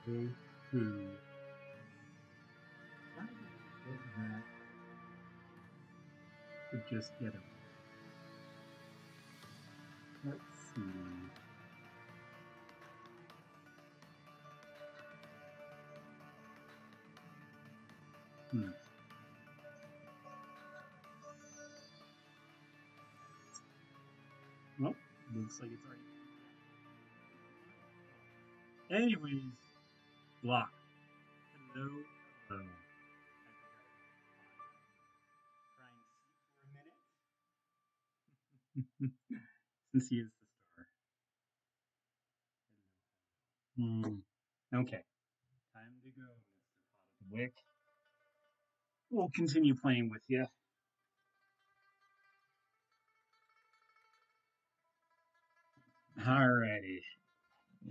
Who? Why was that to just get him? Let's see. Hmm. Well, looks like it's already. Anyways, block. Hello. Hello. Try and see for a minute. Since he is the star. Hmm. Okay. Time to go, Mr. Pot of Wick. We'll continue playing with you. Alrighty.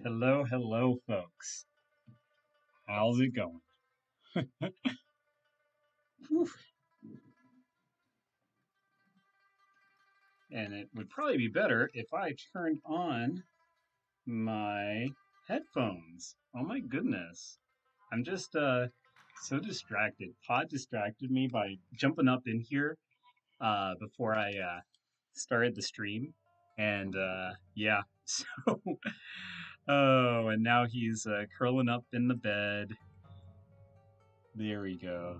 Hello, hello, folks. How's it going? Whew. And it would probably be better if I turned on my headphones. Oh my goodness. I'm just so distracted. Pod distracted me by jumping up in here before I started the stream. And yeah, so oh, and now he's curling up in the bed. There we go.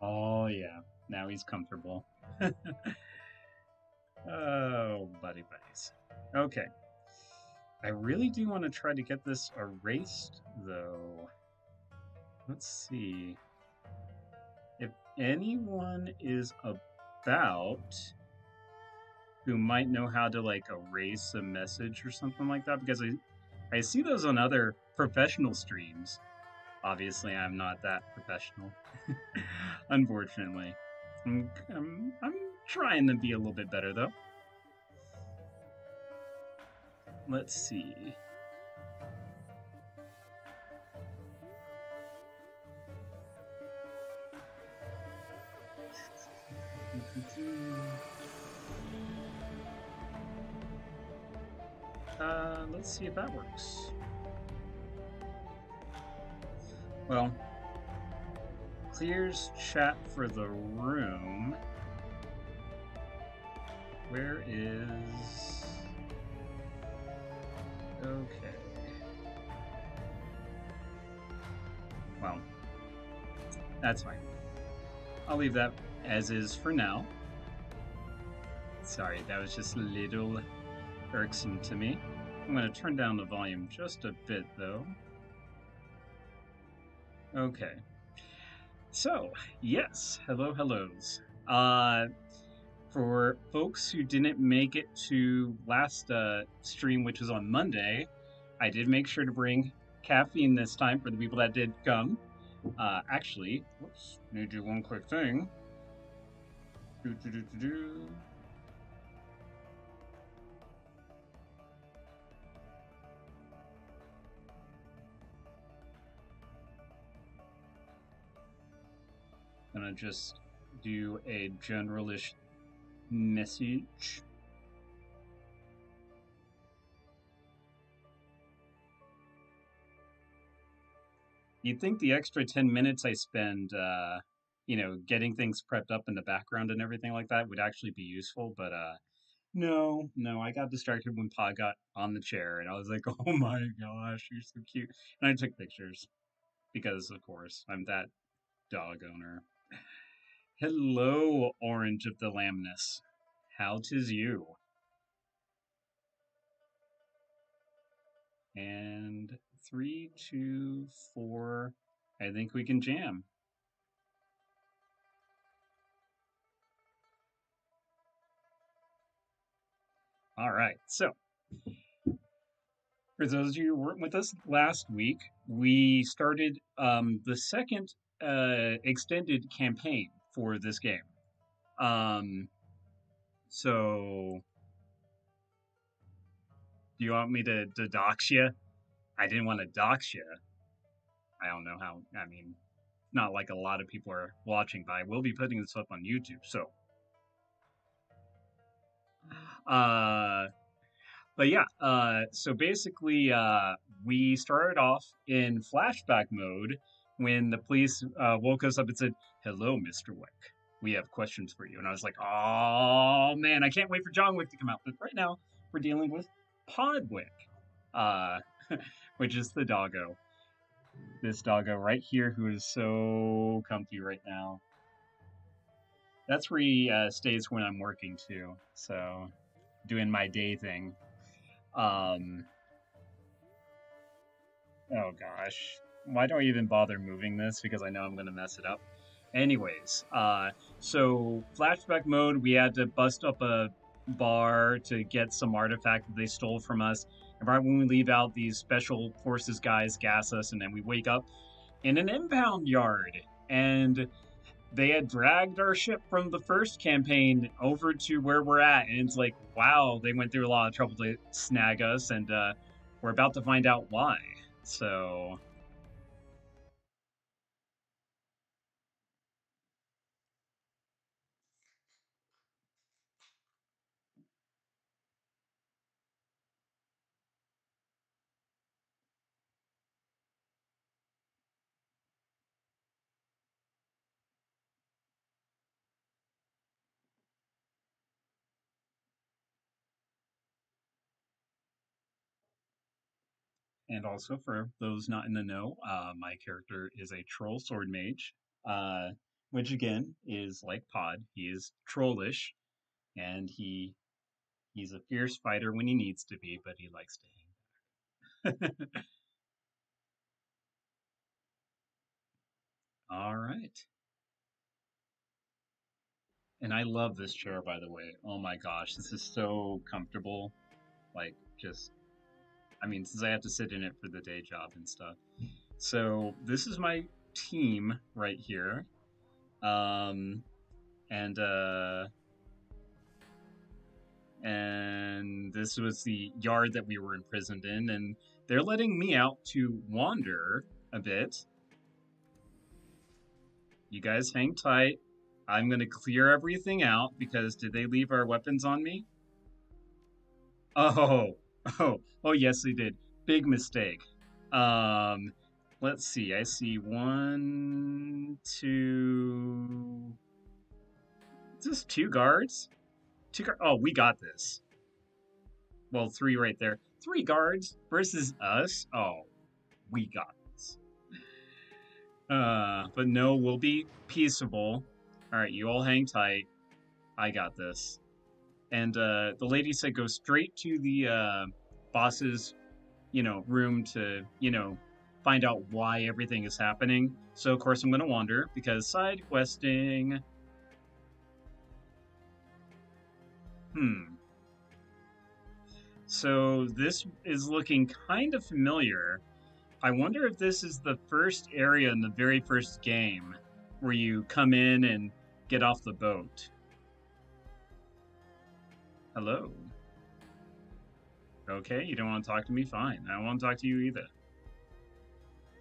Oh yeah, now he's comfortable. Oh, buddies. Okay. I really do want to try to get this erased, though. Let's see. If anyone is about who might know how to, like, erase a message or something like that, because I see those on other professional streams. Obviously, I'm not that professional, unfortunately. I'm trying to be a little bit better, though. Let's see. Let's see if that works. Well, clears chat for the room. Where is... Okay. Well, that's fine. I'll leave that as is for now. Sorry, that was just a little irksome to me. I'm going to turn down the volume just a bit, though. Okay. So, yes, hellos. For folks who didn't make it to last stream, which was on Monday, I did make sure to bring caffeine this time for the people that did come. Actually, whoops, need to do one quick thing. Gonna just do a generalish message. You'd think the extra 10 minutes I spend, getting things prepped up in the background and everything like that would actually be useful, but no, I got distracted when Pa got on the chair, and I was like, oh my gosh, you're so cute. And I took pictures, because, of course, I'm that dog owner. Hello, Orange of the Lamness. How 'tis you? And 3, 2, 4. I think we can jam. All right, so for those of you who weren't with us last week, we started the second extended campaign for this game. So, do you want me to dox you? I didn't want to dox you. I don't know how. I mean, not like a lot of people are watching, but I will be putting this up on YouTube. So, but yeah. So basically, we started off in flashback mode when the police woke us up and said, "Hello, Mr. Wick. We have questions for you." And I was like, "Oh man, I can't wait for John Wick to come out." But right now, we're dealing with Podwick, uh, which is the doggo. This doggo right here, who is so comfy right now. That's where he stays when I'm working too. So doing my day thing. Um, oh gosh, why do I even bother moving this? Because I know I'm gonna mess it up. Anyways, so flashback mode, we had to bust up a bar to get some artifact that they stole from us. And right when we leave out, these special forces guys gas us, and then we wake up in an impound yard. And they had dragged our ship from the first campaign over to where we're at, and it's like, wow, they went through a lot of trouble to snag us, and we're about to find out why. So, and also for those not in the know, my character is a troll sword mage, uh, which again is like Pod. He is trollish, and he's a fierce fighter when he needs to be, but he likes to hang. All right. And I love this chair, by the way. Oh my gosh, this is so comfortable. Like, just, I mean, since I have to sit in it for the day job and stuff. So, this is my team right here. Um, and, uh, and this was the yard that we were imprisoned in, and they're letting me out to wander a bit. You guys hang tight. I'm gonna clear everything out because did they leave our weapons on me? Oh, oh, yes, they did. Big mistake. Um, let's see. I see one, two. Is this two guards? Oh, we got this. Well, three right there. Three guards versus us. Oh, we got this. But no, we'll be peaceable. All right, you all hang tight. I got this. And the lady said go straight to the boss's room to, find out why everything is happening. So, of course, I'm going to wander because side questing. Hmm. So, this is looking kind of familiar. I wonder if this is the first area in the very first game where you come in and get off the boat. Hello. Okay, you don't want to talk to me? Fine. I don't want to talk to you either.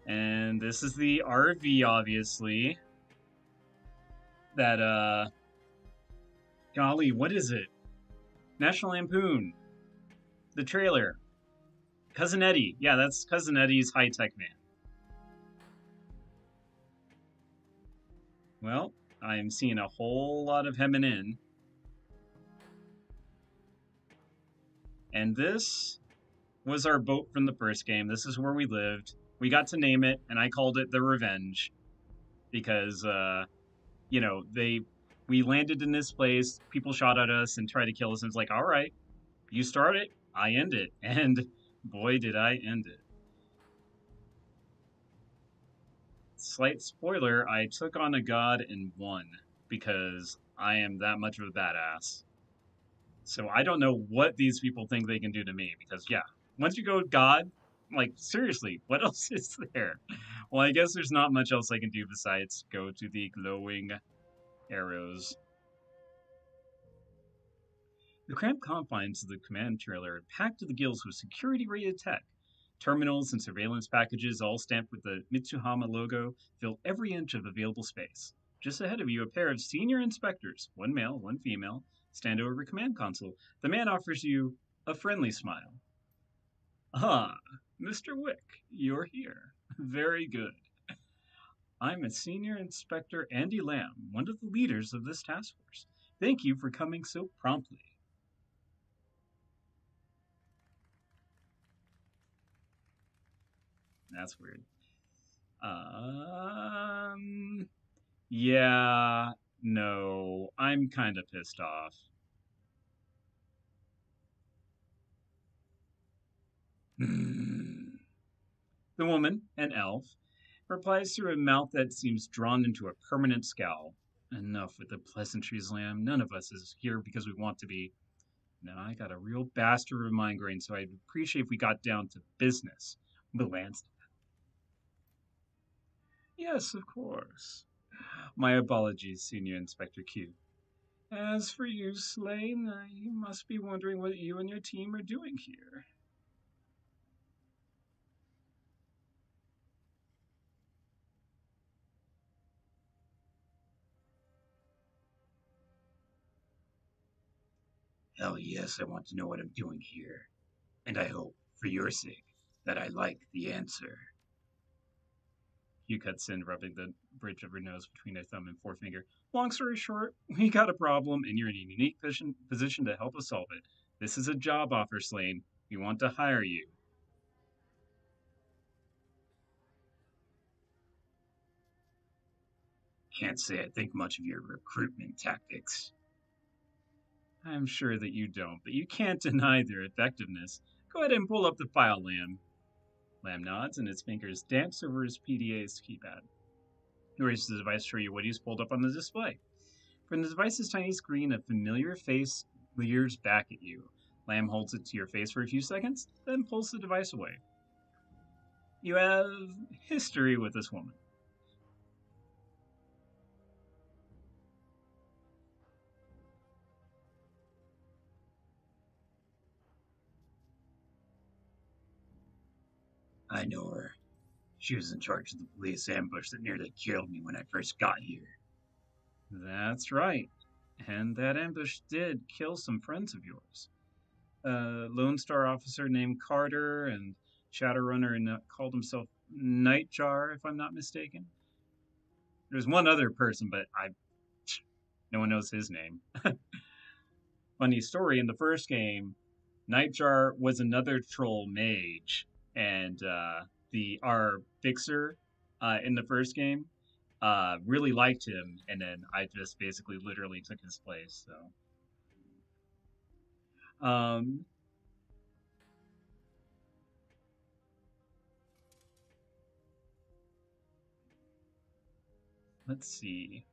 And this is the RV, obviously. That, golly, what is it? National Lampoon. The trailer. Cousin Eddie. Yeah, that's Cousin Eddie's High Tech Man. Well, I'm seeing a whole lot of hemming in. And this was our boat from the first game. This is where we lived. We got to name it, and I called it the Revenge. Because, we landed in this place, people shot at us and tried to kill us, and it's like, all right, you start it, I end it. And boy, did I end it. Slight spoiler, I took on a god and won because I am that much of a badass. So I don't know what these people think they can do to me because, yeah, once you go god, like, seriously, what else is there? Well, I guess there's not much else I can do besides go to the glowing arrows. The cramped confines of the command trailer are packed to the gills with security-rated tech. Terminals and surveillance packages, all stamped with the Mitsuhama logo, fill every inch of available space. Just ahead of you, a pair of senior inspectors, one male, one female, stand over a command console. The man offers you a friendly smile. Ah, Mr. Wick, you're here. Very good. I'm a Senior Inspector Andy Lamb, one of the leaders of this task force. Thank you for coming so promptly. That's weird. Yeah, no, I'm kind of pissed off. The woman, an elf, replies through a mouth that seems drawn into a permanent scowl. Enough with the pleasantries, Lamb. None of us is here because we want to be. Now, I got a real bastard of a migraine, so I'd appreciate if we got down to business. But Lance. Yes, of course. My apologies, Senior Inspector Q. As for you, Slane, you must be wondering what you and your team are doing here. Hell yes, I want to know what I'm doing here. And I hope, for your sake, that I like the answer. Hugh cuts in, rubbing the bridge of her nose between her thumb and forefinger. Long story short, we got a problem, and you're in a unique position to help us solve it. This is a job offer, Slane. We want to hire you. Can't say I think much of your recruitment tactics. I'm sure that you don't, but you can't deny their effectiveness. Go ahead and pull up the file, Lamb. Lamb nods, and his fingers dance over his PDA's keypad. He raises the device to show you what he's pulled up on the display. From the device's tiny screen, a familiar face leers back at you. Lamb holds it to your face for a few seconds, then pulls the device away. You have history with this woman. I know her. She was in charge of the police ambush that nearly killed me when I first got here. That's right. And that ambush did kill some friends of yours. A Lone Star officer named Carter and Shadowrunner and called himself Nightjar, if I'm not mistaken. There's one other person, but no one knows his name. Funny story, in the first game, Nightjar was another troll mage, and the our fixer in the first game really liked him, and then I just basically literally took his place. So, let's see.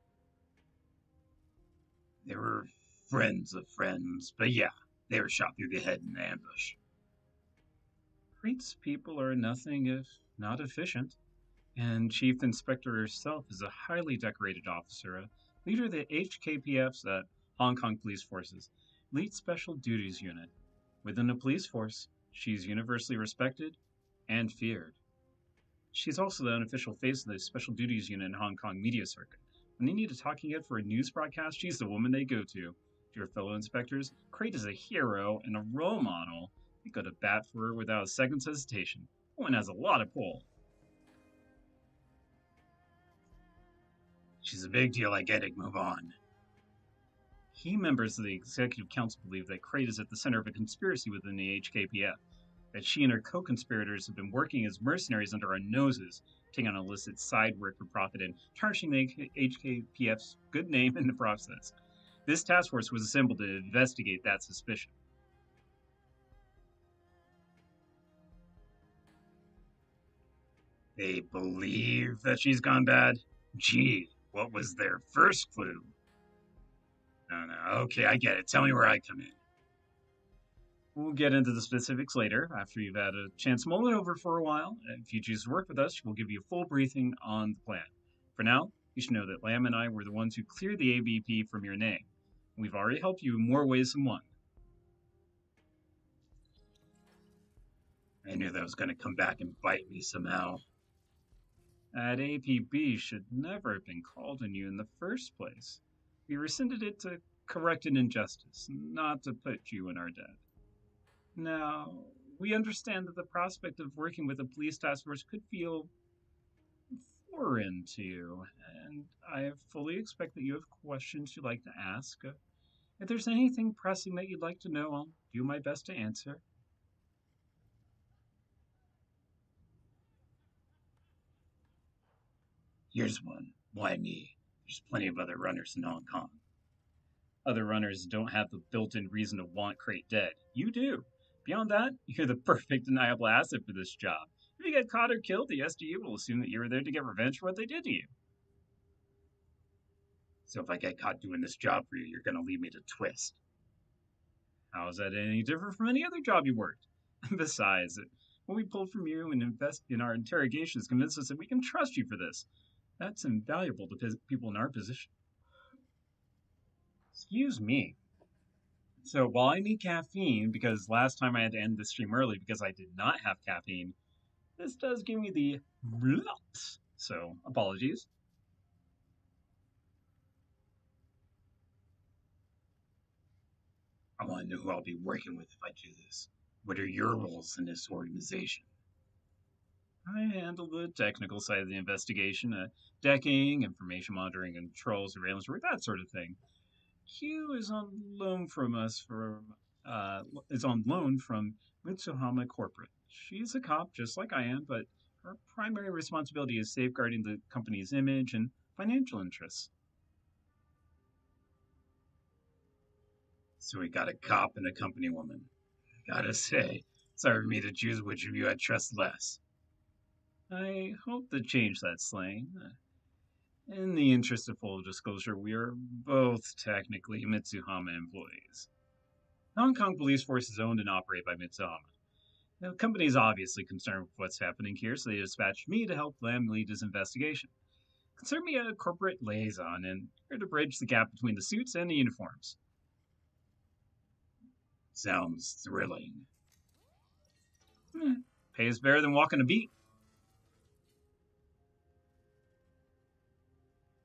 They were friends of friends, but yeah, they were shot through the head in an ambush. Crete's people are nothing if not efficient, and Chief Inspector herself is a highly decorated officer, a leader of the HKPF's Hong Kong Police Forces, Elite Special Duties Unit. Within the police force, she's universally respected and feared. She's also the unofficial face of the Special Duties Unit in Hong Kong media circuit. When they need a talking head for a news broadcast, she's the woman they go to. To your fellow inspectors, Crate is a hero and a role model. They go to bat for her without a second's hesitation. Woman has a lot of pull. She's a big deal, I get it, move on. Key members of the Executive Council believe that Crate is at the center of a conspiracy within the HKPF, that she and her co-conspirators have been working as mercenaries under our noses, taking on illicit side work for profit and tarnishing the HKPF's good name in the process. This task force was assembled to investigate that suspicion. They believe that she's gone bad? Gee, what was their first clue? No. Okay, I get it. Tell me where I come in. We'll get into the specifics later after you've had a chance to mull it over for a while. If you choose to work with us, we'll give you a full briefing on the plan. For now, you should know that Lamb and I were the ones who cleared the AVP from your name. We've already helped you in more ways than one. I knew that was going to come back and bite me somehow. That APB should never have been called on you in the first place. We rescinded it to correct an injustice, not to put you in our debt. Now, We understand that the prospect of working with a police task force could feel foreign to you, and I fully expect that you have questions you'd like to ask. If there's anything pressing that you'd like to know, I'll do my best to answer. Here's one. Why me? There's plenty of other runners in Hong Kong. Other runners don't have the built in reason to want Crate dead. You do. Beyond that, you're the perfect deniable asset for this job. If you get caught or killed, the SDU will assume that you were there to get revenge for what they did to you. So if I get caught doing this job for you, you're going to leave me to twist. How is that any different from any other job you worked? Besides, what we pulled from you and invest in our interrogations convinced us that we can trust you for this. That's invaluable to people in our position. Excuse me. So while I need caffeine, because last time I had to end the stream early because I did not have caffeine, this does give me the bloops. So apologies. I want to know who I'll be working with if I do this. What are your roles in this organization? I handle the technical side of the investigation, decking, information monitoring, control, surveillance work, that sort of thing. Q is on loan from us is on loan from Mitsuhama Corporate. She's a cop just like I am, but her primary responsibility is safeguarding the company's image and financial interests. So we got a cop and a company woman. Gotta say, it's hard for me to choose which of you I trust less. I hope to change that slang. In the interest of full disclosure, we are both technically Mitsuhama employees. The Hong Kong police force is owned and operated by Mitsuhama. The company is obviously concerned with what's happening here, so they dispatched me to help them lead this investigation. Consider me a corporate liaison and here to bridge the gap between the suits and the uniforms. Sounds thrilling. Pays better than walking a beat.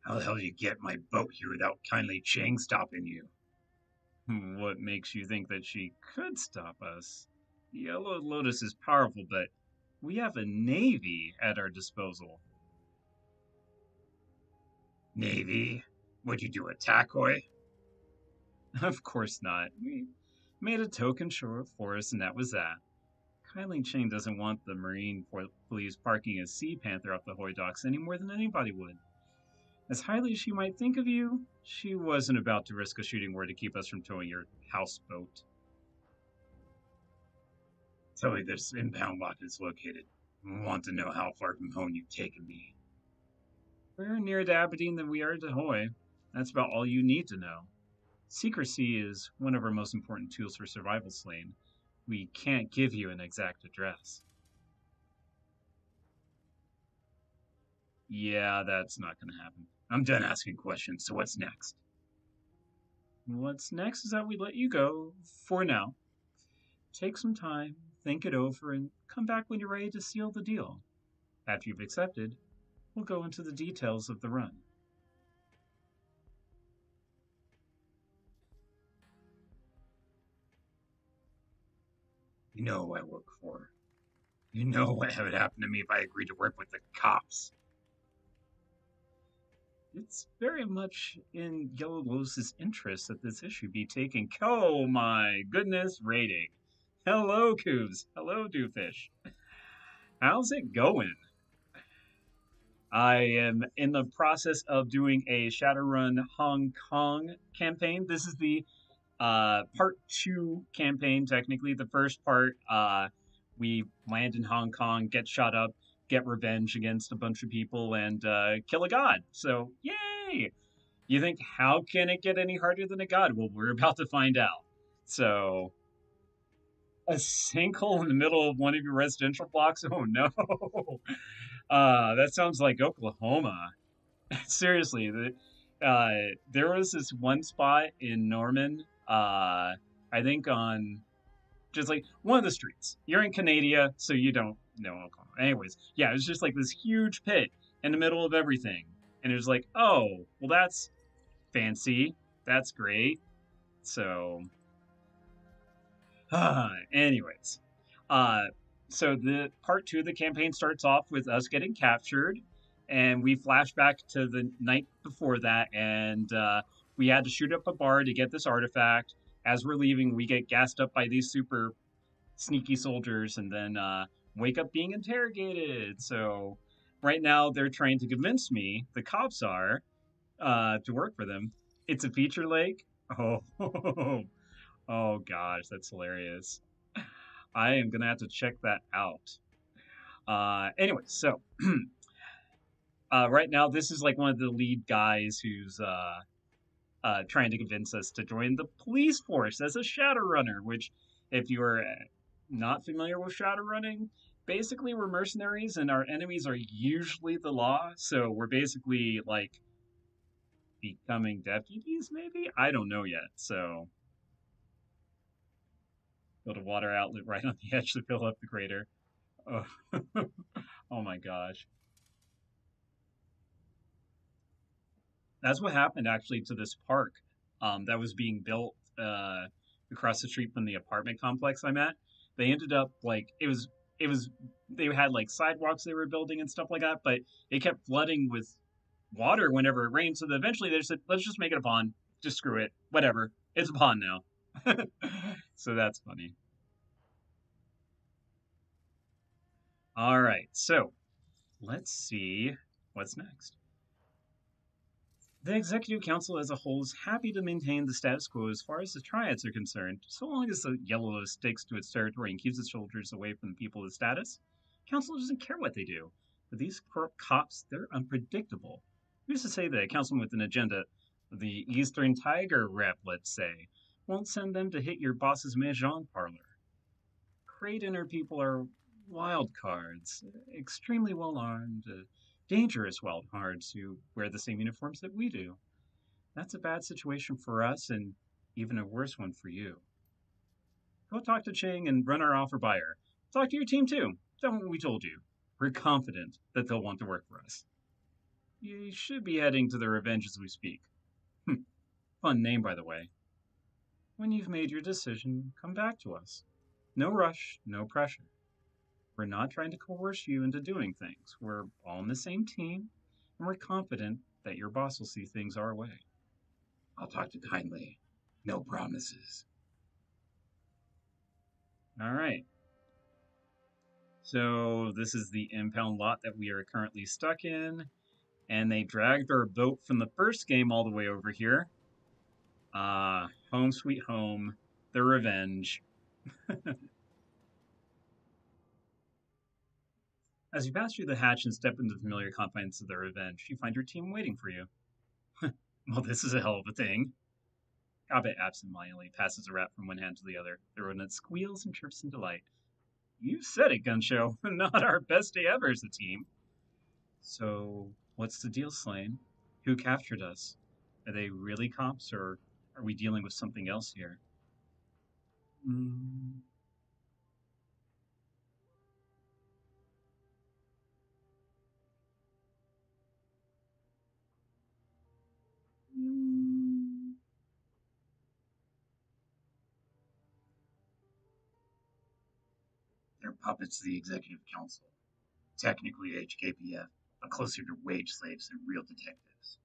How the hell do you get my boat here without kindly Chang stopping you? What makes you think that she could stop us? The Yellow Lotus is powerful, but we have a navy at our disposal. Navy? What'd you do, attack Hoi? Of course not. We made a token shore for us, and that was that. Kylie Chang doesn't want the Marine Police parking a Sea Panther off the Hoi docks any more than anybody would. As highly as she might think of you, she wasn't about to risk a shooting war to keep us from towing your houseboat. Tell me this impound lot is located. I want to know how far from home you've taken me. We're nearer to Aberdeen than we are to Hoi. That's about all you need to know. Secrecy is one of our most important tools for survival, Slane. We can't give you an exact address. Yeah, that's not going to happen. I'm done asking questions, so what's next? What's next is that we let you go for now. Take some time, think it over, and come back when you're ready to seal the deal. After you've accepted, we'll go into the details of the run. You know who I work for. You know what would happen to me if I agreed to work with the cops. It's very much in Yellow Lotus's interest that this issue be taken. Oh my goodness, rating. Hello, Coos. Hello, Doofish. How's it going? I am in the process of doing a Shadowrun Hong Kong campaign. This is the part 2 campaign, technically. The first part, we land in Hong Kong, get shot up, get revenge against a bunch of people, and kill a god. So, yay! You think, how can it get any harder than a god? Well, we're about to find out. So, a sinkhole in the middle of one of your residential blocks? Oh no! That sounds like Oklahoma. Seriously, there was this one spot in Norman, I think on just like one of the streets. You're in Canada, so you don't know Oklahoma. Anyways, yeah, it was just like this huge pit in the middle of everything. And it was like, oh, well, that's fancy. That's great. So, anyways, Uh, so the part two of the campaign starts off with us getting captured, and we flash back to the night before that, and we had to shoot up a bar to get this artifact. As we're leaving, we get gassed up by these super sneaky soldiers, and then wake up being interrogated. So right now, they're trying to convince me, the cops are, to work for them. It's a feature lake. Oh, oh gosh, that's hilarious. I am gonna have to check that out. Anyway, so right now this is like one of the lead guys who's trying to convince us to join the police force as a Shadowrunner. Which, if you are not familiar with Shadowrunning, basically we're mercenaries and our enemies are usually the law. So we're basically like becoming deputies, maybe? I don't know yet. So build a water outlet right on the edge to fill up the crater. Oh, oh my gosh. That's what happened actually to this park that was being built across the street from the apartment complex I'm at. They ended up like it was they had like sidewalks they were building and stuff like that, but it kept flooding with water whenever it rained. So eventually they said, let's just make it a pond. Just screw it. Whatever. It's a pond now. So that's funny. All right. So let's see what's next. The Executive Council as a whole is happy to maintain the status quo as far as the Triads are concerned, so long as the Yellow sticks to its territory and keeps its soldiers away from the people of the status. Council doesn't care what they do, but these corrupt cops, they're unpredictable. Who's to say that a councilman with an agenda, the Eastern Tiger rep, let's say, won't send them to hit your boss's mahjong parlor? Creightoner people are wild cards, extremely well armed, dangerous wild cards who wear the same uniforms that we do. That's a bad situation for us and even a worse one for you. Go talk to Ching and run our offer by her. Talk to your team too. Tell them what we told you. We're confident that they'll want to work for us. You should be heading to the Revenge as we speak. Fun name, by the way. When you've made your decision, come back to us. No rush, no pressure. We're not trying to coerce you into doing things. We're all on the same team, and we're confident that your boss will see things our way. I'll talk to kindly. No promises. All right. So this is the impound lot that we are currently stuck in, and they dragged our boat from the first game all the way over here. Home sweet home, the revenge. As you pass through the hatch and step into the familiar confines of the revenge, you find your team waiting for you. Well, this is a hell of a thing. Abbott absentmindedly passes a wrap from one hand to the other. The rodent squeals and chirps in delight. You said it, Gunshow. Not our best day ever as a team. So, what's the deal, Slane? Who captured us? Are they really cops, or are we dealing with something else here? Mm, mm. They're puppets of the Executive Council. Technically HKPF, but closer to wage slaves than real detectives.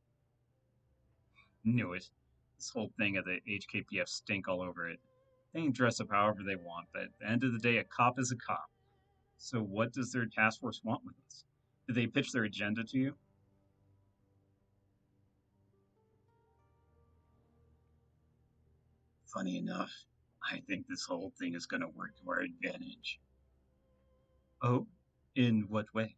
Knew it. This whole thing of the HKPF stink all over it. They can dress up however they want, but at the end of the day, a cop is a cop. So what does their task force want with us? Did they pitch their agenda to you? Funny enough, I think this whole thing is going to work to our advantage. Oh? In what way?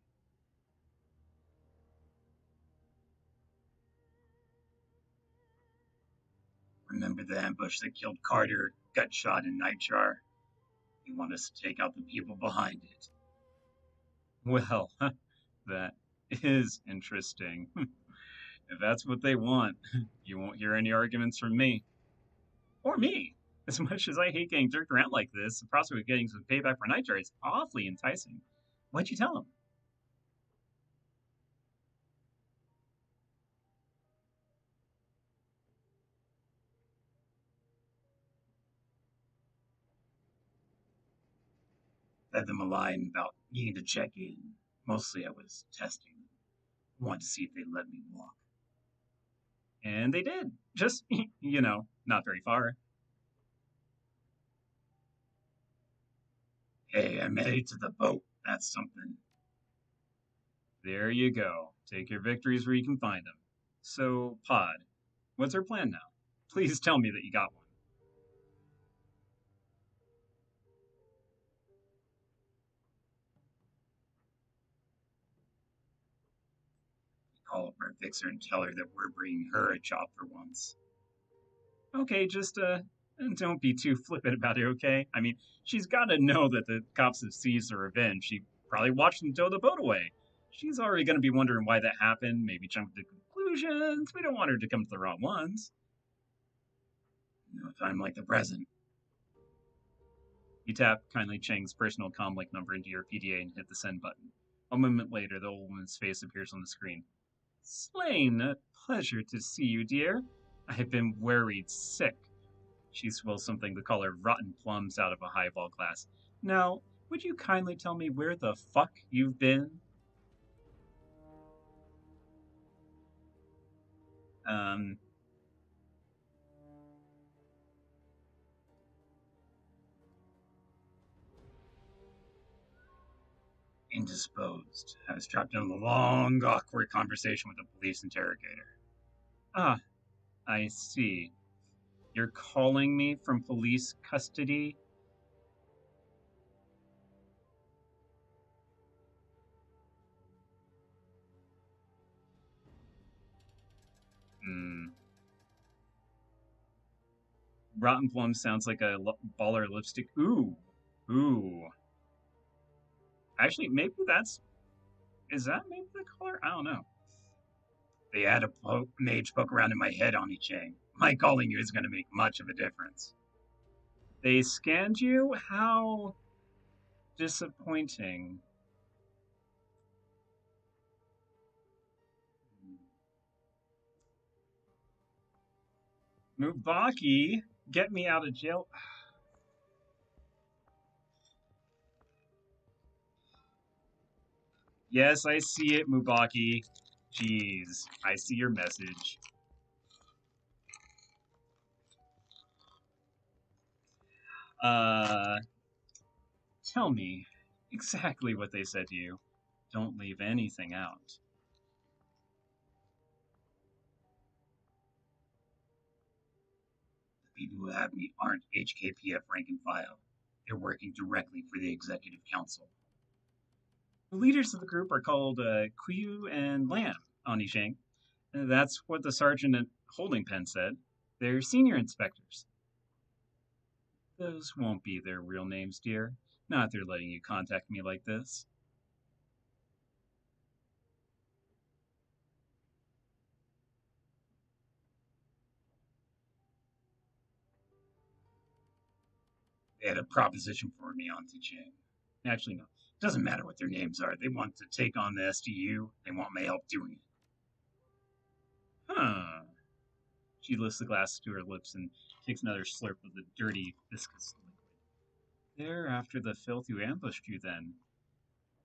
Remember the ambush that killed Carter, Gutshot, and Nightjar? You want us to take out the people behind it. Well, that is interesting. If that's what they want, you won't hear any arguments from me. Or me. As much as I hate getting jerked around like this, the prospect of getting some payback for Nightjar is awfully enticing. What'd you tell him? Fed them a line about needing to check in. Mostly I was testing them. Wanted to see if they'd let me walk. And they did. Just, not very far. Hey, I'm headed to the boat. That's something. There you go. Take your victories where you can find them. So, Pod, what's our plan now? Please tell me that you got one. Call up our fixer and tell her that we're bringing her a job for once. Okay, just don't be too flippant about it, okay? I mean, she's got to know that the cops have seized her revenge. She probably watched them tow the boat away. She's already going to be wondering why that happened, maybe jump to conclusions. We don't want her to come to the wrong ones. No time like the present. You tap Kindly Cheng's personal comlink number into your PDA and hit the send button. A moment later, the old woman's face appears on the screen. Slain, a pleasure to see you, dear. I have been worried sick. She swills something the color of rotten plums out of a highball glass. Now, would you kindly tell me where the fuck you've been? Um, Indisposed. I was trapped in a long, awkward conversation with a police interrogator. Ah, I see. You're calling me from police custody? Hmm. Rotten Plum sounds like a baller lipstick. Ooh. Ooh. Actually, maybe that's. Is that maybe the color? I don't know. They had a mage poke around in my head, Oni Chang. My calling you is going to make much of a difference. They scanned you? How disappointing. Mubaki, get me out of jail. Yes, I see it, Mubaki. Jeez, I see your message. Uh, Tell me exactly what they said to you. Don't leave anything out. The people who have me aren't HKPF rank and file. They're working directly for the Executive Council. The leaders of the group are called Kuyu and Lam, Onisheng. That's what the sergeant at holding pen said. They're senior inspectors. Those won't be their real names, dear. Not if they're letting you contact me like this. They had a proposition for me, Auntie Chang. Actually, no. It doesn't matter what their names are. They want to take on the SDU. They want my help doing it. Huh. She lifts the glass to her lips and takes another slurp of the dirty, viscous liquid. They're after the filth who ambushed you, then.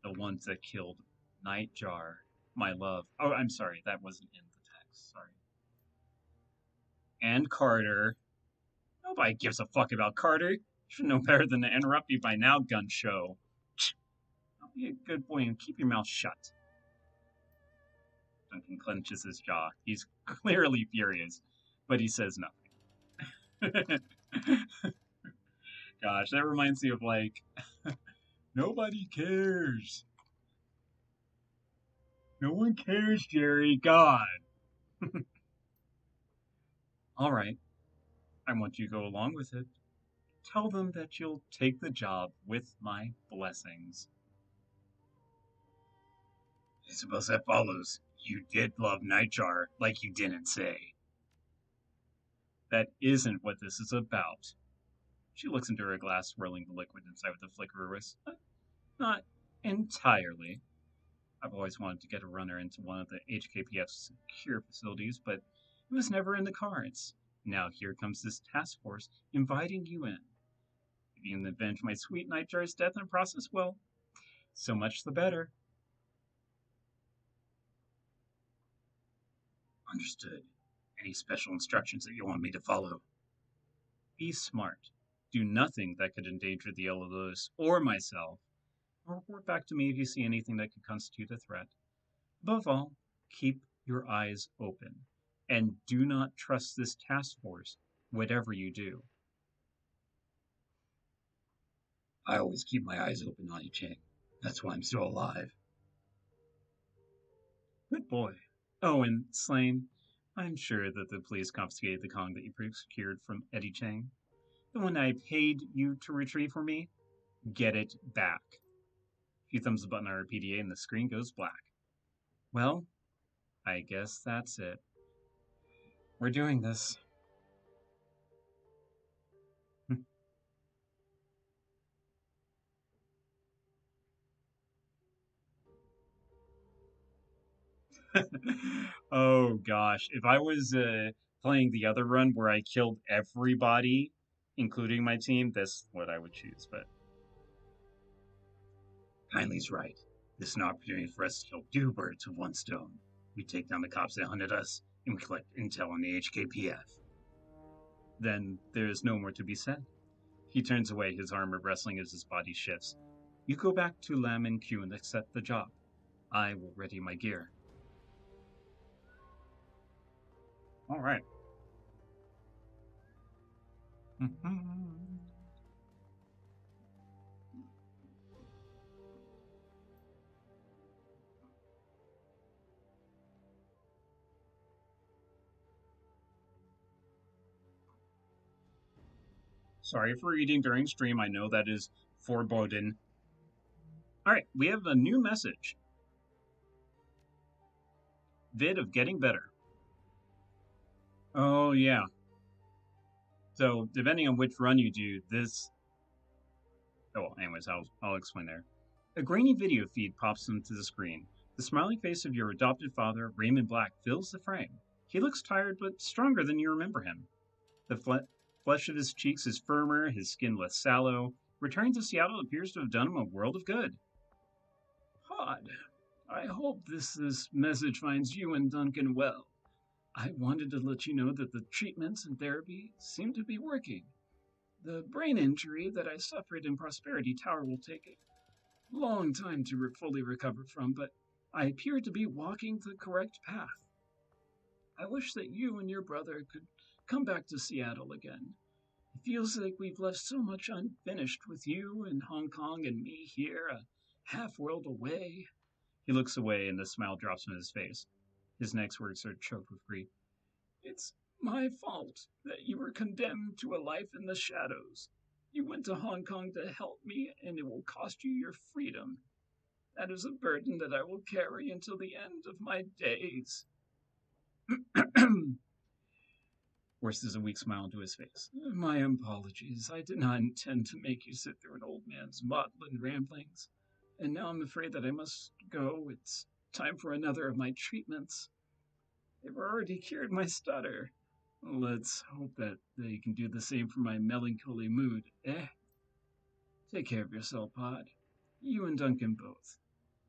The ones that killed Nightjar, my love. Oh, I'm sorry. That wasn't in the text. Sorry. And Carter. Nobody gives a fuck about Carter. You should know better than to interrupt me by now, gun show. I'll be a good boy and keep your mouth shut. Duncan clenches his jaw. He's clearly furious, but he says nothing. Gosh, that reminds me of like, nobody cares. No one cares, Jerry. God. All right, I want you to go along with it. Tell them that you'll take the job with my blessings. I suppose that follows. You did love Nightjar, like you didn't say. That isn't what this is about. She looks into her glass, swirling the liquid inside with a flicker of her wrist. Not entirely. I've always wanted to get a runner into one of the HKPF's secure facilities, but it was never in the cards. Now here comes this task force inviting you in. If you can avenge my sweet Nightjar's death in the process, well, so much the better. Understood. Any special instructions that you want me to follow? Be smart. Do nothing that could endanger the Elos or myself, or report back to me if you see anything that could constitute a threat. Above all, keep your eyes open, and do not trust this task force, whatever you do. I always keep my eyes open, Auntie Chang. That's why I'm still alive. Good boy. Oh, and Slane, I'm sure that the police confiscated the Kong that you procured from Eddie Chang. The one I paid you to retrieve for me? Get it back. He thumbs the button on our PDA and the screen goes black. Well, I guess that's it. We're doing this. Oh gosh, if I was playing the other run where I killed everybody, including my team, that's what I would choose. But Kindly's right. This is an opportunity for us to kill two birds with one stone. We take down the cops that hunted us, and we collect intel on the HKPF. Then there is no more to be said. He turns away, his armor wrestling as his body shifts. You go back to Lam and Q and accept the job. I will ready my gear. All right. Sorry for eating during stream. I know that is foreboding. All right, we have a new message. Vid of getting better. Oh, yeah. So, depending on which run you do, this. Oh, anyways, I'll explain there. A grainy video feed pops onto the screen. The smiling face of your adopted father, Raymond Black, fills the frame. He looks tired, but stronger than you remember him. The flesh of his cheeks is firmer, his skin less sallow. Returning to Seattle appears to have done him a world of good. Pod, I hope this message finds you and Duncan well. I wanted to let you know that the treatments and therapy seem to be working. The brain injury that I suffered in Prosperity Tower will take a long time to fully recover from, but I appear to be walking the correct path. I wish that you and your brother could come back to Seattle again. It feels like we've left so much unfinished with you in Hong Kong and me here, a half world away. He looks away and the smile drops from his face. His next words are choked with grief. It's my fault that you were condemned to a life in the shadows. You went to Hong Kong to help me, and it will cost you your freedom. That is a burden that I will carry until the end of my days. Forces a weak smile into his face. My apologies. I did not intend to make you sit through an old man's maudlin ramblings. And now I'm afraid that I must go. It's time for another of my treatments. They've already cured my stutter. Let's hope that they can do the same for my melancholy mood, eh? Take care of yourself, Pod. You and Duncan both.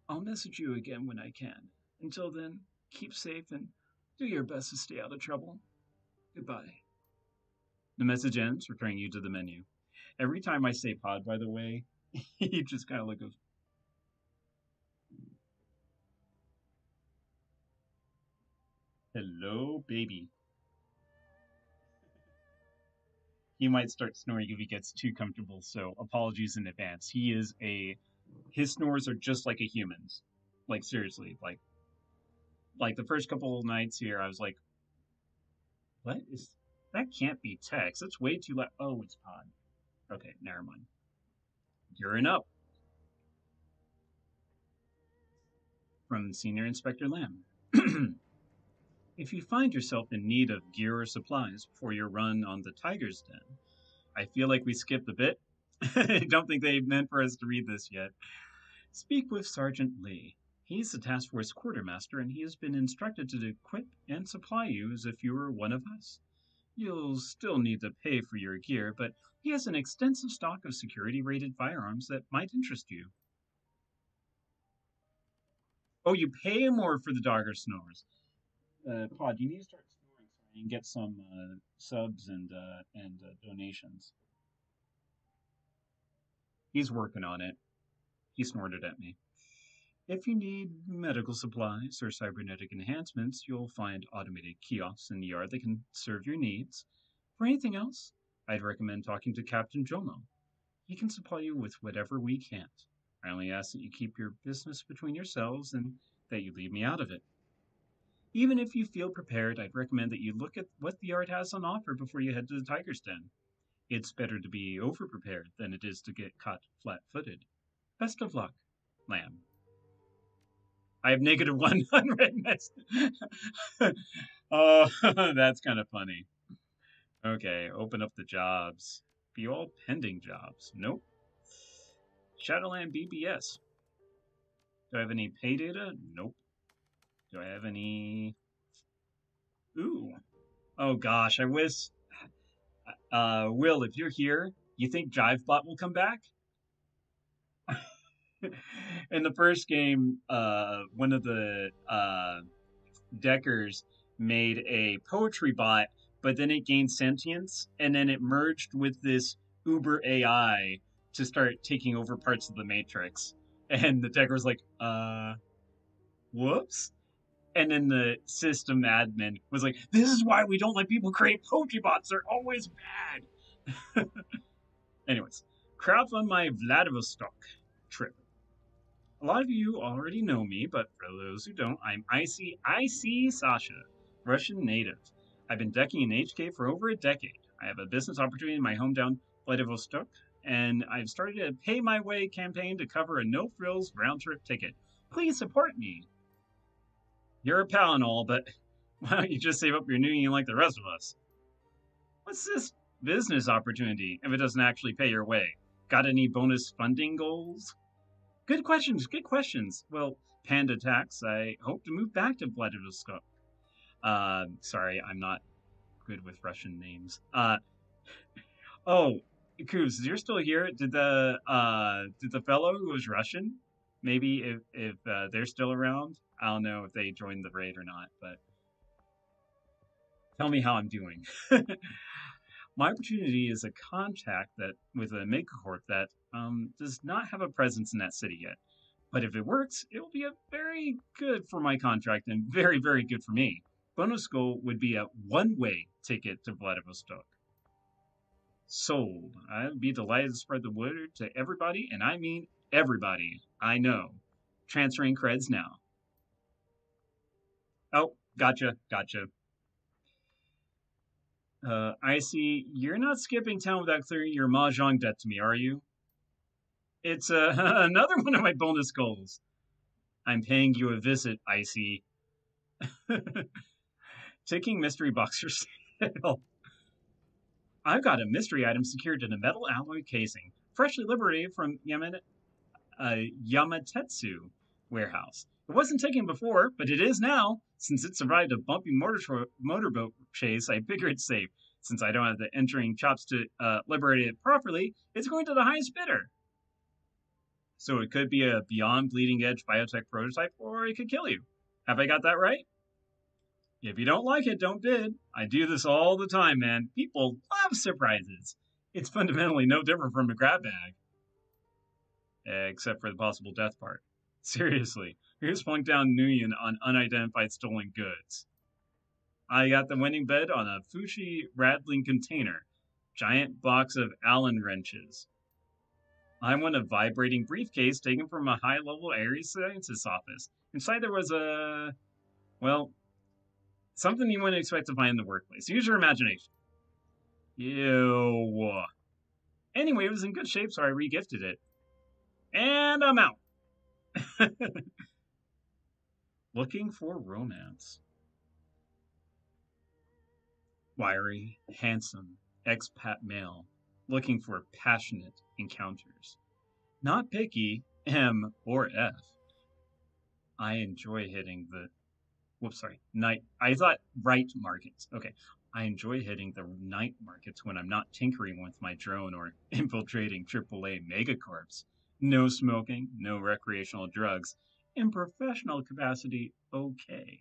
I'll message you again when I can. Until then, keep safe and do your best to stay out of trouble. Goodbye. The message ends, returning you to the menu. Every time I say Pod, by the way, he just kind of goes, hello, baby. He might start snoring if he gets too comfortable, so apologies in advance. His snores are just like a human's. Like, seriously, like the first couple of nights here, I was like, what is, that can't be text. That's way too loud. Oh, it's Pod. Okay, never mind. Gearing up. From Senior Inspector Lamb. If you find yourself in need of gear or supplies before your run on the Tiger's Den, I feel like we skipped a bit. I don't think they meant for us to read this yet. Speak with Sergeant Lee. He's the task force quartermaster, and he has been instructed to equip and supply you as if you were one of us. You'll still need to pay for your gear, but he has an extensive stock of security-rated firearms that might interest you. Oh, you pay more for the dogger snores. Pod, you need to start snoring so I can get some subs and donations. He's working on it. He snorted at me. If you need medical supplies or cybernetic enhancements, you'll find automated kiosks in the yard that can serve your needs. For anything else, I'd recommend talking to Captain Jomo. He can supply you with whatever we can't. I only ask that you keep your business between yourselves and that you leave me out of it. Even if you feel prepared, I'd recommend that you look at what the yard has on offer before you head to the tiger's den. It's better to be over-prepared than it is to get caught flat-footed. Best of luck, Lamb. I have negative one unread message. Oh, that's kind of funny. Okay, open up the jobs. Be all pending jobs. Nope. Shadowland BBS. Do I have any pay data? Nope. Do I have any... Ooh. Oh gosh, I wish... Will, if you're here, you think JiveBot will come back? In the first game, one of the Deckers made a poetry bot, but then it gained sentience, and then it merged with this Uber AI to start taking over parts of the Matrix. And the Decker was like, whoops. And then the system admin was like, this is why we don't let people create poetry bots. They're always bad. Anyways, crowdfund my Vladivostok trip. A lot of you already know me, but for those who don't, I'm IC Sasha, Russian native. I've been decking in HK for over a decade. I have a business opportunity in my hometown, Vladivostok, and I've started a Pay My Way campaign to cover a no-frills round-trip ticket. Please support me. You're a pal and all, but why don't you just save up your union like the rest of us? What's this business opportunity if it doesn't actually pay your way? Got any bonus funding goals? Good questions, good questions. Well, Panda Tax, I hope to move back to Vladivostok. Sorry, I'm not good with Russian names. Oh, Kuz, you're still here? Did the fellow who was Russian, maybe if they're still around? I don't know if they joined the raid or not, but tell me how I'm doing. My opportunity is a contact that with a megacorp that does not have a presence in that city yet. But if it works, it will be a very good for my contract and very, very good for me. Bonus goal would be a one-way ticket to Vladivostok. Sold. I'd be delighted to spread the word to everybody, and I mean everybody I know. Transferring creds now. Oh, gotcha. I see you're not skipping town without clearing your mahjong debt to me, are you? It's another one of my bonus goals. I'm paying you a visit, I see. Taking mystery boxer sale. I've got a mystery item secured in a metal alloy casing, freshly liberated from Yamatetsu warehouse. It wasn't taken before, but it is now. Since it survived a bumpy motorboat chase, I figured it's safe. Since I don't have the entering chops to liberate it properly, it's going to the highest bidder. So it could be a beyond bleeding edge biotech prototype, or it could kill you. Have I got that right? If you don't like it, don't bid. I do this all the time, man. People love surprises. It's fundamentally no different from a grab bag. Except for the possible death part. Seriously, here's flunk down Nguyen on unidentified stolen goods. I got the winning bid on a Fushi rattling container. Giant box of Allen wrenches. I won a vibrating briefcase taken from a high-level Ares scientist office. Inside there was a... well, something you wouldn't expect to find in the workplace. Use your imagination. Ew. Anyway, it was in good shape, so I regifted it. And I'm out. Looking for romance. Wiry, handsome, expat male. Looking for passionate encounters. Not picky, M or F. I enjoy hitting the... night. I thought right markets. Okay. I enjoy hitting the night markets when I'm not tinkering with my drone or infiltrating AAA megacorps. No smoking, no recreational drugs. In professional capacity, okay.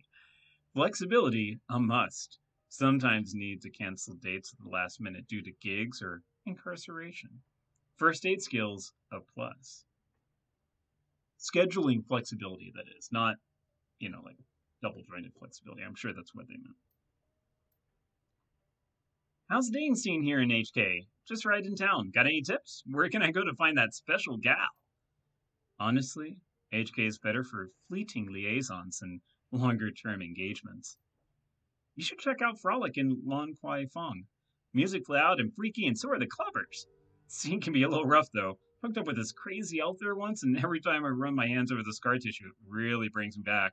Flexibility, a must. Sometimes need to cancel dates at the last minute due to gigs or incarceration. First aid skills, a plus. Scheduling flexibility, that is, not, like double jointed flexibility. I'm sure that's what they meant. How's the dating scene here in HK? Just right in town. Got any tips? Where can I go to find that special gal? Honestly, HK is better for fleeting liaisons and longer term engagements. You should check out Frolic in Lon Kwai Fong. Music loud and freaky, and so are the clubbers. Scene can be a little rough though. Hooked up with this crazy elf there once, and every time I run my hands over the scar tissue, it really brings me back.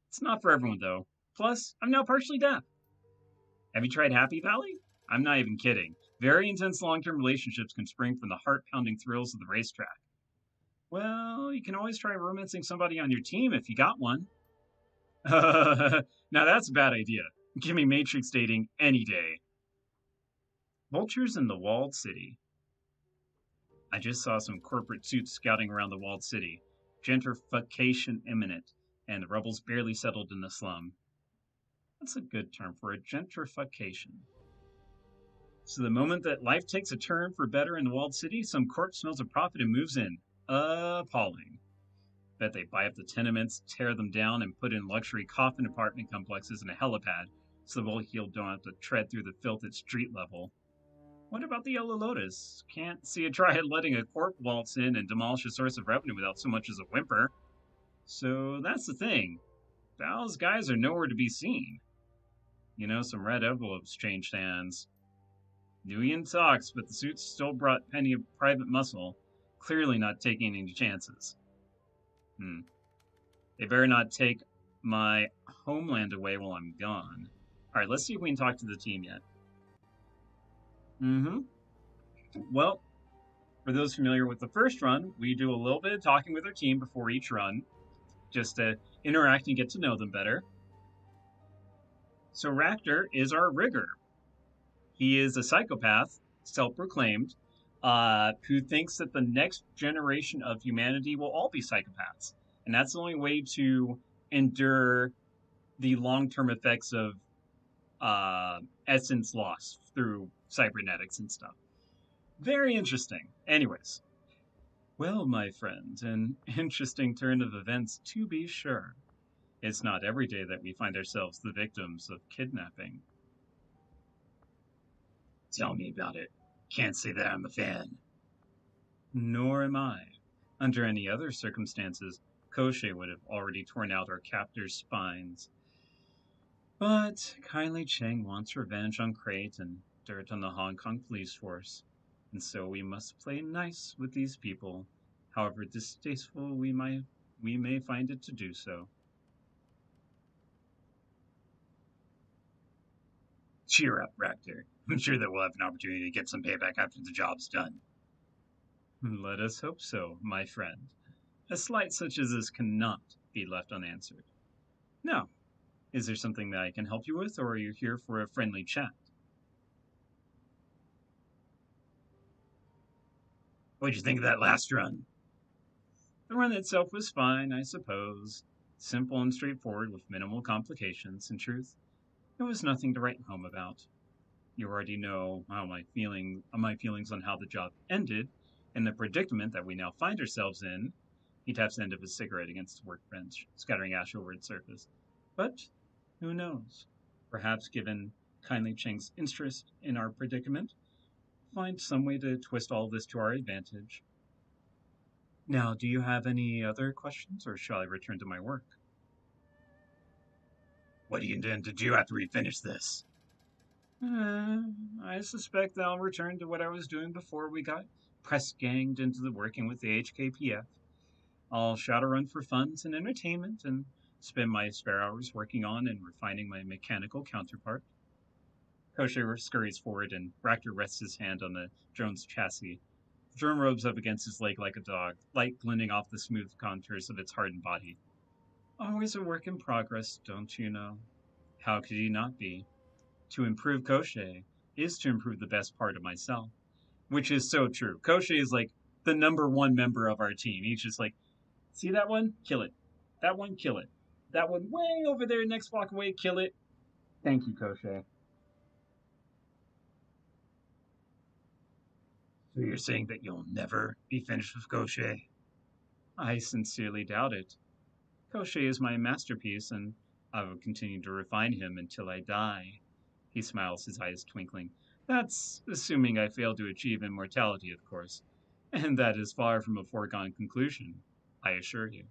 It's not for everyone though. Plus, I'm now partially deaf. Have you tried Happy Valley? I'm not even kidding. Very intense long term relationships can spring from the heart pounding thrills of the racetrack. Well, you can always try romancing somebody on your team if you got one. Now that's a bad idea. Give me Matrix dating any day. Vultures in the walled city. I just saw some corporate suits scouting around the walled city. Gentrification imminent, and the rebels barely settled in the slum. That's a good term for it, gentrification. So the moment that life takes a turn for better in the walled city, some corp smells a profit and moves in. Appalling. Bet they buy up the tenements, tear them down, and put in luxury coffin apartment complexes and a helipad, so the well-heeled don't have to tread through the filth at street level. What about the Yellow Lotus? Can't see a try at letting a corp waltz in and demolish a source of revenue without so much as a whimper. So that's the thing. Val's guys are nowhere to be seen. Some red envelopes changed hands. Nuyen talks, but the suits still brought plenty of private muscle, clearly not taking any chances. They better not take my homeland away while I'm gone. Alright, let's see if we can talk to the team yet. Well, for those familiar with the first run, we do a little bit of talking with our team before each run, just to interact and get to know them better. So Raptor is our rigger. He is a psychopath, self-proclaimed, who thinks that the next generation of humanity will all be psychopaths. And that's the only way to endure the long-term effects of essence loss through cybernetics and stuff. Very interesting. Anyways. Well, my friend, an interesting turn of events to be sure. It's not every day that we find ourselves the victims of kidnapping. Tell me about it. Can't say that I'm a fan. Nor am I. Under any other circumstances, Koshé would have already torn out our captors' spines. But Kylie Cheng wants revenge on Crate and dirt on the Hong Kong police force, and so we must play nice with these people, however distasteful we may find it to do so. Cheer up, Raptor. I'm sure that we'll have an opportunity to get some payback after the job's done. Let us hope so, my friend. A slight such as this cannot be left unanswered. Now, is there something that I can help you with, or are you here for a friendly chat? What'd you think of that last run? The run itself was fine, I suppose. Simple and straightforward with minimal complications. In truth, it was nothing to write home about. You already know how my feelings on how the job ended, and the predicament that we now find ourselves in. He taps the end of his cigarette against the workbench, scattering ash over its surface. But who knows? Perhaps, given Kindly Cheng's interest in our predicament, find some way to twist all this to our advantage. Now, do you have any other questions, or shall I return to my work? What do you intend to do after we finish this? I suspect that I'll return to what I was doing before we got press-ganged into the working with the HKPF. I'll Shadowrun for funds and entertainment, and spend my spare hours working on and refining my mechanical counterpart. Koshé scurries forward, and Raptor rests his hand on the drone's chassis. The drone rubs up against his leg like a dog, light glinting off the smooth contours of its hardened body. Always a work in progress, don't you know? How could he not be? To improve Koshei is to improve the best part of myself, which is so true. Koshei is like the #1 member of our team. He's just like, see that one? Kill it. That one, kill it. That one way over there, next block away, kill it. Thank you, Koshei. So you're saying that you'll never be finished with Koshei? I sincerely doubt it. Koshei is my masterpiece, and I will continue to refine him until I die. He smiles, his eyes twinkling. That's assuming I fail to achieve immortality, of course. And that is far from a foregone conclusion, I assure you.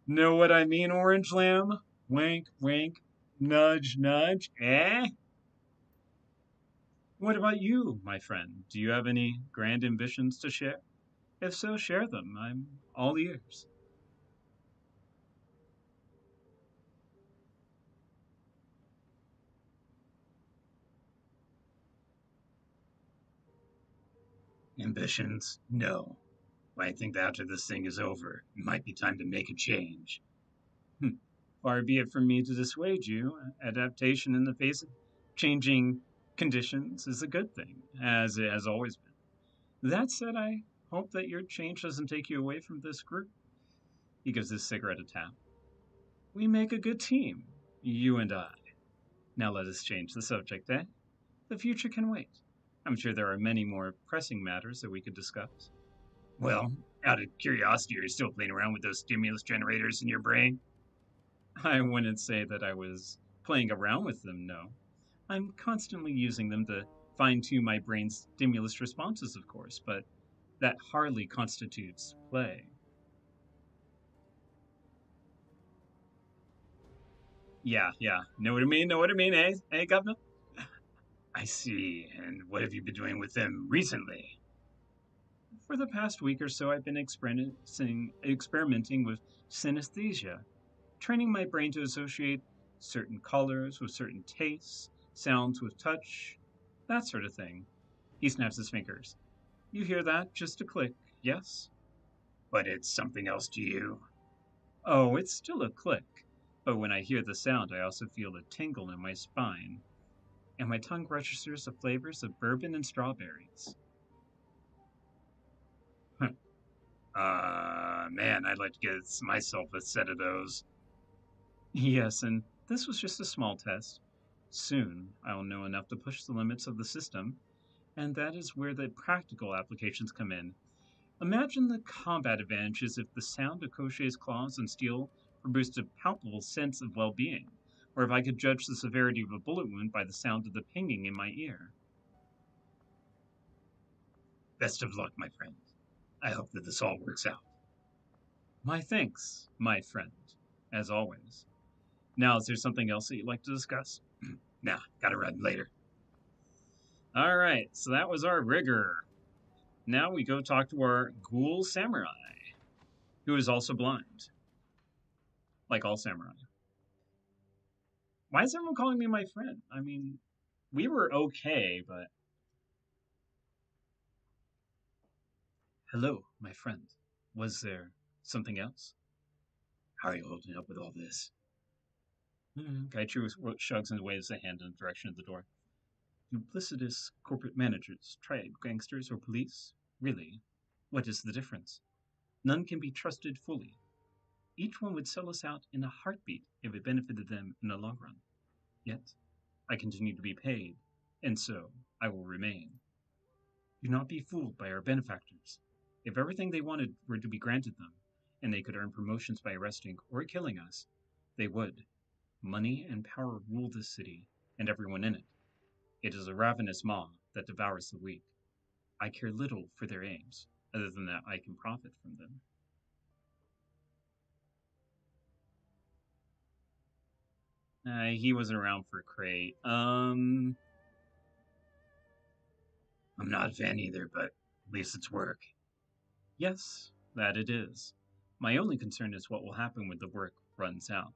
Know what I mean, Orange Lamb? Wink, wink, nudge, nudge, eh? What about you, my friend? Do you have any grand ambitions to share? If so, share them. I'm all ears. Ambitions? No. I think that after this thing is over, it might be time to make a change. Far be it from me to dissuade you. Adaptation in the face of changing conditions is a good thing, as it has always been. That said, I hope that your change doesn't take you away from this group. He gives his cigarette a tap. We make a good team, you and I. Now let us change the subject, eh? The future can wait. I'm sure there are many more pressing matters that we could discuss. Well, out of curiosity, you're still playing around with those stimulus generators in your brain? I wouldn't say that I was playing around with them, no. I'm constantly using them to fine tune my brain's stimulus responses, of course, but that hardly constitutes play. Yeah. Know what I mean? Know what I mean, eh? Hey, Governor? I see. And what have you been doing with them recently? For the past week or so, I've been experimenting with synesthesia, training my brain to associate certain colors with certain tastes, sounds with touch, that sort of thing. He snaps his fingers. You hear that? Just a click, yes? But it's something else to you. Oh, it's still a click. But when I hear the sound, I also feel a tingle in my spine, and my tongue registers the flavors of bourbon and strawberries. Man, I'd like to get myself a set of those. Yes, and this was just a small test. Soon, I will know enough to push the limits of the system, and that is where the practical applications come in. Imagine the combat advantages if the sound of Koshei's claws and steel produced a palpable sense of well being, or if I could judge the severity of a bullet wound by the sound of the pinging in my ear. Best of luck, my friend. I hope that this all works out. My thanks, my friend, as always. Now, is there something else that you'd like to discuss? Nah, gotta run later. All right, so that was our rigger. Now we go talk to our ghoul samurai, who is also blind, like all samurai. Why is everyone calling me my friend? I mean, we were okay, but. Hello, my friend. Was there something else? How are you holding up with all this? Gaichu shrugs and waves a hand in the direction of the door. Duplicitous corporate managers, triad gangsters, or police? Really? What is the difference? None can be trusted fully. Each one would sell us out in a heartbeat if it benefited them in the long run. Yet, I continue to be paid, and so I will remain. Do not be fooled by our benefactors. If everything they wanted were to be granted them, and they could earn promotions by arresting or killing us, they would. Money and power rule this city, and everyone in it. It is a ravenous maw that devours the weak. I care little for their aims, other than that I can profit from them. He wasn't around for Crate. I'm not a fan either, but at least it's work. Yes, that it is. My only concern is what will happen when the work runs out.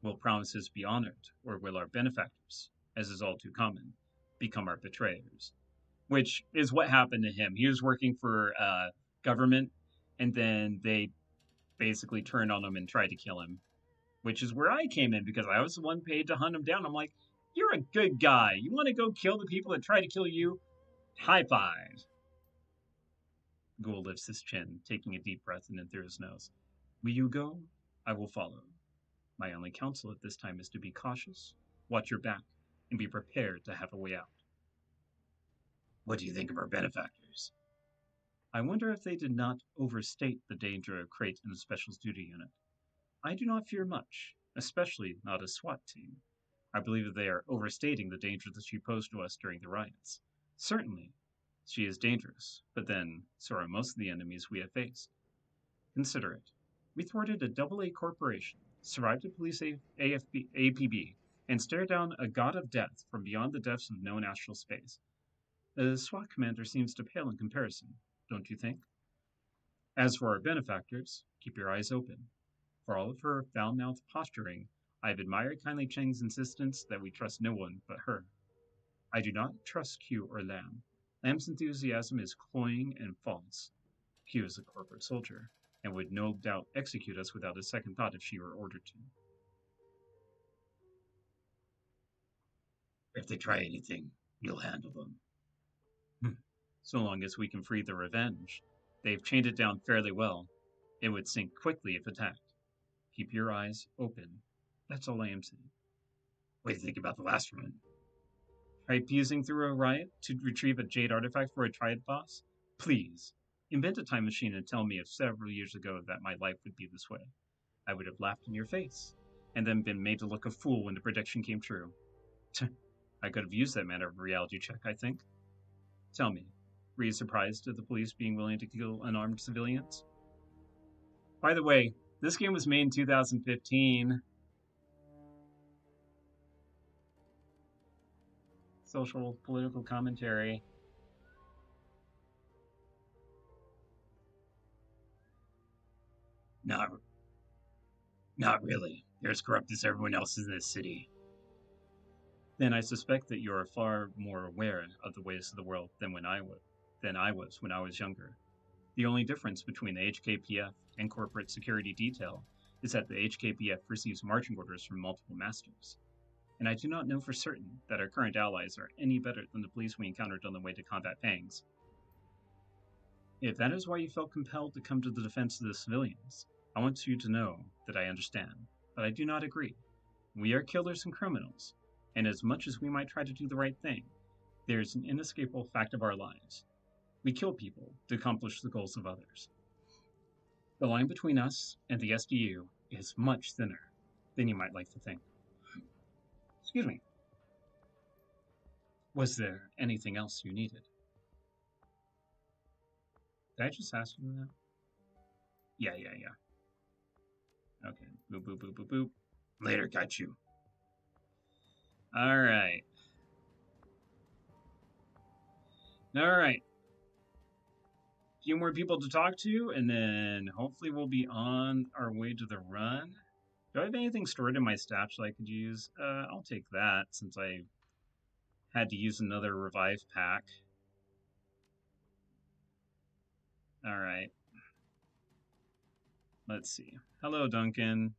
Will promises be honored, or will our benefactors, as is all too common, become our betrayers? Which is what happened to him. He was working for government, and then they basically turned on him and tried to kill him, which is where I came in because I was the one paid to hunt him down. I'm like, You're a good guy. You want to go kill the people that try to kill you? High five. Ghoul lifts his chin, taking a deep breath in and through his nose. Will you go? I will follow. My only counsel at this time is to be cautious, watch your back, and be prepared to have a way out. What do you think of our benefactors? I wonder if they did not overstate the danger of Crate in the Specials Duty Unit. I do not fear much, especially not a SWAT team. I believe that they are overstating the danger that she posed to us during the riots. Certainly, she is dangerous, but then so are most of the enemies we have faced. Consider it. We thwarted a AA corporation, survived a police APB, and stared down a god of death from beyond the depths of known astral space. The SWAT commander seems to pale in comparison, don't you think? As for our benefactors, keep your eyes open. For all of her foul-mouthed posturing, I have admired Kindly Cheng's insistence that we trust no one but her. I do not trust Q or Lam. Lam's enthusiasm is cloying and false. Q is a corporate soldier, and would no doubt execute us without a second thought if she were ordered to. If they try anything, you'll handle them. So long as we can free the Revenge. They've chained it down fairly well. It would sink quickly if attacked. Keep your eyes open. That's all I am saying. What do you think about the last one? Try fusing through a riot to retrieve a jade artifact for a triad boss? Please, invent a time machine and tell me if several years ago that my life would be this way. I would have laughed in your face, and then been made to look a fool when the prediction came true. I could have used that manner of reality check, I think. Tell me, were you surprised at the police being willing to kill unarmed civilians? By the way, this game was made in 2015. Social, political commentary. Not really. They're as corrupt as everyone else in this city. Then I suspect that you are far more aware of the ways of the world than I was when I was younger. The only difference between the HKPF and corporate security detail is that the HKPF receives marching orders from multiple masters. And I do not know for certain that our current allies are any better than the police we encountered on the way to combat Pangs. If that is why you felt compelled to come to the defense of the civilians, I want you to know that I understand, but I do not agree. We are killers and criminals, and as much as we might try to do the right thing, there is an inescapable fact of our lives. We kill people to accomplish the goals of others. The line between us and the SDU is much thinner than you might like to think. Excuse me. Was there anything else you needed? Did I just ask you that? Yeah. Okay. Boop, boop, boop, boop, boop. Later, got you. Alright. A few more people to talk to, and then hopefully we'll be on our way to the run. Do I have anything stored in my stash that I could use? I'll take that since I had to use another revive pack. Alright. Let's see. Hello, Duncan.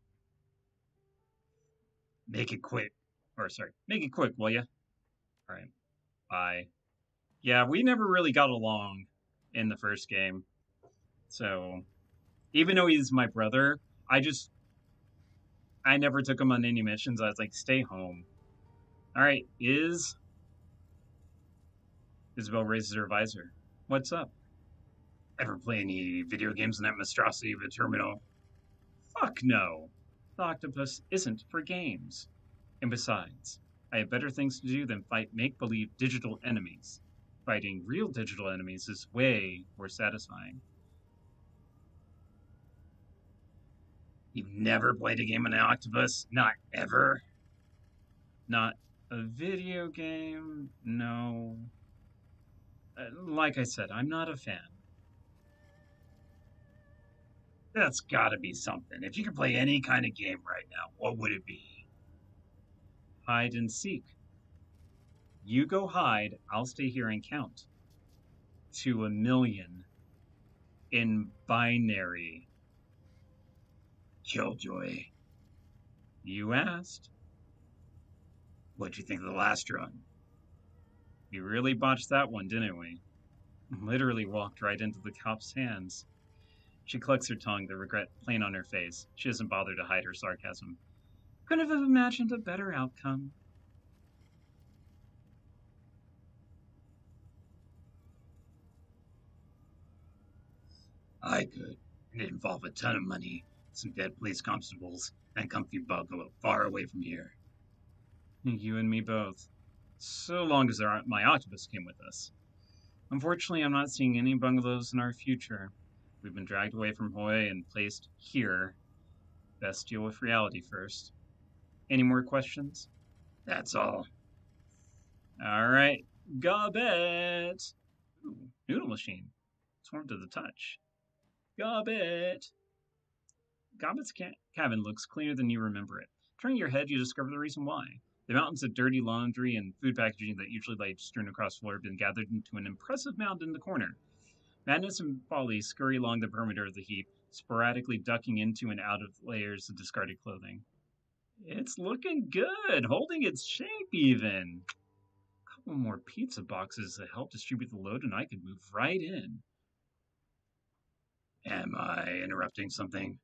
Make it quick, will ya? Alright. Bye. Yeah, we never really got along in the first game. So, even though he's my brother, I never took him on any missions. I was like, stay home. Alright, Isabel raises her visor. What's up? Ever play any video games on that monstrosity of a terminal? Fuck no. The octopus isn't for games. And besides, I have better things to do than fight make-believe digital enemies. Fighting real digital enemies is way more satisfying. You've never played a game on an octopus? Not ever? Not a video game? No. Like I said, I'm not a fan. That's gotta be something. If you could play any kind of game right now, what would it be? Hide and seek. You go hide, I'll stay here and count. To 1,000,000 in binary. Killjoy. You asked. What'd you think of the last run? We really botched that one, didn't we? Literally walked right into the cop's hands. She clucks her tongue, the regret plain on her face. She doesn't bother to hide her sarcasm. Couldn't have imagined a better outcome. I could. It'd involve a ton of money, some dead police constables, and a comfy bungalow far away from here. You and me both. So long as my octopus came with us. Unfortunately, I'm not seeing any bungalows in our future. We've been dragged away from Hawaii and placed here. Best deal with reality first. Any more questions? That's all. All right. Gobbet! Ooh, noodle machine. It's warm to the touch. Gobbet! Gobbet's cabin looks cleaner than you remember it. Turning your head, you discover the reason why. The mountains of dirty laundry and food packaging that usually lay strewn across the floor have been gathered into an impressive mound in the corner. Madness and folly scurry along the perimeter of the heap, sporadically ducking into and out of layers of discarded clothing. It's looking good, holding its shape even. A couple more pizza boxes to help distribute the load, and I could move right in. Am I interrupting something?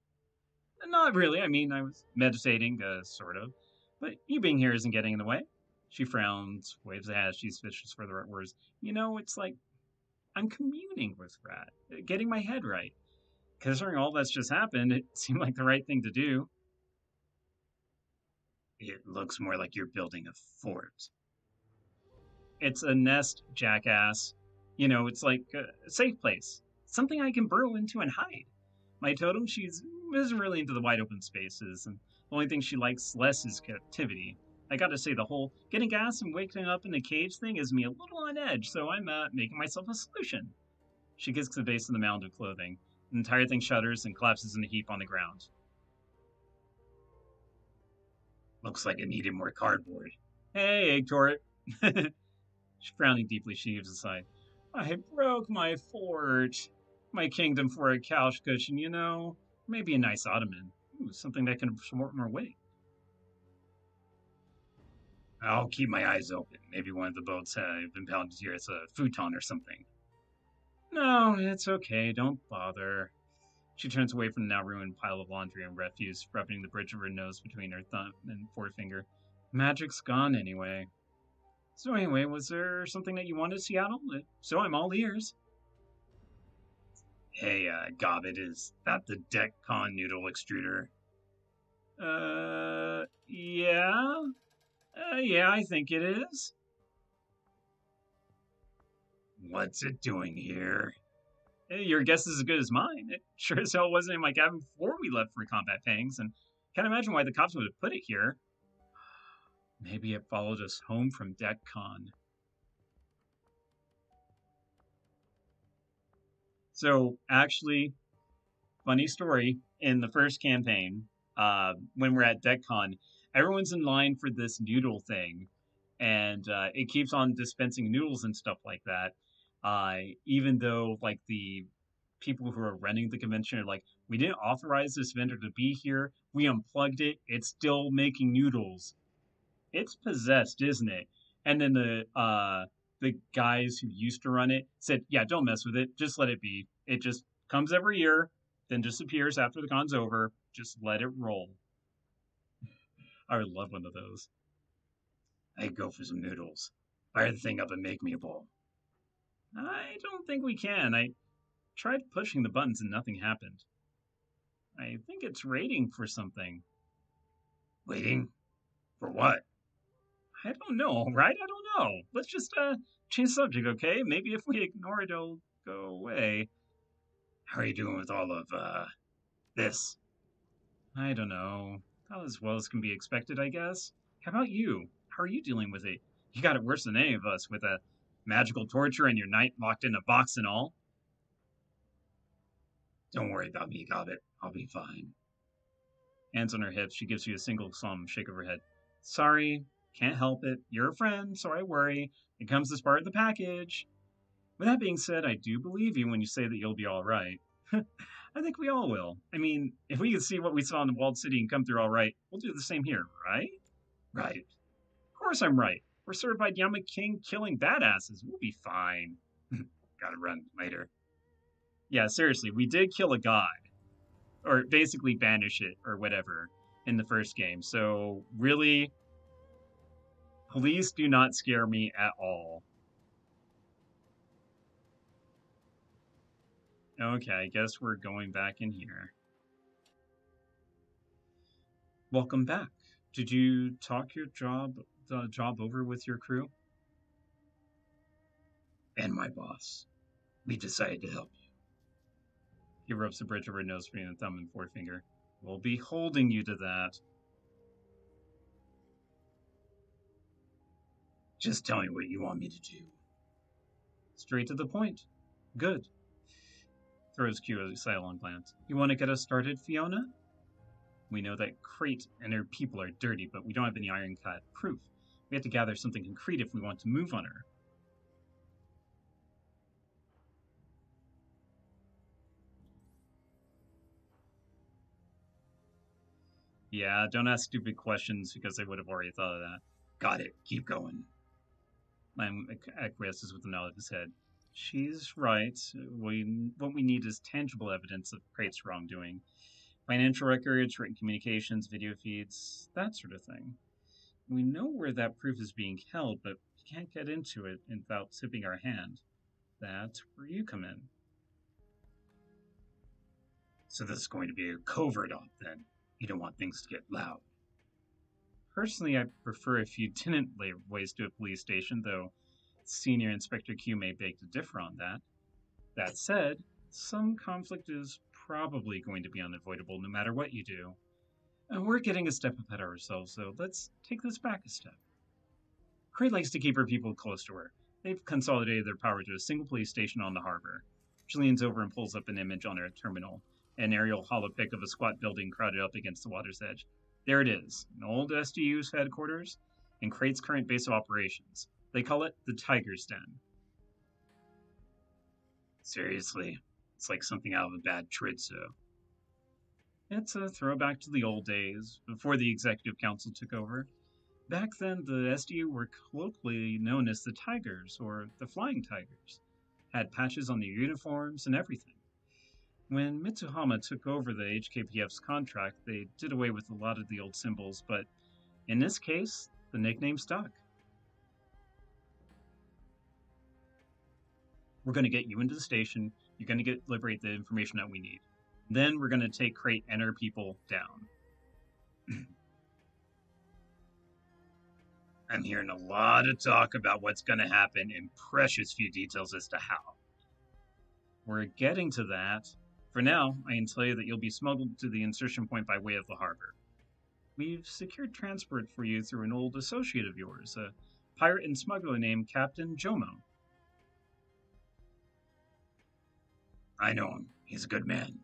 Not really. I mean, I was meditating, sort of. But you being here isn't getting in the way. She frowns, waves a hat, she's fishes for the right words. You know, it's like I'm communing with Rat, getting my head right. Considering all that's just happened, it seemed like the right thing to do. It looks more like you're building a fort. It's a nest, jackass. You know, it's like a safe place. Something I can burrow into and hide. My totem, she's isn't really into the wide open spaces, and the only thing she likes less is captivity. I gotta say, the whole getting gas and waking up in a cage thing is me a little on edge, so I'm making myself a solution. She gets to the base of the mound of clothing. The entire thing shudders and collapses in a heap on the ground. Looks like it needed more cardboard. Hey, egg turret. Frowning deeply, she heaves a sigh. I broke my fort. My kingdom for a couch cushion, you know. Maybe a nice ottoman. Ooh, something that can support more weight. I'll keep my eyes open. Maybe one of the boats have impounded here as a futon or something. No, it's okay. Don't bother. She turns away from the now ruined pile of laundry and refuse, rubbing the bridge of her nose between her thumb and forefinger. Magic's gone anyway. So anyway, was there something that you wanted to see, Seattle? So I'm all ears. Hey, Gobbet, is that the Deckcon noodle extruder? Yeah? Yeah, I think it is. What's it doing here? Your guess is as good as mine. It sure as hell wasn't in my cabin before we left for combat pangs, and can't imagine why the cops would have put it here. Maybe it followed us home from DECCON. So, actually, funny story, in the first campaign, when we're at DECCON, everyone's in line for this noodle thing, and it keeps on dispensing noodles and stuff like that. Even though, like, the people who are running the convention are like, we didn't authorize this vendor to be here. We unplugged it. It's still making noodles. It's possessed, isn't it? And then the guys who used to run it said, yeah, don't mess with it. Just let it be. It just comes every year, then disappears after the con's over. Just let it roll. I would love one of those. I'd go for some noodles. Fire the thing up and make me a bowl. I don't think we can. I tried pushing the buttons and nothing happened. I think it's waiting for something. Waiting? For what? I don't know, right? I don't know. Let's just change subject, okay? Maybe if we ignore it, it'll go away. How are you doing with all of this? I don't know. Not as well as can be expected, I guess. How about you? How are you dealing with it? You got it worse than any of us, with a magical torture and your knight locked in a box and all. Don't worry about me, Gobbet. I'll be fine. Hands on her hips, she gives you a single solemn shake of her head. Sorry, can't help it. You're a friend, so I worry. It comes as part of the package. With that being said, I do believe you when you say that you'll be all right. I think we all will. I mean, if we can see what we saw in the walled city and come through all right, we'll do the same here, right? Right. course I'm right. We're certified Yama King killing badasses. We'll be fine. Gotta run later. Yeah, seriously, we did kill a god. Or basically banish it or whatever in the first game. So really, police do not scare me at all. Okay, I guess we're going back in here. Welcome back. Did you talk the job over with your crew? And my boss. We decided to help you. He rubs the bridge over her nose between a thumb and forefinger. We'll be holding you to that. Just tell me what you want me to do. Straight to the point. Good. Throws Q a sidelong glance. You want to get us started, Fiona? We know that Crate and her people are dirty, but we don't have any ironclad proof. We have to gather something concrete if we want to move on her. Yeah, don't ask stupid questions because I would have already thought of that. Got it. Keep going. Lamb acquiesces with a nod of his head. She's right. What we need is tangible evidence of Crate's wrongdoing. Financial records, written communications, video feeds, that sort of thing. We know where that proof is being held, but we can't get into it without tipping our hand. That's where you come in. So this is going to be a covert op, then? You don't want things to get loud. Personally, I prefer if you didn't lay waste to a police station, though Senior Inspector Q may beg to differ on that. That said, some conflict is probably going to be unavoidable no matter what you do. And we're getting a step ahead of ourselves, so let's take this back a step. Crate likes to keep her people close to her. They've consolidated their power to a single police station on the harbor. She leans over and pulls up an image on her terminal, an aerial holopic of a squat building crowded up against the water's edge. There it is, an old SDU's headquarters and Crate's current base of operations. They call it the Tiger's Den. Seriously, it's like something out of a bad Tritso. It's a throwback to the old days, before the Executive Council took over. Back then, the SDU were colloquially known as the Tigers, or the Flying Tigers. Had patches on their uniforms and everything. When Mitsuhama took over the HKPF's contract, they did away with a lot of the old symbols, but in this case, the nickname stuck. We're going to get you into the station. You're going to liberate the information that we need. Then we're going to take Crate and her people down. I'm hearing a lot of talk about what's going to happen and precious few details as to how. We're getting to that. For now, I can tell you that you'll be smuggled to the insertion point by way of the harbor. We've secured transport for you through an old associate of yours, a pirate and smuggler named Captain Jomo. I know him. He's a good man.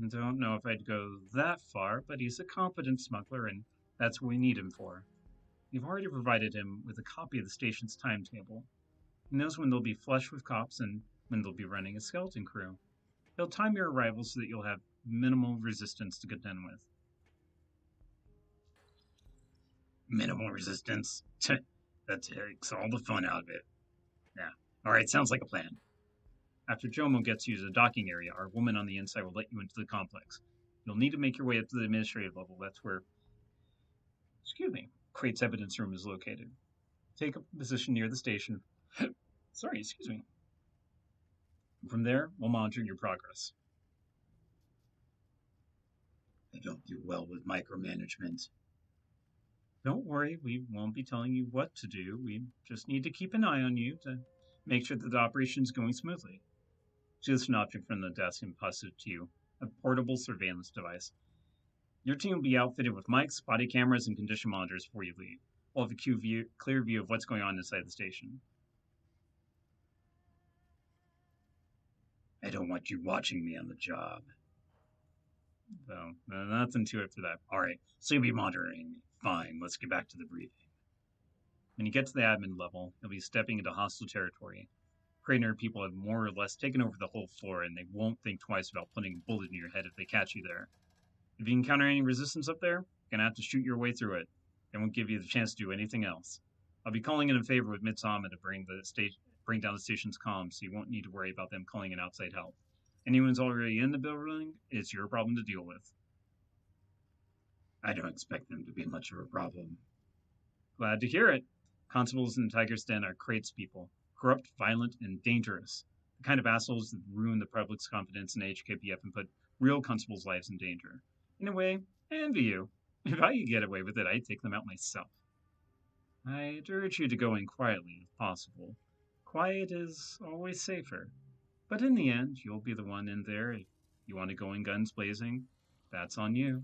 Don't know if I'd go that far, but he's a competent smuggler, and that's what we need him for. We've already provided him with a copy of the station's timetable. He knows when they'll be flush with cops and when they'll be running a skeleton crew. He'll time your arrival so that you'll have minimal resistance to contend with. Minimal resistance? That takes all the fun out of it. Yeah. Alright, sounds like a plan. After Jomo gets you to the docking area, our woman on the inside will let you into the complex. You'll need to make your way up to the administrative level. That's where, Crate's evidence room is located. Take a position near the station. Sorry, excuse me. From there, we'll monitor your progress. I don't do well with micromanagement. Don't worry, we won't be telling you what to do. We just need to keep an eye on you to make sure that the operation's going smoothly. She lifts an object from the desk and passes it to you, a portable surveillance device. Your team will be outfitted with mics, body cameras, and condition monitors before you leave. We'll have a clear view of what's going on inside the station. I don't want you watching me on the job. So, nothing to it for that. Alright, so you'll be monitoring me. Fine, let's get back to the briefing. When you get to the admin level, you'll be stepping into hostile territory. Crate and her people have more or less taken over the whole floor, and they won't think twice about putting a bullet in your head if they catch you there. If you encounter any resistance up there, you're gonna have to shoot your way through it. They won't give you the chance to do anything else. I'll be calling in a favor with Mitsama to bring down the station's comms, so you won't need to worry about them calling in outside help. Anyone's already in the building, it's your problem to deal with. I don't expect them to be much of a problem. Glad to hear it. Constables in the Tiger's Den are Krait's people. Corrupt, violent, and dangerous. The kind of assholes that ruin the public's confidence in HKPF and put real constables' lives in danger. In a way, I envy you. If I could get away with it, I'd take them out myself. I'd urge you to go in quietly, if possible. Quiet is always safer. But in the end, you'll be the one in there. If you want to go in guns blazing, that's on you.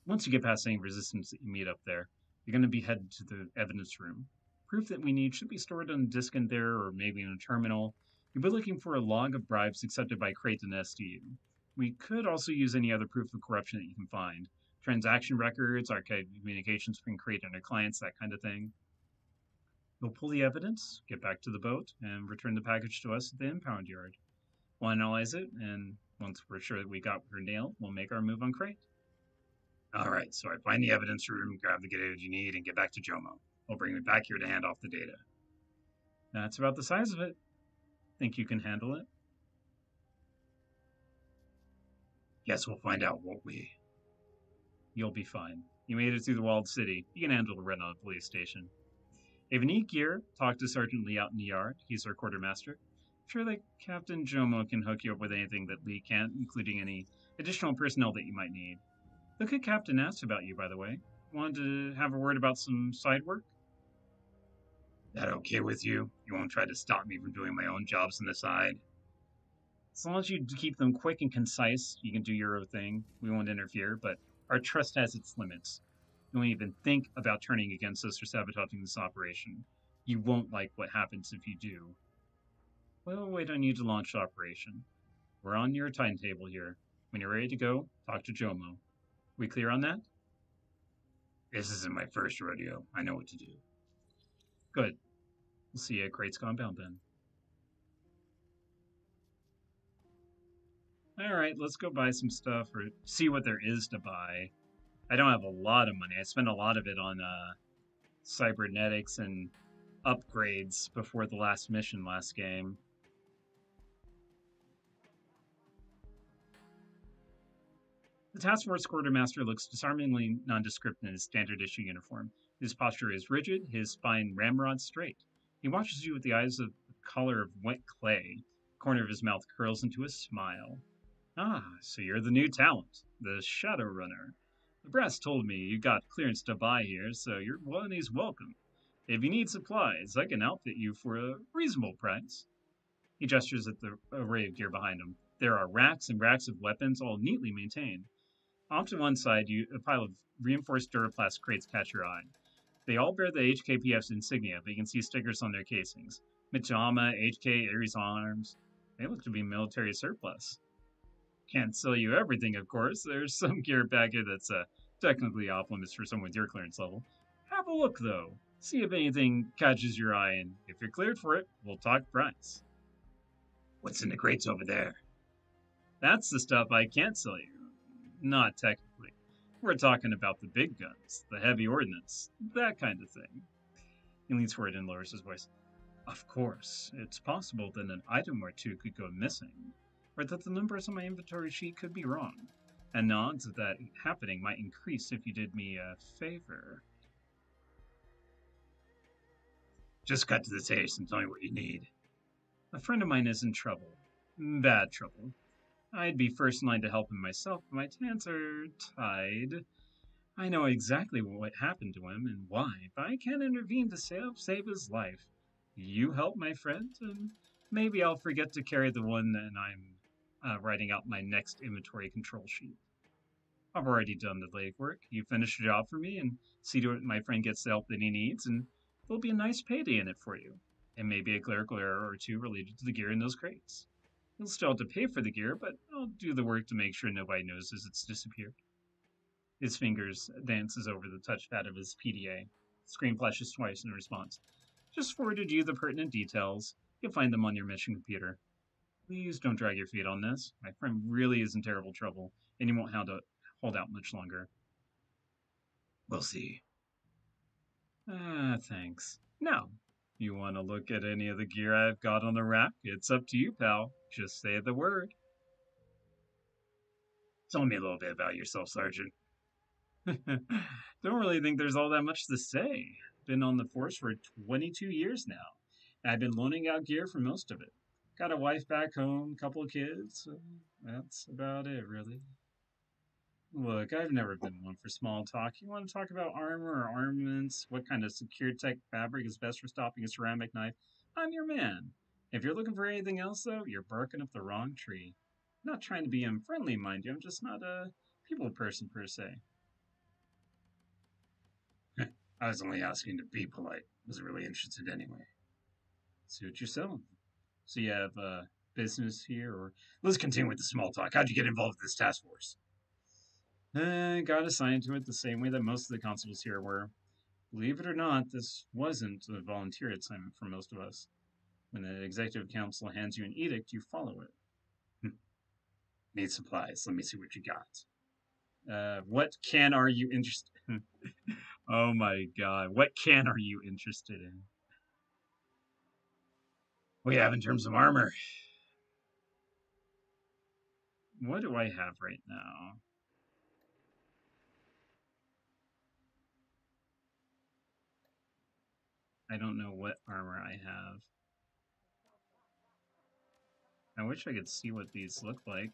Once you get past any resistance that you meet up there, you're going to be headed to the evidence room. Proof that we need should be stored on a disk in there or maybe in a terminal. You'll be looking for a log of bribes accepted by Crate and SDU. We could also use any other proof of corruption that you can find. Transaction records, archived communications between Crate and their clients, that kind of thing. You'll pull the evidence, get back to the boat, and return the package to us at the impound yard. We'll analyze it, and once we're sure that we got her nailed, we'll make our move on Crate. All right, so I find the evidence room, grab the data you need, and get back to Jomo. He'll bring me back here to hand off the data. That's about the size of it. Think you can handle it? Guess we'll find out, won't we? You'll be fine. You made it through the walled city. You can handle a run on a police station. If you need gear, talk to Sergeant Lee out in the yard. He's our quartermaster. I'm sure that Captain Jomo can hook you up with anything that Lee can't, including any additional personnel that you might need. The good captain asked about you, by the way. Wanted to have a word about some side work? That okay with you? You won't try to stop me from doing my own jobs on the side? As long as you keep them quick and concise, you can do your own thing. We won't interfere, but our trust has its limits. Don't even think about turning against us or sabotaging this operation. You won't like what happens if you do. We'll wait on you to launch the operation. We're on your timetable here. When you're ready to go, talk to Jomo. We clear on that? This isn't my first rodeo. I know what to do. Good. We'll see you at Crate's Compound then. Alright, let's go buy some stuff or see what there is to buy. I don't have a lot of money. I spent a lot of it on cybernetics and upgrades before the last mission last game. The task force quartermaster looks disarmingly nondescript in his standard issue uniform. His posture is rigid, his spine ramrod straight. He watches you with the eyes of the color of wet clay. The corner of his mouth curls into a smile. Ah, so you're the new talent, the Shadowrunner. The brass told me you got clearance to buy here, so you're one is welcome. If you need supplies, I can outfit you for a reasonable price. He gestures at the array of gear behind him. There are racks and racks of weapons, all neatly maintained. Off to one side, a pile of reinforced Duraplast crates catch your eye. They all bear the HKPF's insignia, but you can see stickers on their casings. Mitsama, HK, Ares Arms. They look to be military surplus. Can't sell you everything, of course. There's some gear back here that's technically off limits for someone with your clearance level. Have a look, though. See if anything catches your eye, and if you're cleared for it, we'll talk price. What's in the crates over there? That's the stuff I can't sell you. Not technically. We're talking about the big guns, the heavy ordnance, that kind of thing. He leans forward and lowers his voice. Of course, it's possible that an item or two could go missing, or that the numbers on my inventory sheet could be wrong, and the odds of that happening might increase if you did me a favor. Just cut to the chase and tell me what you need. A friend of mine is in trouble. Bad trouble. I'd be first in line to help him myself, but my hands are tied. I know exactly what happened to him and why, but I can't intervene to save his life. You help my friend, and maybe I'll forget to carry the one that I'm writing out my next inventory control sheet. I've already done the legwork. You finish the job for me and see to it my friend gets the help that he needs, and there'll be a nice payday in it for you. And maybe a clerical error or two related to the gear in those crates. You'll still have to pay for the gear, but I'll do the work to make sure nobody notices it's disappeared. His fingers dances over the touchpad of his PDA. The screen flashes twice in response. Just forwarded you the pertinent details. You'll find them on your mission computer. Please don't drag your feet on this. My friend really is in terrible trouble, and you won't have to hold out much longer. We'll see. Thanks. Now, you want to look at any of the gear I've got on the rack? It's up to you, pal. Just say the word. Tell me a little bit about yourself, Sergeant. Don't really think there's all that much to say. Been on the force for 22 years now. And I've been loaning out gear for most of it. Got a wife back home, couple of kids. So that's about it, really. Look, I've never been one for small talk. You want to talk about armor or armaments? What kind of secure tech fabric is best for stopping a ceramic knife? I'm your man. If you're looking for anything else, though, you're barking up the wrong tree. Not trying to be unfriendly, mind you. I'm just not a people person per se. I was only asking to be polite. Wasn't really interested anyway. Suit yourself. So you have business here, or let's continue with the small talk. How'd you get involved with this task force? Got assigned to it the same way that most of the constables here were. Believe it or not, this wasn't a volunteer assignment for most of us. When the executive council hands you an edict, you follow it. Need supplies. Let me see what you got. What can are you interested in? Oh my god. What can are you interested in? We have in terms of armor. What do I have right now? I don't know what armor I have. I wish I could see what these look like.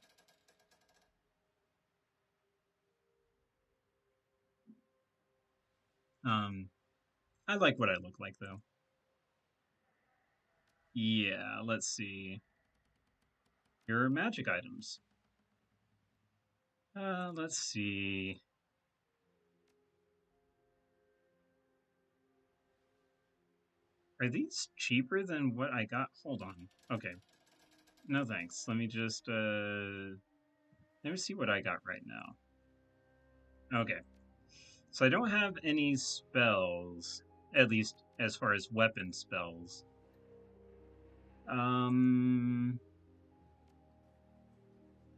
I like what I look like, though. Yeah, let's see. Here are magic items. Let's see. Are these cheaper than what I got? Hold on. Okay. No thanks. Let me just, let me see what I got right now. Okay. So I don't have any spells, at least as far as weapon spells.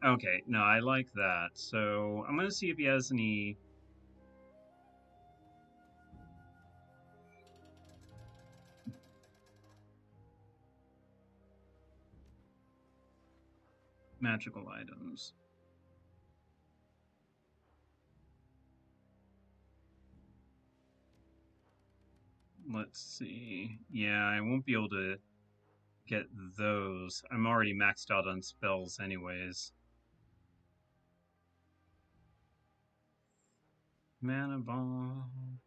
Okay, no, I like that. So I'm gonna see if he has any. Magical items. Let's see. Yeah, I won't be able to get those. I'm already maxed out on spells anyways. Mana bomb.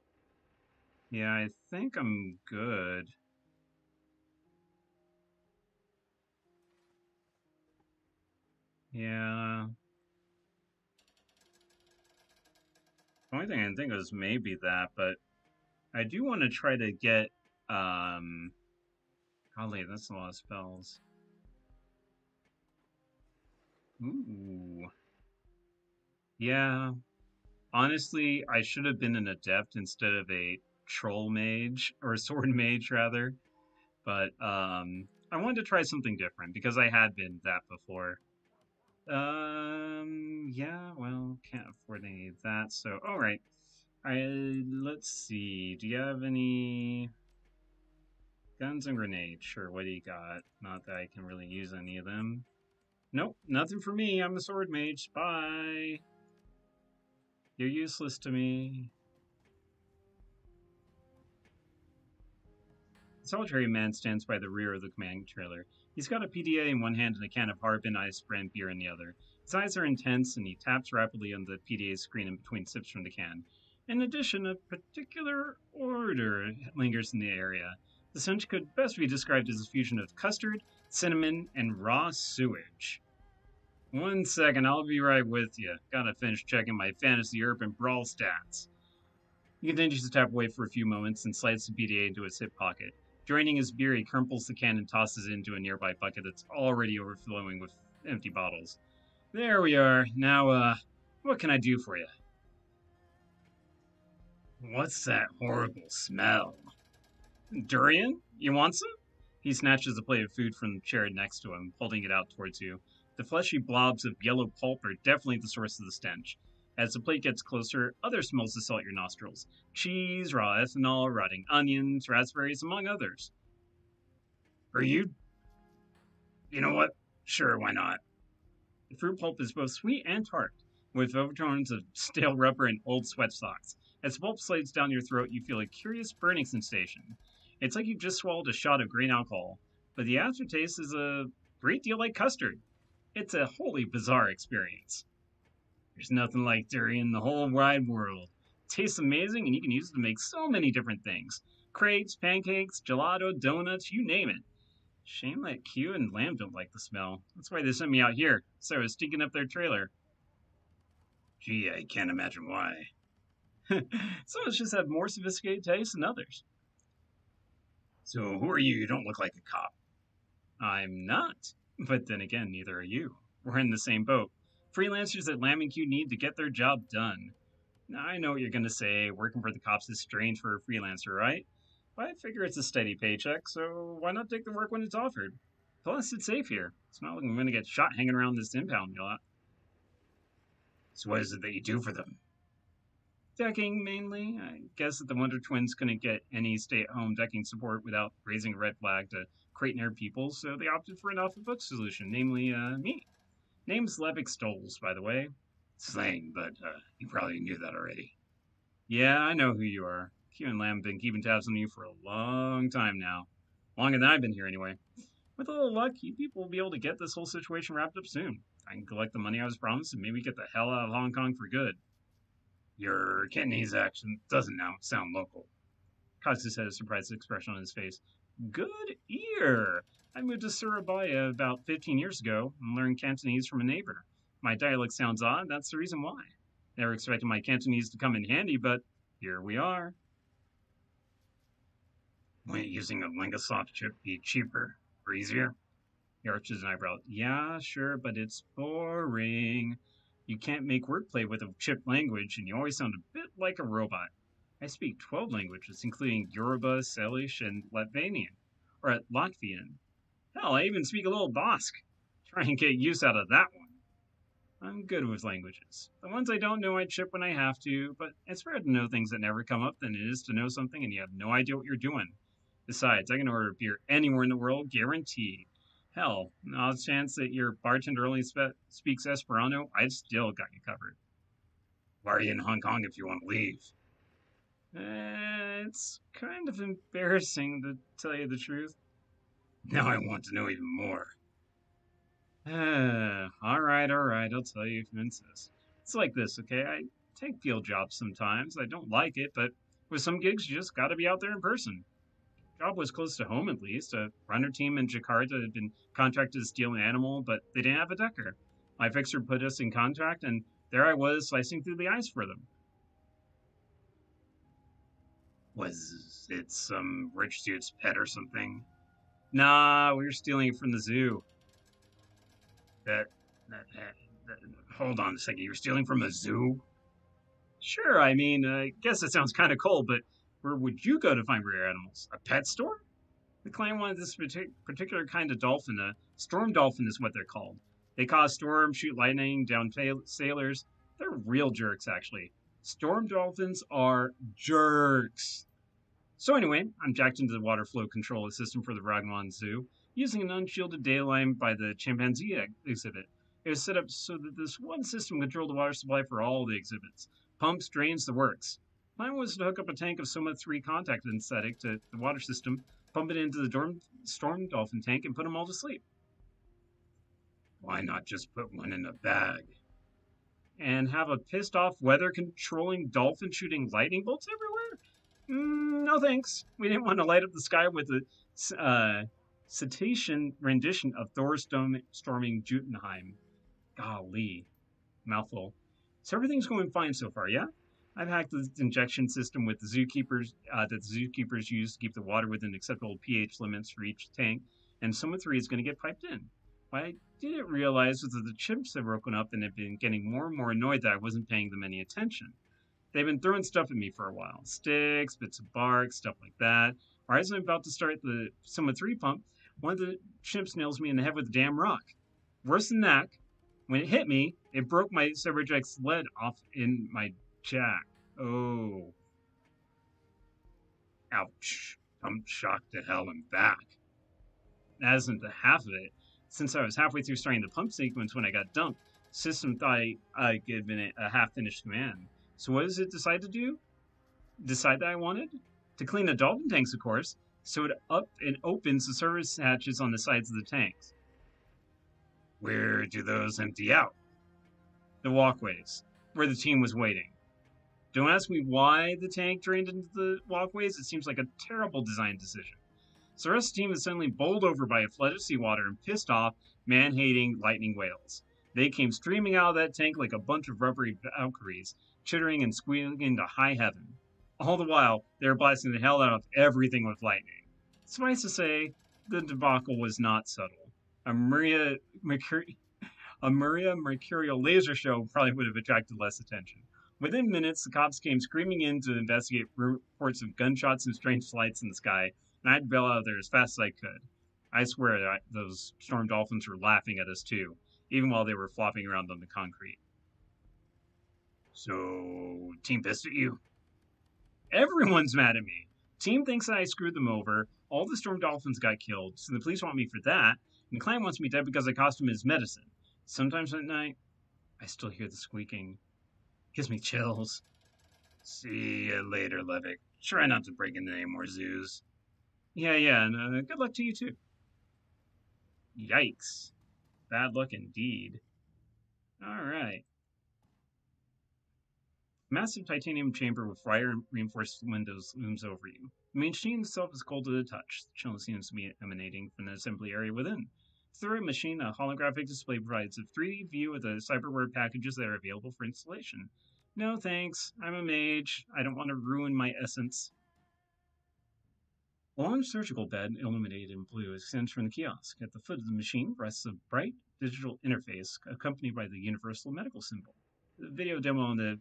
Yeah, I think I'm good. Yeah. The only thing I can think of is maybe that, but I do want to try to get golly, that's a lot of spells. Ooh. Yeah. Honestly, I should have been an adept instead of a troll mage, or a sword mage rather. But I wanted to try something different because I had been that before. Yeah, well, can't afford any of that. So, all right. Let's see. Do you have any guns and grenades? Sure. What do you got? Not that I can really use any of them. Nope, nothing for me. I'm a sword mage. Bye. You're useless to me. The solitary man stands by the rear of the command trailer. He's got a PDA in one hand and a can of harbin ice brand beer in the other. His eyes are intense, and he taps rapidly on the PDA screen in between sips from the can. In addition, a particular odor lingers in the area. The stench could best be described as a fusion of custard, cinnamon, and raw sewage. 1 second, I'll be right with you. Gotta finish checking my fantasy urban brawl stats. He continues to tap away for a few moments and slides the PDA into his hip pocket. Draining his beer, he crumples the can and tosses it into a nearby bucket that's already overflowing with empty bottles. There we are. Now, what can I do for you? What's that horrible smell? Durian? You want some? He snatches a plate of food from the chair next to him, holding it out towards you. The fleshy blobs of yellow pulp are definitely the source of the stench. As the plate gets closer, other smells assault your nostrils. Cheese, raw ethanol, rotting onions, raspberries, among others. Are you? You know what? Sure, why not? The fruit pulp is both sweet and tart, with overtones of stale rubber and old sweat socks. As the pulp slides down your throat, you feel a curious burning sensation. It's like you've just swallowed a shot of grain alcohol, but the aftertaste is a great deal like custard. It's a wholly bizarre experience. There's nothing like dairy in the whole wide world. It tastes amazing, and you can use it to make so many different things. Crepes, pancakes, gelato, donuts, you name it. Shame that Q and Lamb don't like the smell. That's why they sent me out here, so I was stinking up their trailer. Gee, I can't imagine why. Some of us just have more sophisticated tastes than others. So who are you? You don't look like a cop. I'm not. But then again, neither are you. We're in the same boat. Freelancers that Lamb and Q need to get their job done. Now, I know what you're going to say. Working for the cops is strange for a freelancer, right? But I figure it's a steady paycheck, so why not take the work when it's offered? Plus, it's safe here. It's not like I'm going to get shot hanging around this impound yacht. So what is it that you do for them? Decking, mainly. I guess that the Wonder Twins couldn't get any stay-at-home decking support without raising a red flag to create their people, so they opted for an off-the-book solution, namely, me. Name's Levick Stoles, by the way. Slang, but you probably knew that already. Yeah, I know who you are. Q and Lamb have been keeping tabs on you for a long time now. Longer than I've been here, anyway. With a little luck, you people will be able to get this whole situation wrapped up soon. I can collect the money I was promised and maybe get the hell out of Hong Kong for good. Your Cantonese accent doesn't now sound local. Costas had a surprised expression on his face. Good ear! I moved to Surabaya about 15 years ago and learned Cantonese from a neighbor. My dialect sounds odd, that's the reason why. Never expected my Cantonese to come in handy, but here we are. Wouldn't using a Lingasoft chip be cheaper or easier? He arches an eyebrow. Yeah, sure, but it's boring. You can't make wordplay with a chipped language, and you always sound a bit like a robot. I speak 12 languages, including Yoruba, Salish, and Latvian, or Latvian. Hell, I even speak a little Basque. Try and get use out of that one. I'm good with languages. The ones I don't know I chip when I have to, but it's better to know things that never come up than it is to know something and you have no idea what you're doing. Besides, I can order beer anywhere in the world, guaranteed. Hell, no chance that your bartender only speaks Esperanto, I've still got you covered. Why are you in Hong Kong if you want to leave? It's kind of embarrassing to tell you the truth. Now I want to know even more. All right, I'll tell you if you insist. It's like this, okay? I take field jobs sometimes. I don't like it, but with some gigs, you just gotta be out there in person. Job was close to home at least. A runner team in Jakarta had been contracted to steal an animal, but they didn't have a decker. My fixer put us in contact, and there I was slicing through the ice for them. Was it some rich dude's pet or something? Nah, we were stealing it from the zoo. That, that hold on a second. You were stealing from a zoo? Sure, I mean, I guess it sounds kind of cold, but where would you go to find rare animals? A pet store? The client wanted this particular kind of dolphin. A storm dolphin is what they're called. They cause storms, shoot lightning down sailors. They're real jerks, actually. Storm dolphins are jerks. So anyway, I'm jacked into the water flow control system for the Raglan Zoo, using an unshielded data line by the chimpanzee exhibit. It was set up so that this one system controlled the water supply for all the exhibits. Pumps, drains, the works. Mine was to hook up a tank of Soma 3 contact anesthetic to the water system, pump it into the storm dolphin tank, and put them all to sleep. Why not just put one in a bag? And have a pissed off weather controlling dolphin shooting lightning bolts everywhere? No thanks. We didn't want to light up the sky with a cetacean rendition of Thor storming Jotunheim. Golly. Mouthful. So everything's going fine so far, yeah? I've hacked the injection system with the zookeepers that the zookeepers use to keep the water within acceptable pH limits for each tank, and Soma 3 is going to get piped in. What I didn't realize was that the chimps had broken up and had been getting more and more annoyed that I wasn't paying them any attention. They've been throwing stuff at me for a while. Sticks, bits of bark, stuff like that. Or as I'm about to start the Soma 3 pump, one of the chimps nails me in the head with a damn rock. Worse than that, When it hit me, it broke my cyberjack's lead off in my jack. Oh. Ouch. I'm shocked to hell and back. That isn't the half of it. Since I was halfway through starting the pump sequence when I got dumped, the system thought I'd given it a half-finished command. So what does it decide to do? Decide that I wanted? To clean the dolphin tanks, of course. So it up and opens the service hatches on the sides of the tanks. Where do those empty out? The walkways, where the team was waiting. Don't ask me why the tank drained into the walkways. It seems like a terrible design decision. So the rest of the team is suddenly bowled over by a flood of seawater and pissed off, man-hating lightning whales. They came streaming out of that tank like a bunch of rubbery Valkyries, chittering and squealing into high heaven. All the while, they were blasting the hell out of everything with lightning. Suffice to say, the debacle was not subtle. A mercurial laser show probably would have attracted less attention. Within minutes, the cops came screaming in to investigate reports of gunshots and strange lights in the sky, and I'd bail out of there as fast as I could. I swear that those storm dolphins were laughing at us too, even while they were flopping around on the concrete. So, team pissed at you? Everyone's mad at me. Team thinks that I screwed them over. All the storm dolphins got killed, so the police want me for that. And Klein wants me dead because I cost him his medicine. Sometimes at night, I still hear the squeaking. Gives me chills. See you later, Levick. Try not to break into any more zoos. Yeah, and good luck to you too. Yikes. Bad luck indeed. Alright. Massive titanium chamber with wire-reinforced windows looms over you. The machine itself is cold to the touch. The chill seems to be emanating from the assembly area within. Through a machine, a holographic display provides a 3D view of the cyberware packages that are available for installation. No thanks, I'm a mage. I don't want to ruin my essence. A long surgical bed, illuminated in blue, extends from the kiosk. At the foot of the machine rests a bright digital interface accompanied by the universal medical symbol. The video demo on the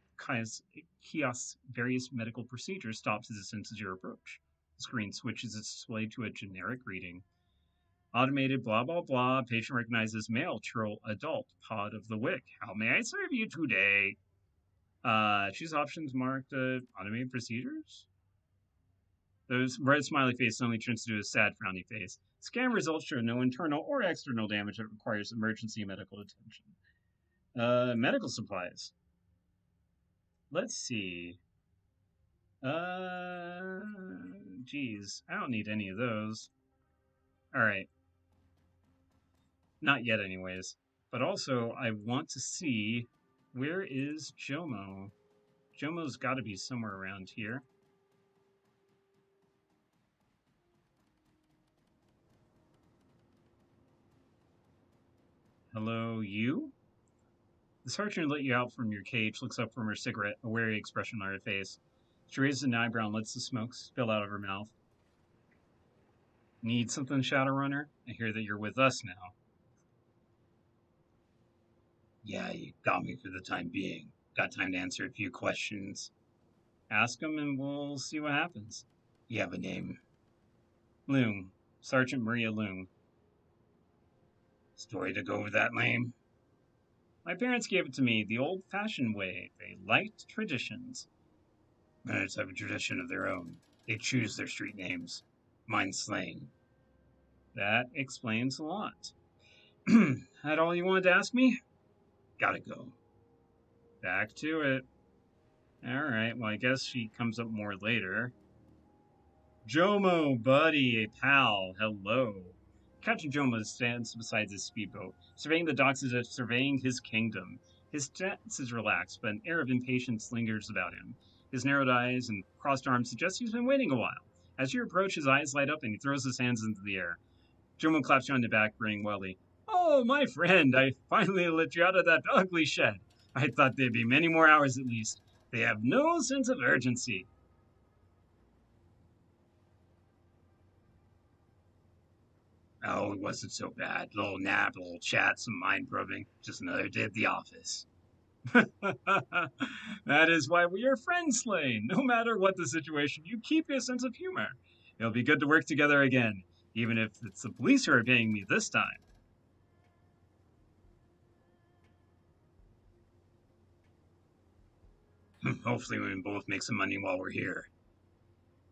kiosk's various medical procedures stops as it senses your approach. The screen switches its display to a generic reading. Automated blah blah blah, patient recognizes male, churl, adult, pod of the Wick. How may I serve you today? Choose options marked automated procedures? The red smiley face suddenly turns to a sad frowny face. Scan results show no internal or external damage that requires emergency medical attention. Medical supplies. Let's see. Geez, I don't need any of those. Alright. Not yet, anyways. But also, I want to see, where is Jomo? Jomo's got to be somewhere around here. Hello, you? The sergeant let you out from your cage, looks up from her cigarette, a wary expression on her face. She raises an eyebrow and lets the smoke spill out of her mouth. Need something, Shadowrunner? I hear that you're with us now. Yeah, you got me for the time being. Got time to answer a few questions. Ask them and we'll see what happens. You have a name? Loom. Sergeant Maria Loom. Story to go with that name? My parents gave it to me the old-fashioned way. They liked traditions. Miners have a tradition of their own. They choose their street names. Mine's slang. That explains a lot. That all you wanted to ask me? Gotta go. Back to it. Alright, well, I guess she comes up more later. Jomo, buddy, a pal, hello. Captain Jomo stands beside his speedboat, surveying the docks as if surveying his kingdom. His stance is relaxed, but an air of impatience lingers about him. His narrowed eyes and crossed arms suggest he's been waiting a while. As you approach, his eyes light up and he throws his hands into the air. Jomo claps you on the back, grinning wildly. Oh, my friend, I finally let you out of that ugly shed. I thought there'd be many more hours at least. They have no sense of urgency. Oh, it wasn't so bad. A little nap, a little chat, some mind rubbing. Just another day at the office. That is why we are friends, Slane. No matter what the situation, you keep your sense of humor. It'll be good to work together again, even if it's the police who are paying me this time. Hopefully we can both make some money while we're here.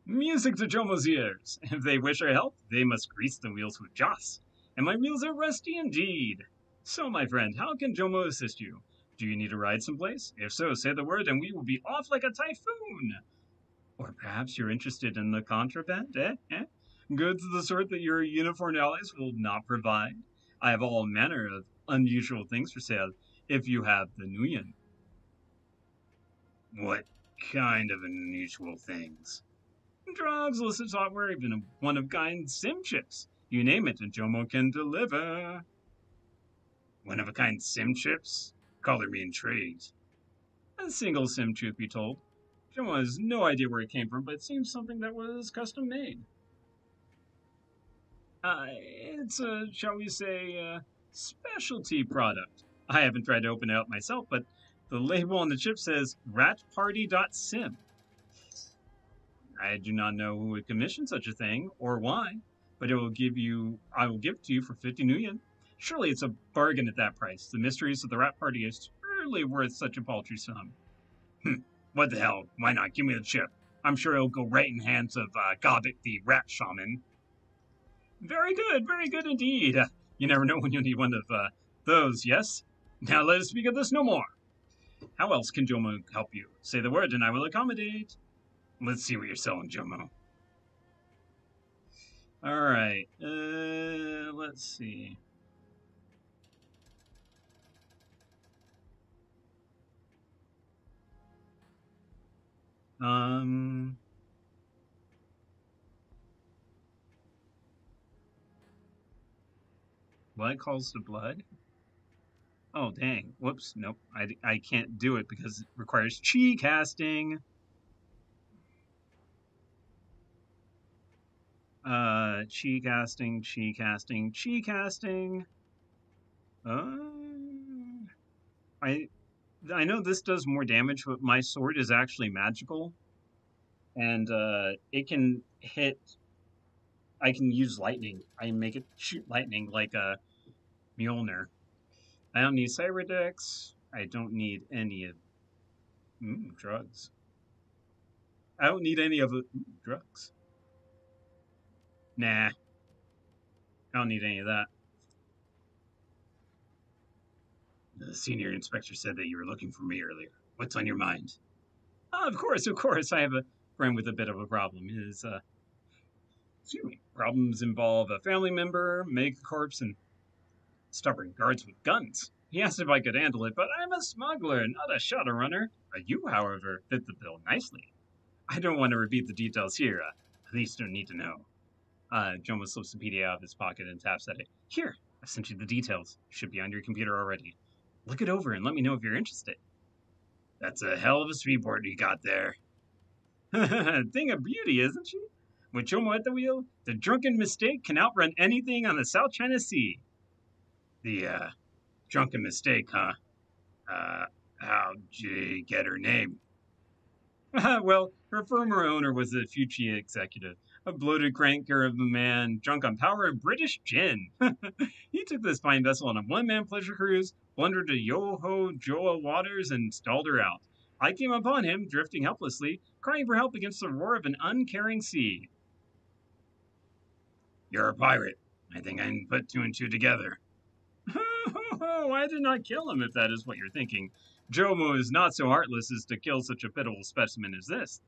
Music to Jomo's ears. If they wish our help, they must grease the wheels with Joss. And my wheels are rusty indeed. So, my friend, how can Jomo assist you? Do you need a ride someplace? If so, say the word and we will be off like a typhoon. Or perhaps you're interested in the contraband, Goods of the sort that your uniformed allies will not provide. I have all manner of unusual things for sale if you have the Nuyen. What kind of unusual things? Drugs, illicit software, even a one-of-a-kind sim chips. You name it, and Jomo can deliver. One-of-a-kind sim chips? Color me intrigued. A single sim, truth be told. Jomo has no idea where it came from, but it seems something that was custom made. It's a, shall we say, specialty product. I haven't tried to open it up myself, but the label on the chip says ratparty.sim. I do not know who would commission such a thing or why, but I will give it to you for 50 Nuyen. Surely it's a bargain at that price. The mysteries of the rat party is surely worth such a paltry sum. What the hell? Why not? Give me the chip. I'm sure it'll go right in the hands of Gobbit the rat shaman. Very good indeed. You never know when you'll need one of those, yes? Now let us speak of this no more. How else can Jomo help you? Say the word and I will accommodate. Let's see what you're selling, Jomo. All right. Let's see. Blood calls to blood? Oh, dang. Whoops. Nope. I can't do it because it requires chi casting. Chi casting, chi casting, chi casting. I I know this does more damage, but my sword is actually magical, and it can hit. I can use lightning. I can make it shoot lightning like a Mjolnir. I don't need Cyberdex. I don't need any of drugs. I don't need any of the drugs. Nah, I don't need any of that. The senior inspector said that you were looking for me earlier. What's on your mind? Of course, of course. I have a friend with a bit of a problem. His excuse me, problems involve a family member, megacorps, and stubborn guards with guns. He asked if I could handle it, but I'm a smuggler, not a Shadowrunner. You, however, fit the bill nicely. I don't want to repeat the details here. At least don't need to know. Jomo slips the PDA out of his pocket and taps at it. Here, I've sent you the details. Should be on your computer already. Look it over and let me know if you're interested. That's a hell of a speedboard you got there. Thing of beauty, isn't she? With Jomo at the wheel, the drunken mistake can outrun anything on the South China Sea. The, drunken mistake, huh? How'd you get her name? Well, her former owner was a Fuji executive, a bloated cranker of a man drunk on power and British gin. He took this fine vessel on a one-man pleasure cruise, blundered to Yoho Joa waters, and stalled her out. I came upon him, drifting helplessly, crying for help against the roar of an uncaring sea. You're a pirate. I think I can put two and two together. I did not kill him, if that is what you're thinking. Jomo is not so heartless as to kill such a pitiful specimen as this.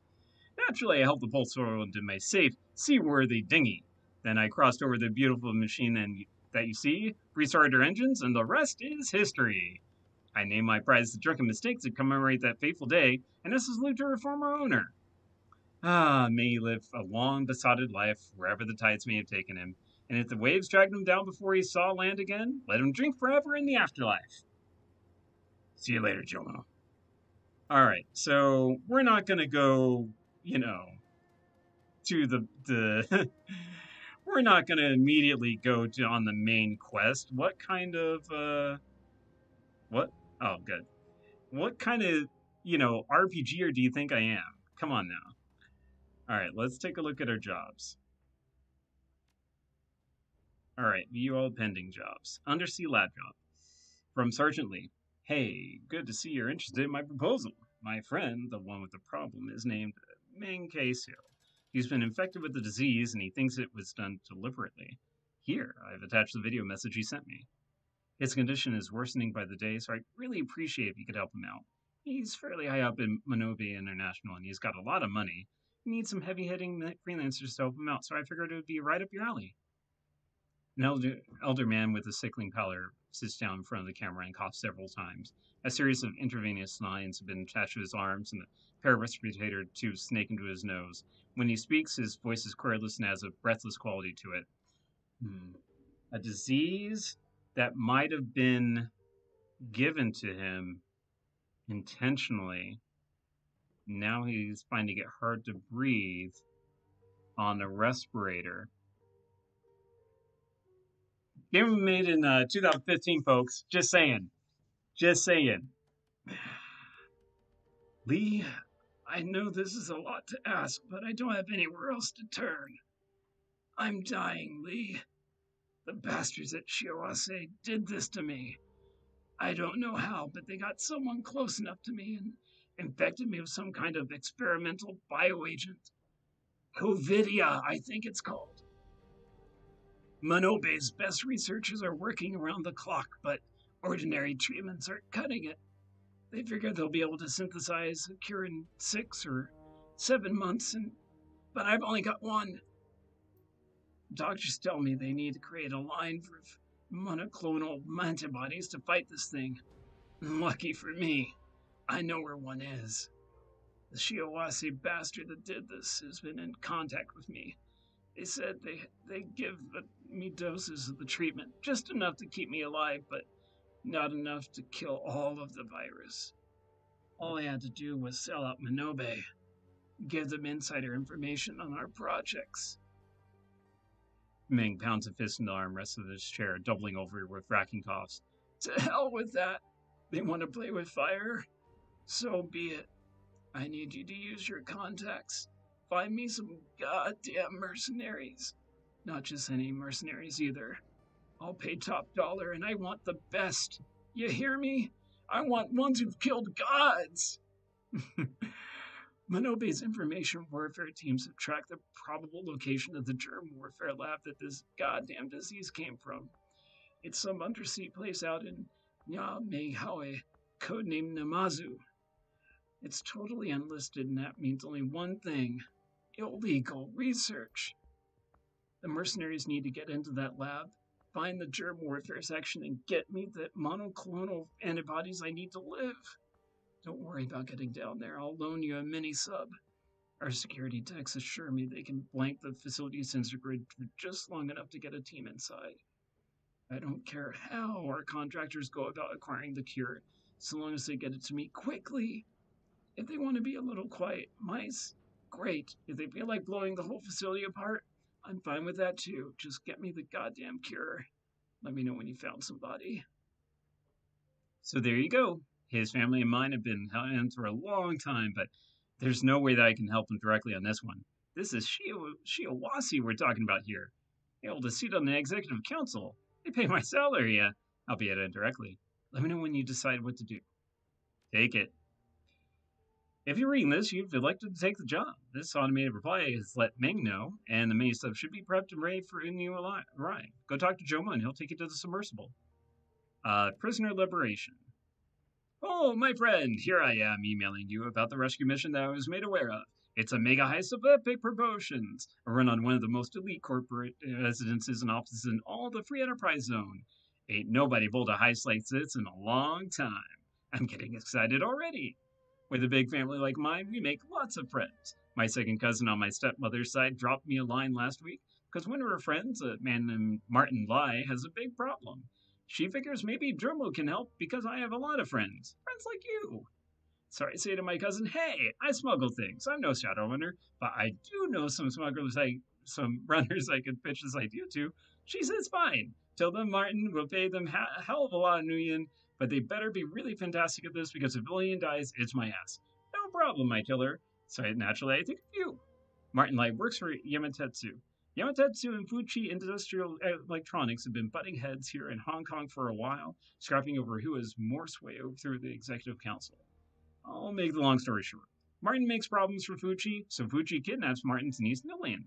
Naturally, I helped the pulse oil into my safe, seaworthy dinghy. Then I crossed over the beautiful machine that you see, restarted her engines, and the rest is history. I named my prize the Drunken Mistake to commemorate that fateful day, and this is salute to her former owner. May he live a long, besotted life wherever the tides may have taken him, and if the waves dragged him down before he saw land again, let him drink forever in the afterlife. See you later, Jomo. All right, so we're not gonna go, to the we're not gonna immediately go to on the main quest. What kind of what? Oh, good. What kind of RPGer do you think I am? Come on now. All right, let's take a look at our jobs. All right, view all pending jobs. Undersea lab job. From Sergeant Lee. Hey, good to see you're interested in my proposal. my friend, the one with the problem, is named Ming Kesio. He's been infected with the disease and he thinks it was done deliberately. Here, I've attached the video message he sent me. His condition is worsening by the day, so I'd really appreciate if you could help him out. He's fairly high up in Manobe International and he's got a lot of money. He needs some heavy hitting freelancers to help him out, so I figured it would be right up your alley. An elder man with a sickling pallor sits down in front of the camera and coughs several times. A series of intravenous lines have been attached to his arms, and a pair of respirator tubes snake into his nose. When he speaks, his voice is querulous and has a breathless quality to it. A disease that might have been given to him intentionally. Now he's finding it hard to breathe on a respirator. Game made in 2015, folks. Just saying. Just saying. Lee, I know this is a lot to ask, but I don't have anywhere else to turn. I'm dying, Lee. The bastards at Shiawase did this to me. I don't know how, but they got someone close enough to me and infected me with some kind of experimental bioagent. Covidia, I think it's called. Manobe's best researchers are working around the clock, but ordinary treatments aren't cutting it. They figure they'll be able to synthesize a cure in 6 or 7 months, but I've only got one. Doctors tell me they need to create a line for monoclonal antibodies to fight this thing. Lucky for me, I know where one is. The Shiawase bastard that did this has been in contact with me. They said they give me doses of the treatment, just enough to keep me alive, but not enough to kill all of the virus. All I had to do was sell out Manobe, give them insider information on our projects. Ming pounds a fist in the armrest of his chair, doubling over with racking coughs. To hell with that. They want to play with fire? So be it. I need you to use your contacts. Find me some goddamn mercenaries. Not just any mercenaries either. I'll pay top dollar and I want the best. You hear me? I want ones who've killed gods. Manobe's information warfare teams have tracked the probable location of the germ warfare lab that this goddamn disease came from. It's some undersea place out in Yamehawe, codenamed Namazu. It's totally unlisted, and that means only one thing: illegal research. The mercenaries need to get into that lab, find the germ warfare section, and get me the monoclonal antibodies I need to live. Don't worry about getting down there. I'll loan you a mini-sub. Our security techs assure me they can blank the facility sensor grid for just long enough to get a team inside. I don't care how our contractors go about acquiring the cure, so long as they get it to me quickly. If they want to be a little quiet mice, great. If they feel like blowing the whole facility apart, I'm fine with that too. Just get me the goddamn cure. Let me know when you found somebody. So there you go. His family and mine have been held for a long time, but there's no way that I can help him directly on this one. This is Shiawase we're talking about here. Able to seat on the executive council. They pay my salary, albeit indirectly. Let me know when you decide what to do. Take it. If you're reading this, you've elected to take the job. This automated reply has let Ming know, and the mini sub should be prepped and ready for when you arrive. Go talk to Joma, and he'll take you to the submersible. Prisoner liberation. Oh, my friend, here I am emailing you about the rescue mission that I was made aware of. It's a mega heist of epic proportions, a run on one of the most elite corporate residences and offices in all the free enterprise zone. Ain't nobody pulled a heist like this in a long time. I'm getting excited already. With a big family like mine, we make lots of friends. My second cousin on my stepmother's side dropped me a line last week because one of her friends, a man named Martin Lai, has a big problem. She figures maybe Dromo can help because I have a lot of friends like you. So I say to my cousin, hey, I smuggle things. I'm no Shadowrunner, but I do know some some runners I could pitch this idea to. She says, fine. Tell them Martin will pay them a hell of a lot of Nuyen, but they better be really fantastic at this because if Villian dies, it's my ass. No problem, I tell her. So naturally, I think of you. Martin Light works for Yamatetsu. Yamatetsu and Fuji Industrial Electronics have been butting heads here in Hong Kong for a while, scrapping over who has more sway through the executive council. I'll make the long story short. Martin makes problems for Fucci, so Fucci kidnaps Martin's niece Lillian.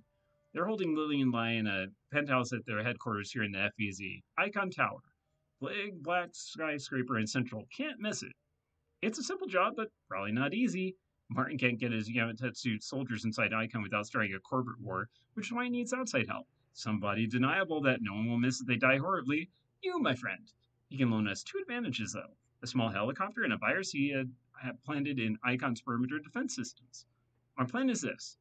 They're holding Lillian Lai in a penthouse at their headquarters here in the FEZ, Icon Tower. Big black skyscraper in Central. Can't miss it. It's a simple job, but probably not easy. Martin can't get his Yamatetsu soldiers inside Icon without starting a corporate war, which is why he needs outside help. Somebody deniable that no one will miss if they die horribly. You, my friend. He can loan us two advantages, though. A small helicopter and a virus he had planted in Icon's perimeter defense systems. Our plan is this.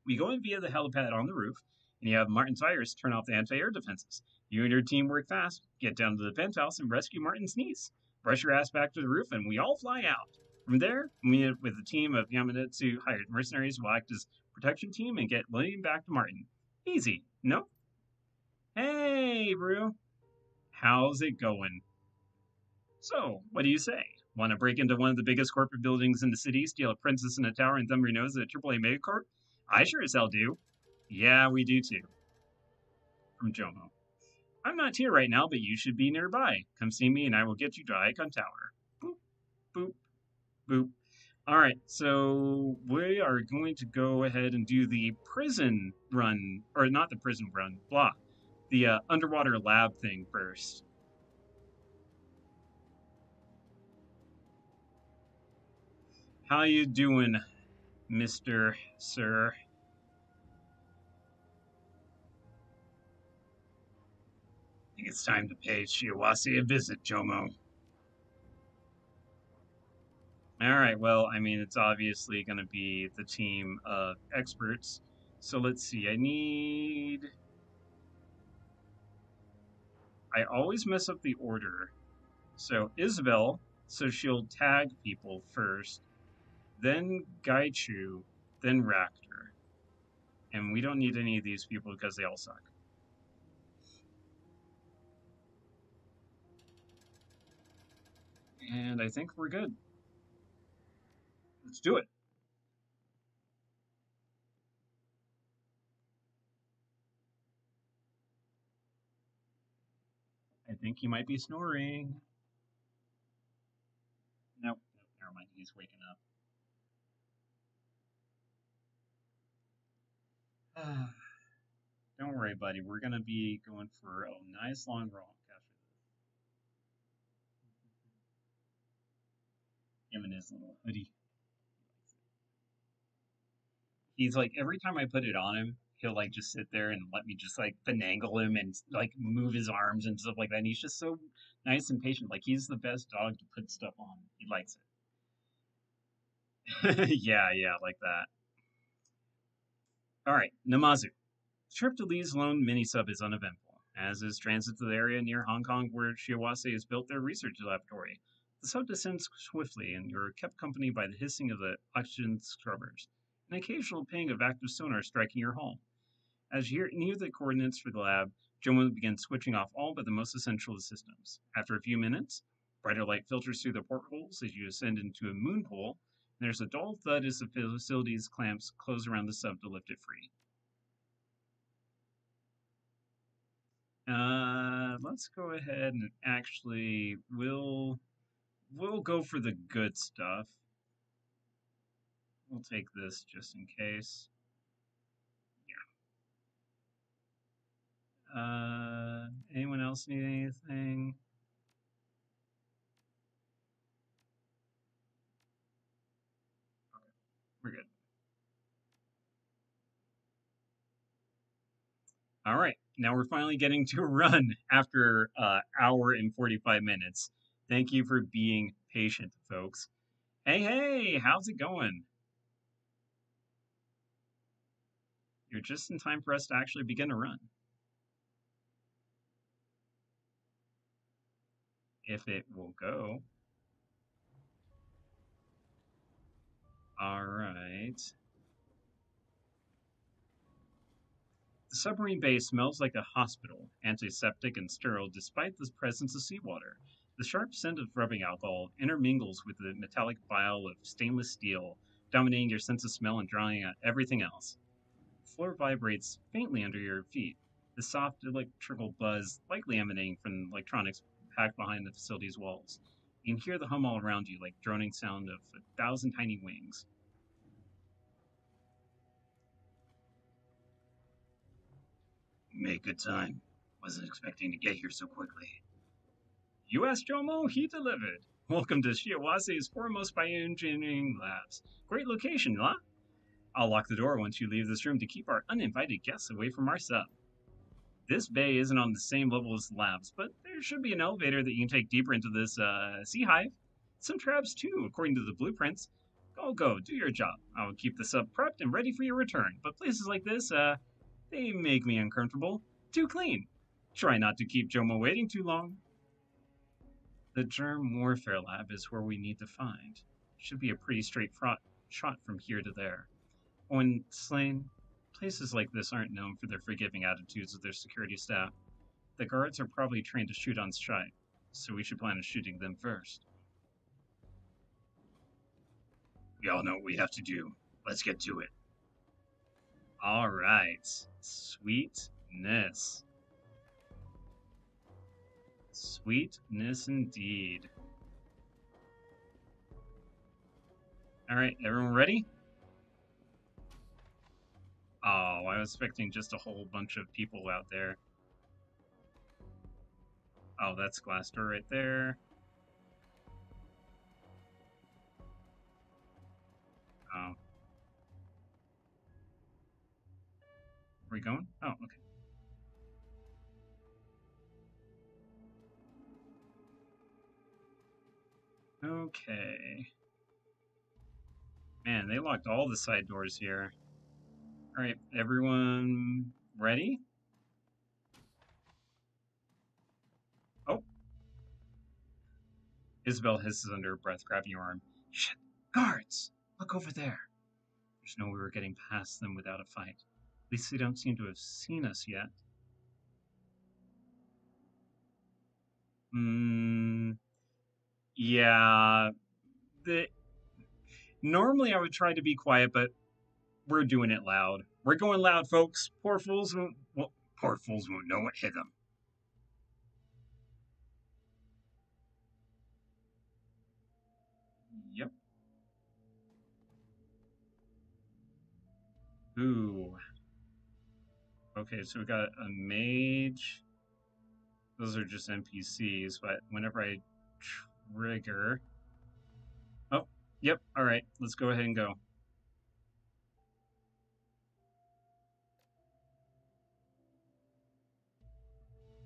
We go in via the helipad on the roof, and you have Martin's virus turn off the anti-air defenses. You and your team work fast, get down to the penthouse, and rescue Martin's niece. Brush your ass back to the roof, and we all fly out. From there, we meet with a team of Yamatetsu hired mercenaries who will act as protection team and get William back to Martin. Easy, no? Hey, Brew. How's it going? So, what do you say? Want to break into one of the biggest corporate buildings in the city, steal a princess in a tower, and thumb your nose at a AAA megacorp? I sure as hell do. Yeah, we do too. From Jomo. I'm not here right now, but you should be nearby. Come see me and I will get you to Icon Tower. Boop, boop, boop. Alright, so we are going to go ahead and do the prison run, or not the prison run, blah. The underwater lab thing first. How you doing, Mr. Sir? I think it's time to pay Shiawase a visit, Jomo. Alright, well, I mean, it's obviously going to be the team of experts. So let's see, I always mess up the order. So Isabel, so she'll tag people first, then Gaichu, then Raptor. And we don't need any of these people because they all suck. And I think we're good. Let's do it. I think he might be snoring. Nope, never mind. He's waking up. Don't worry, buddy. We're going to be going for a nice long roll after this. Him and his little hoodie. He's like, every time I put it on him, he'll like just sit there and let me just like finagle him and like move his arms and stuff like that. And he's just so nice and patient. Like he's the best dog to put stuff on. He likes it. Yeah, like that. All right, Namazu. The trip to Lee's lone mini sub is uneventful, as is transit to the area near Hong Kong where Shiawase has built their research laboratory. The sub descends swiftly, and you're kept company by the hissing of the oxygen scrubbers, an occasional ping of active sonar striking your hull. As you near the coordinates for the lab, Jomo begins switching off all but the most essential of the systems. After a few minutes, brighter light filters through the portholes as you ascend into a moon pool, and there's a dull thud as the facility's clamps close around the sub to lift it free. Let's go ahead and actually we'll go for the good stuff. We'll take this just in case. Yeah. Anyone else need anything? Okay, we're good. All right, now we're finally getting to a run after hour and 45 minutes. Thank you for being patient, folks. Hey, how's it going? You're just in time for us to actually begin a run. If it will go. All right. The submarine base smells like a hospital, antiseptic and sterile despite the presence of seawater. The sharp scent of rubbing alcohol intermingles with the metallic bile of stainless steel, dominating your sense of smell and drawing out everything else. The floor vibrates faintly under your feet, the soft electrical buzz likely emanating from electronics packed behind the facility's walls. You can hear the hum all around you, like droning sound of 1,000 tiny wings. Make good time. Wasn't expecting to get here so quickly. You asked Jomo, he delivered. Welcome to Shiawase's foremost bioengineering labs. Great location, huh? I'll lock the door once you leave this room to keep our uninvited guests away from our sub. This bay isn't on the same level as the labs, but there should be an elevator that you can take deeper into this sea hive. Some traps too, according to the blueprints. Go, do your job. I'll keep the sub prepped and ready for your return. But places like this, they make me uncomfortable. Too clean. Try not to keep Jomo waiting too long. The germ warfare lab is where we need to find. Should be a pretty straight shot from here to there. When slain, places like this aren't known for their forgiving attitudes of their security staff. The guards are probably trained to shoot on sight, so we should plan on shooting them first. We all know what we have to do. Let's get to it. All right. Sweetness. Sweetness indeed. All right, everyone ready? Oh, I was expecting just a whole bunch of people out there. Oh, that's glass door right there. Oh. Are we going? Oh, okay. Okay. Man, they locked all the side doors here. All right, everyone ready? Oh. Isabel hisses under her breath, grabbing your arm. Shit, guards! Look over there. There's no way we're getting past them without a fight. At least they don't seem to have seen us yet. Yeah. Normally I would try to be quiet, but we're doing it loud. We're going loud, folks. Poor fools won't know what hit them. Yep. Ooh. Okay, so we got a mage. Those are just NPCs, but whenever I trigger... Oh, yep, alright, let's go ahead and go.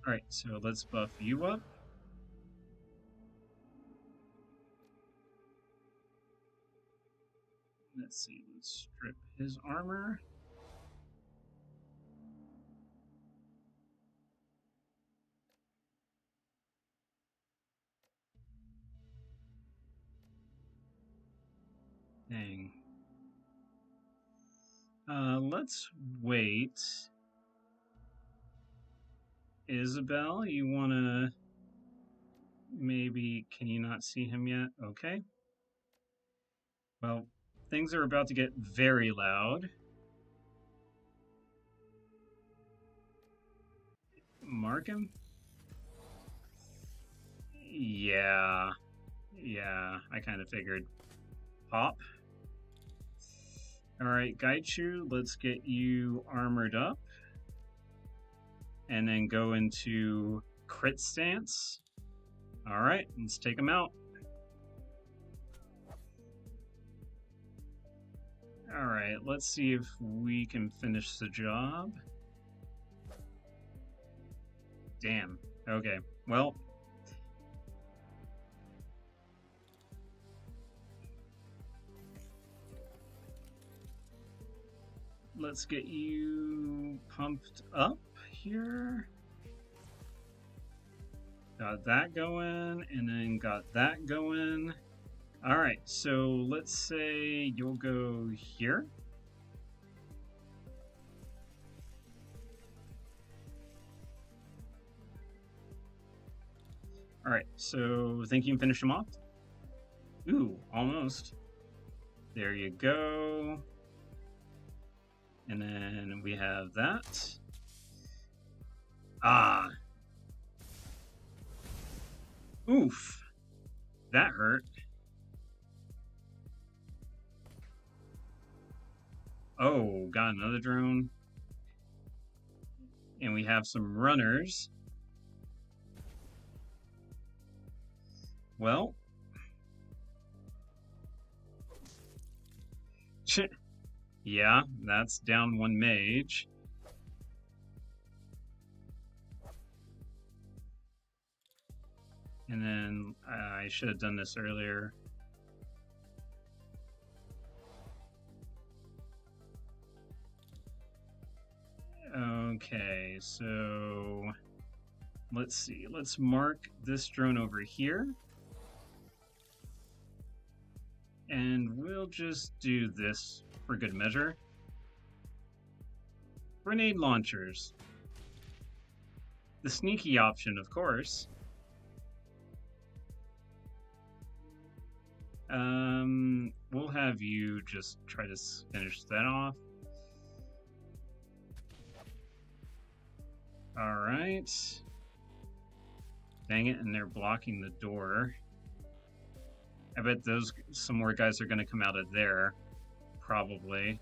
Alright, so let's buff you up. Let's see, let's strip his armor. Dang. Let's wait. Isabel, you wanna... Maybe... Can you not see him yet? Okay. Well, things are about to get very loud. Mark him? Yeah. Yeah, I kind of figured. Pop. Alright, Gaichu, let's get you armored up. And then go into crit stance. Alright, let's take him out. Alright, let's see if we can finish the job. Damn. Okay, well... Let's get you pumped up here. Got that going, and then got that going. Alright, so let's say you'll go here. Alright, so think you can finish him off? Ooh, almost. There you go. And then we have that. Ah. Oof. That hurt. Oh, got another drone. And we have some runners. Well. Yeah, that's down one mage. And then I should have done this earlier. Okay, so let's see. Let's mark this drone over here. And we'll just do this for good measure. Grenade launchers. The sneaky option, of course. We'll have you just try to finish that off. Alright. Dang it, and they're blocking the door. I bet some more guys are going to come out of there. Probably.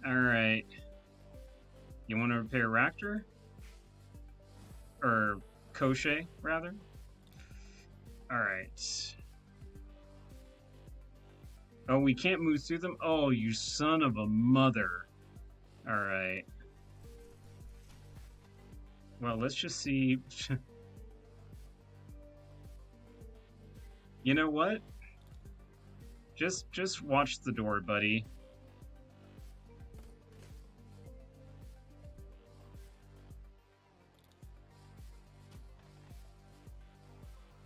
Alright. You want to repair Raptor? Or Koche, rather? Alright. Oh, we can't move through them? Oh, you son of a mother. Alright. Well, let's just see. You know what? Just watch the door, buddy.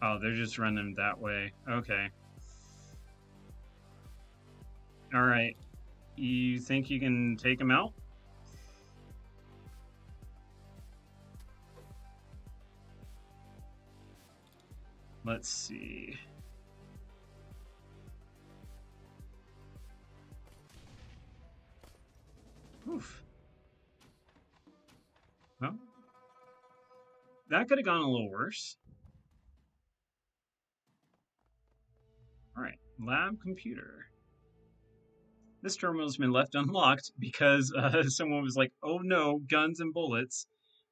Oh, they're just running that way. Okay. Alright. You think you can take him out? Let's see. Oof. Well, that could have gone a little worse. Alright, lab computer. This terminal has been left unlocked because someone was like, oh no, guns and bullets.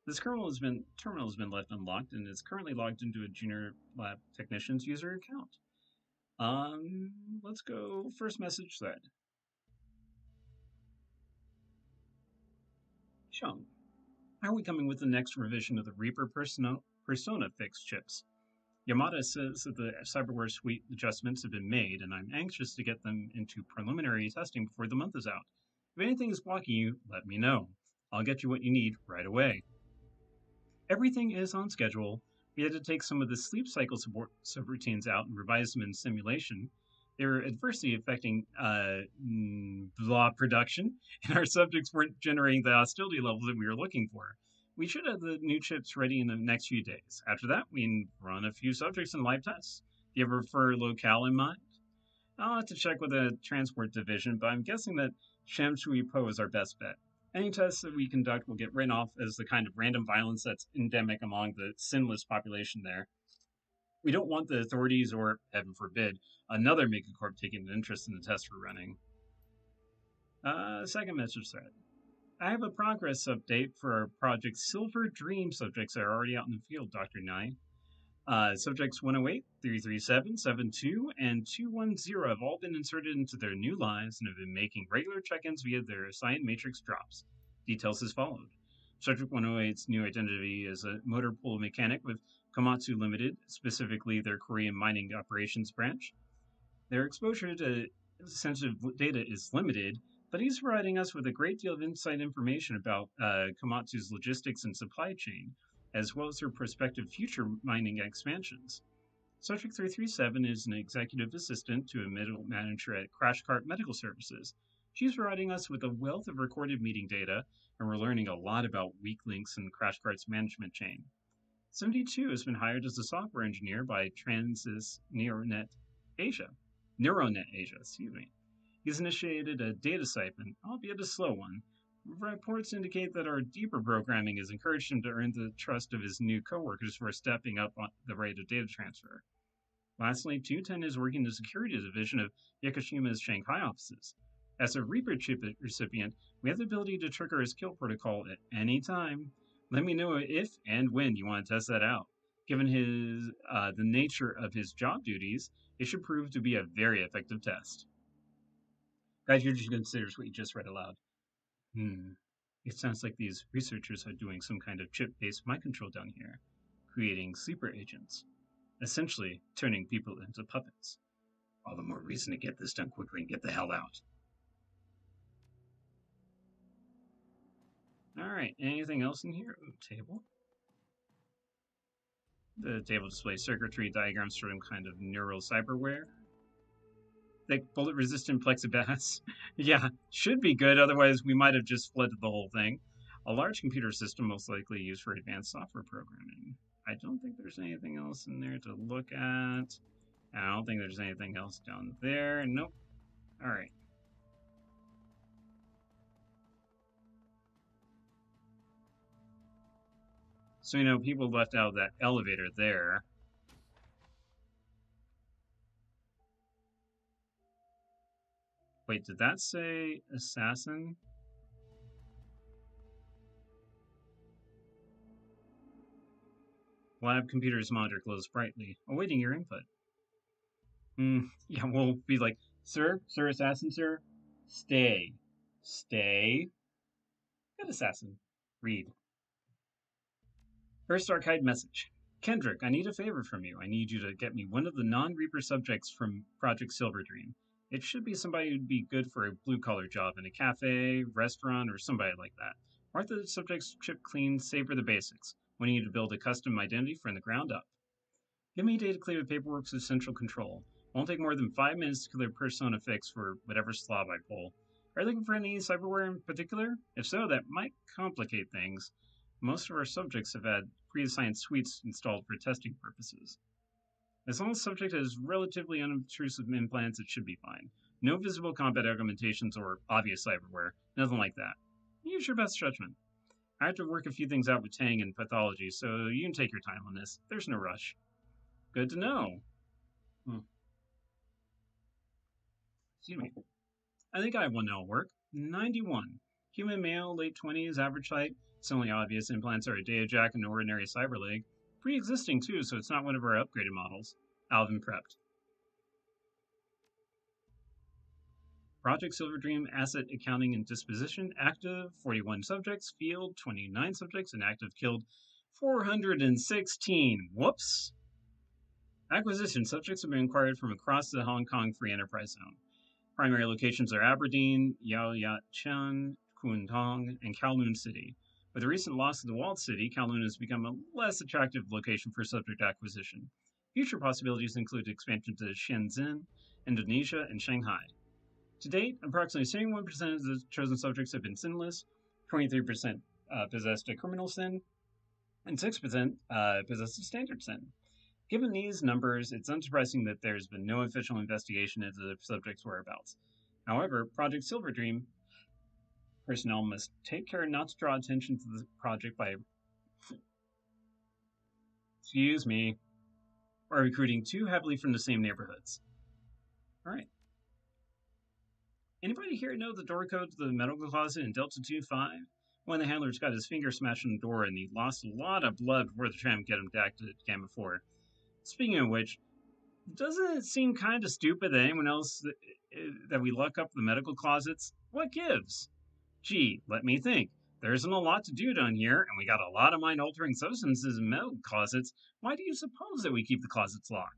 This terminal has been left unlocked and is currently logged into a junior lab technician's user account. Let's go first message thread. Chung, how are we coming with the next revision of the Reaper Persona fix chips? Yamada says that the cyberware suite adjustments have been made, and I'm anxious to get them into preliminary testing before the month is out. If anything is blocking you, let me know. I'll get you what you need right away. Everything is on schedule. We had to take some of the sleep cycle subroutines out and revise them in simulation. They were adversely affecting blah production, and our subjects weren't generating the hostility levels that we were looking for. We should have the new chips ready in the next few days. After that, we run a few subjects in live tests. Do you ever prefer a locale in mind? I'll have to check with the transport division, but I'm guessing that Sham Shui Po is our best bet. Any tests that we conduct will get written off as the kind of random violence that's endemic among the sinless population there. We don't want the authorities or, heaven forbid, another megacorp taking an interest in the tests we're running. Second message thread. I have a progress update for our Project Silver Dream subjects that are already out in the field, Dr. Nye. Subjects 108, 337, 72, and 210 have all been inserted into their new lives and have been making regular check-ins via their assigned matrix drops. Details as followed. Subject 108's new identity is a motor pool mechanic with Komatsu Limited, specifically their Korean mining operations branch. Their exposure to sensitive data is limited, but he's providing us with a great deal of inside information about Komatsu's logistics and supply chain, as well as their prospective future mining expansions. Subject 337 is an executive assistant to a middle manager at Crash Cart Medical Services. She's providing us with a wealth of recorded meeting data, and we're learning a lot about weak links in Crash Cart's management chain. 72 has been hired as a software engineer by Transys Neuronet Asia. He's initiated a data siphon, albeit a slow one, Reports indicate that our deeper programming has encouraged him to earn the trust of his new coworkers for stepping up on the rate of data transfer. Lastly, 210 is working the security division of Yakushima's Shanghai offices. As a Reaper chip recipient, we have the ability to trigger his kill protocol at any time. Let me know if and when you want to test that out. Given the nature of his job duties, it should prove to be a very effective test. Guys, you just considers what you just read aloud. It sounds like these researchers are doing some kind of chip-based mind control down here, creating sleeper agents, essentially turning people into puppets. All the more reason to get this done quickly and get the hell out. Alright, anything else in here? Ooh, table. The table displays circuitry diagrams for some kind of neural cyberware. Thick bullet-resistant plexiglass. Yeah, should be good, otherwise we might have just flooded the whole thing. A large computer system most likely used for advanced software programming. I don't think there's anything else in there to look at. I don't think there's anything else down there. Nope. Alright. So, people left out of that elevator there. Wait, did that say assassin? Lab computer's monitor glows brightly, awaiting your input. Yeah, we'll be like, Sir, assassin, sir, stay. Stay. Good assassin. Read. First archived message. Kendrick, I need a favor from you. I need you to get me one of the non-Reaper subjects from Project Silver Dream. It should be somebody who'd be good for a blue-collar job in a cafe, restaurant, or somebody like that. Mark the subject's chip clean, savor the basics. We need to build a custom identity from the ground up. Give me a day to clear the paperwork of central control. Won't take more than 5 minutes to clear persona fix for whatever slob I pull. Are you looking for any cyberware in particular? If so, that might complicate things. Most of our subjects have had pre-assigned suites installed for testing purposes. As long as the subject has relatively unobtrusive implants, it should be fine. No visible combat augmentations or obvious cyberware. Nothing like that. Use your best judgment. I have to work a few things out with Tang and pathology, so you can take your time on this. There's no rush. Good to know. Excuse me. I think I have one that'll work. 91. Human male, late 20s, average height. Its only obvious implants are a data jack and an ordinary cyber leg. Pre-existing too, so it's not one of our upgraded models. Alvin prepped. Project Silver Dream Asset Accounting and Disposition. Active 41 subjects. Field 29 subjects. And active killed 416. Whoops. Acquisition. Subjects have been acquired from across the Hong Kong Free Enterprise Zone. Primary locations are Aberdeen, Yaoyachun, Kuntong, and Kowloon City. With the recent loss of the walled city, Kowloon has become a less attractive location for subject acquisition. Future possibilities include expansion to Shenzhen, Indonesia, and Shanghai. To date, approximately 71% of the chosen subjects have been sinless, 23% possessed a criminal sin, and 6% possessed a standard sin. Given these numbers, it's unsurprising that there's been no official investigation into the subject's whereabouts. However, Project Silver Dream personnel must take care not to draw attention to the project by recruiting too heavily from the same neighborhoods. Alright. Anybody here know the door code to the medical closet in Delta 25? One of the handlers got his finger smashed in the door and he lost a lot of blood before the tram get him back to again before. Speaking of which, doesn't it seem kind of stupid that anyone else that we lock up the medical closets? What gives? Gee, let me think. There isn't a lot to do down here, and we got a lot of mind-altering substances in medical closets. Why do you suppose that we keep the closets locked?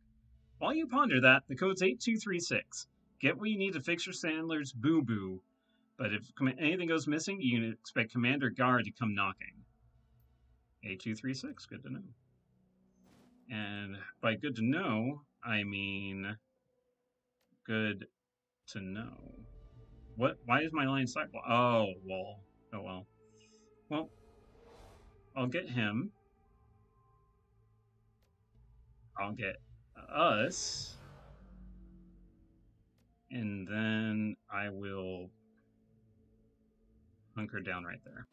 While you ponder that, the code's 8236. Get what you need to fix your Sandler's boo-boo. But if anything goes missing, you can expect Commander Gar to come knocking. 8236, good to know. And by good to know, I mean good to know. What? Why is my line sidewall? Oh, well. Oh, well. Well, I'll get him. I'll get us. And then I will... hunker down right there.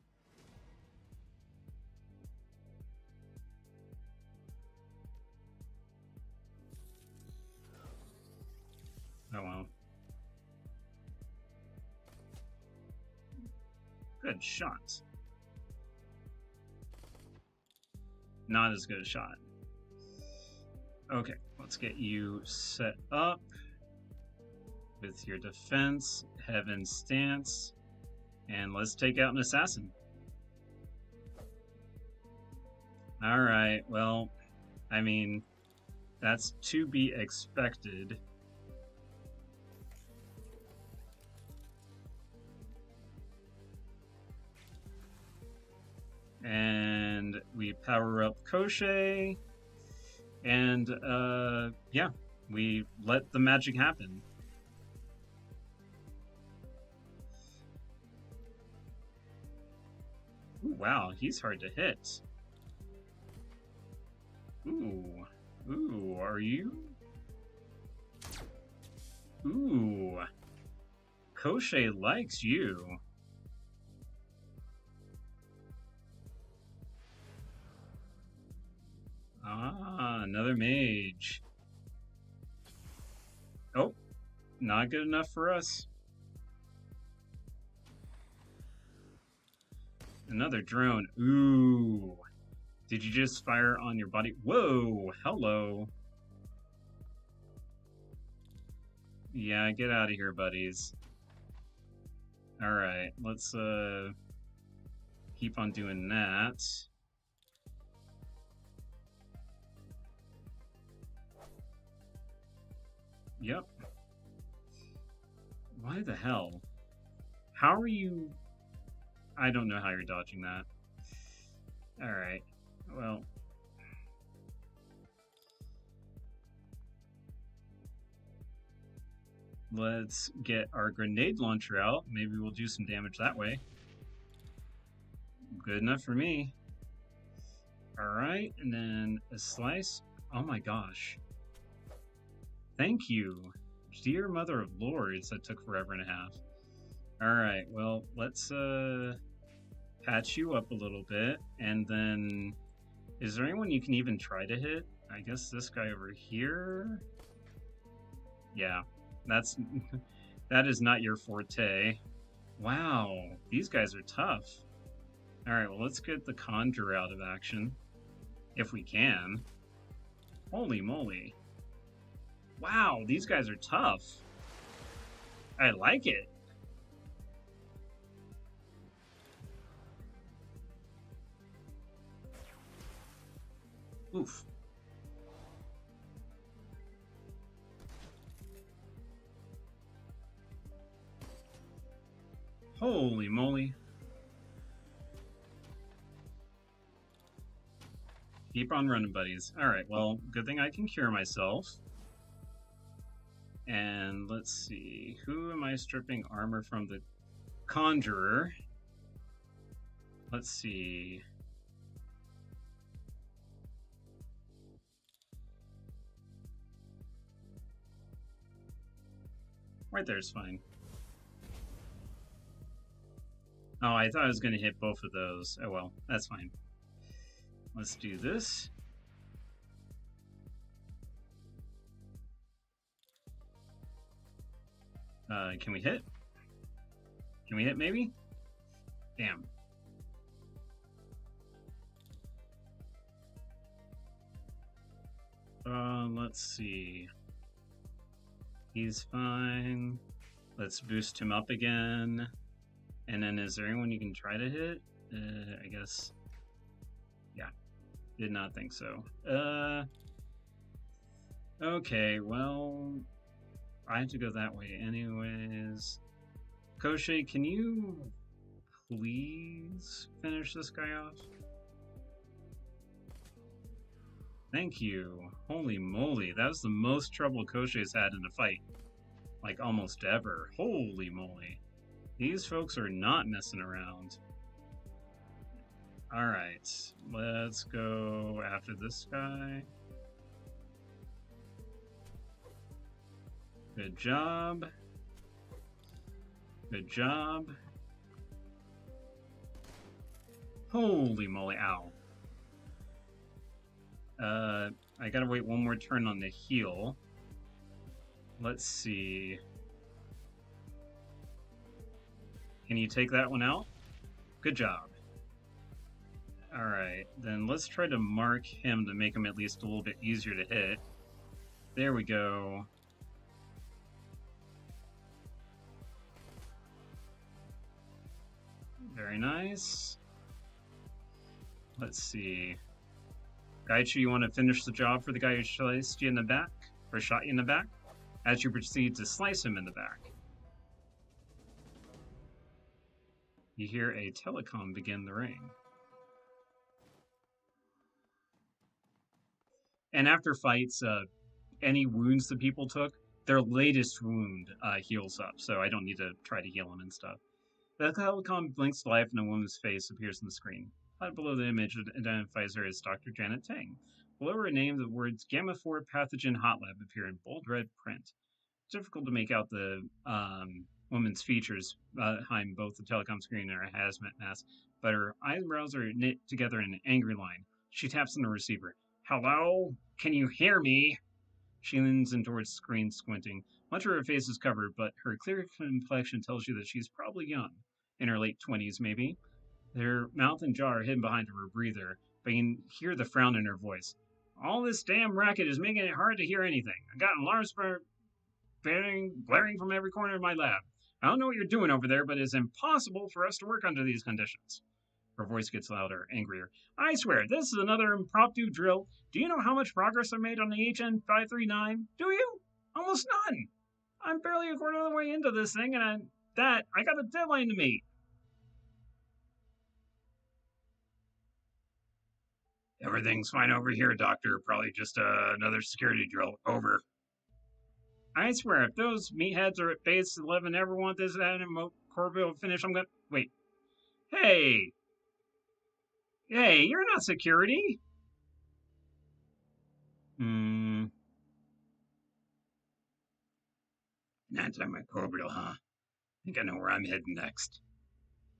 Oh well. Good shot. Not as good a shot. Okay, let's get you set up with your defense, heaven stance, and let's take out an assassin. Alright, well, I mean, that's to be expected. And we power up Koshe, and yeah, we let the magic happen. Ooh, wow, he's hard to hit. Ooh, are you? Ooh, Koshe likes you. Ah, another mage. Oh, not good enough for us. Another drone. Ooh. Did you just fire on your body? Whoa, hello. Yeah, get out of here, buddies. Alright, let's keep on doing that. Yep. Why the hell? How are you... I don't know how you're dodging that. Alright, well... Let's get our grenade launcher out. Maybe we'll do some damage that way. Good enough for me. Alright, and then a slice. Oh my gosh. Thank you. Dear Mother of Lords, that took forever and a half. Alright, well, let's patch you up a little bit, and then... Is there anyone you can even try to hit? I guess this guy over here? Yeah, that's... that is not your forte. Wow, these guys are tough. Alright, well, let's get the Conjure out of action. If we can. Holy moly. Wow, these guys are tough. I like it. Oof. Holy moly. Keep on running, buddies. Alright, well, good thing I can cure myself. And let's see, who am I stripping armor from? The Conjurer. Let's see. Right there's fine. Oh, I thought I was going to hit both of those. Oh well, that's fine. Let's do this. Can we hit? Can we hit maybe? Damn. Let's see. He's fine. Let's boost him up again. And then is there anyone you can try to hit? I guess. Yeah. Did not think so. Okay, well... I have to go that way anyways. Koshe, can you please finish this guy off? Thank you. Holy moly, that was the most trouble Koshe's had in a fight. Like, almost ever. Holy moly. These folks are not messing around. Alright, let's go after this guy. Good job. Good job. Holy moly, ow. I gotta wait one more turn on the heal. Let's see. Can you take that one out? Good job. Alright, then let's try to mark him to make him at least a little bit easier to hit. There we go. Very nice. Let's see. Gaichu, you want to finish the job for the guy who sliced you in the back? Or shot you in the back? As you proceed to slice him in the back. You hear a telecom begin the ring. And after fights, any wounds that people took, their latest wound heals up, so I don't need to try to heal them and stuff. The telecom blinks to life and a woman's face appears on the screen. Right below the image identifies her as Dr. Janet Tang. Below her name, the words Gamma 4 Pathogen Hot Lab appear in bold red print. It's difficult to make out the woman's features behind both the telecom screen and her hazmat mask, but her eyebrows are knit together in an angry line. She taps on the receiver. Hello? Can you hear me? She leans in towards the screen, squinting. Much of her face is covered, but her clear complexion tells you that she's probably young. In her late 20s, maybe. Her mouth and jaw are hidden behind her breather, but you can hear the frown in her voice. All this damn racket is making it hard to hear anything. I got alarms blaring from every corner of my lab. I don't know what you're doing over there, but it's impossible for us to work under these conditions. Her voice gets louder, angrier. I swear, this is another impromptu drill. Do you know how much progress I made on the HN539? Do you? Almost none. I'm barely a quarter of the way into this thing, and I got a deadline to meet. Everything's fine over here, Doctor. Probably just another security drill. Over. I swear, if those meatheads are at base 11 ever want this Corville finish, I'm gonna... Wait. Hey! Hey, you're not security! Antimicrobial, huh? Think I know where I'm heading next.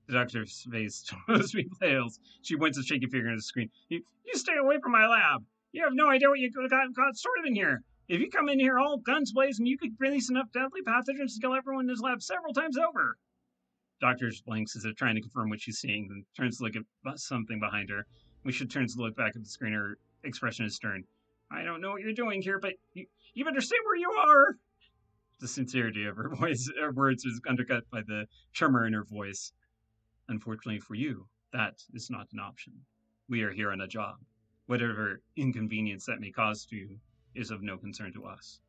The doctor's face totally fails. She points a shaky finger at the screen. You stay away from my lab! You have no idea what you got started in here! If you come in here all guns blazing, you could release enough deadly pathogens to kill everyone in this lab several times over. Doctor blinks as if trying to confirm what she's seeing, then turns to look at something behind her. When she turns to look back at the screen, her expression is stern. I don't know what you're doing here, but you better stay where you are! The sincerity of her words is undercut by the tremor in her voice. Unfortunately for you, that is not an option. We are here on a job. Whatever inconvenience that may cause to you is of no concern to us.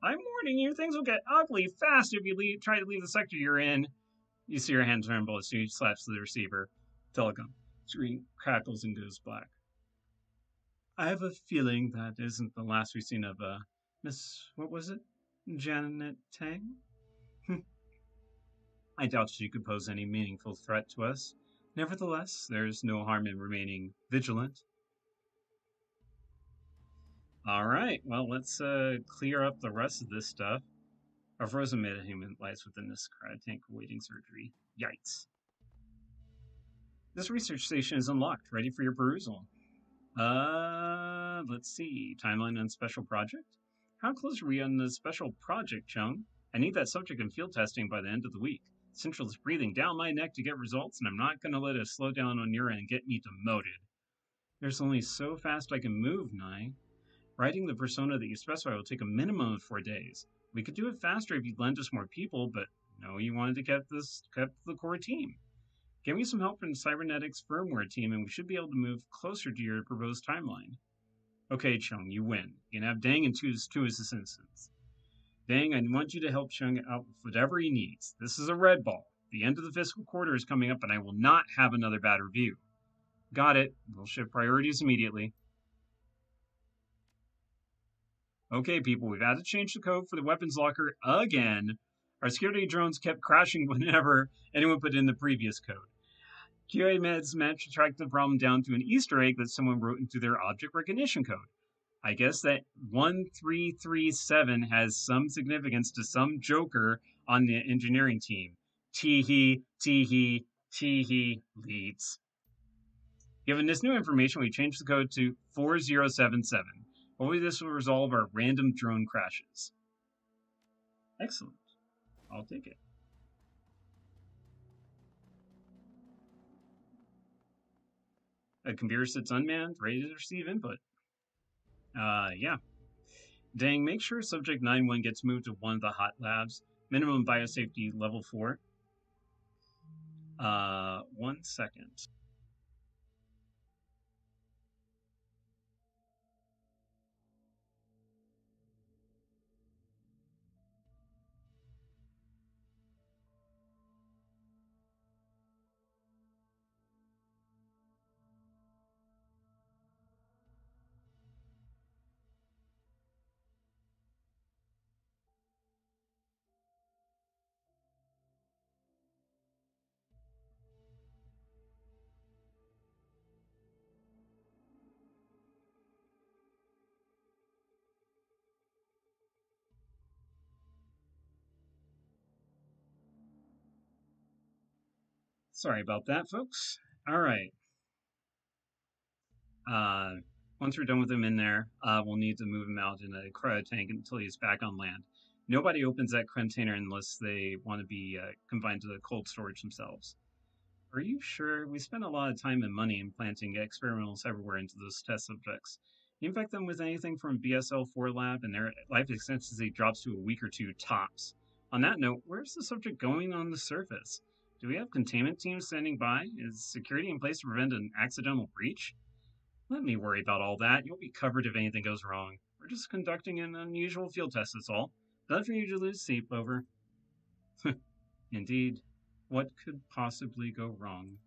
I'm warning you, things will get ugly fast if you try to leave the sector you're in. You see her hand tremble as she slaps the receiver. Telecom. Screen crackles and goes black. I have a feeling that isn't the last we've seen of, Miss, what was it? Janet Tang? I doubt she could pose any meaningful threat to us. Nevertheless, there's no harm in remaining vigilant. Alright, well, let's clear up the rest of this stuff. A frozen metahuman lies within this cryo tank awaiting surgery. Yikes. This research station is unlocked, ready for your perusal. Let's see. Timeline on special project? How close are we on the special project, Chung? I need that subject in field testing by the end of the week. Central is breathing down my neck to get results, and I'm not going to let it slow down on your end and get me demoted. There's only so fast I can move, Nai. Writing the persona that you specify will take a minimum of 4 days. We could do it faster if you'd lend us more people, but no, you wanted to keep the core team. Give me some help from the cybernetics firmware team, and we should be able to move closer to your proposed timeline. Okay, Chung, you win. You can have Dang and two assistants. Dang, I want you to help Chung out with whatever he needs. This is a red ball. The end of the fiscal quarter is coming up, and I will not have another bad review. Got it. We'll shift priorities immediately. Okay, people, we've had to change the code for the weapons locker again. Our security drones kept crashing whenever anyone put in the previous code. QA Meds managed to track the problem down to an Easter egg that someone wrote into their object recognition code. I guess that 1337 has some significance to some joker on the engineering team. Teehee, leads. Given this new information, we changed the code to 4077. Hopefully, this will resolve our random drone crashes. Excellent. I'll take it. A computer sits unmanned, ready to receive input. Yeah. Dang, make sure Subject 91 gets moved to one of the hot labs. Minimum biosafety level 4. 1 second. Sorry about that, folks. All right. Uh, Once we're done with him in there, we'll need to move him out in a cryo tank until he's back on land. Nobody opens that container unless they want to be confined to the cold storage themselves. Are you sure? We spent a lot of time and money implanting experimentals everywhere into those test subjects. You infect them with anything from BSL-4 lab, and their life expectancy drops to a week or two tops. On that note, where's the subject going on the surface? Do we have containment teams standing by? Is security in place to prevent an accidental breach? Let me worry about all that. You'll be covered if anything goes wrong. We're just conducting an unusual field test, that's all. Nothing for you to lose sleep over. Indeed. What could possibly go wrong?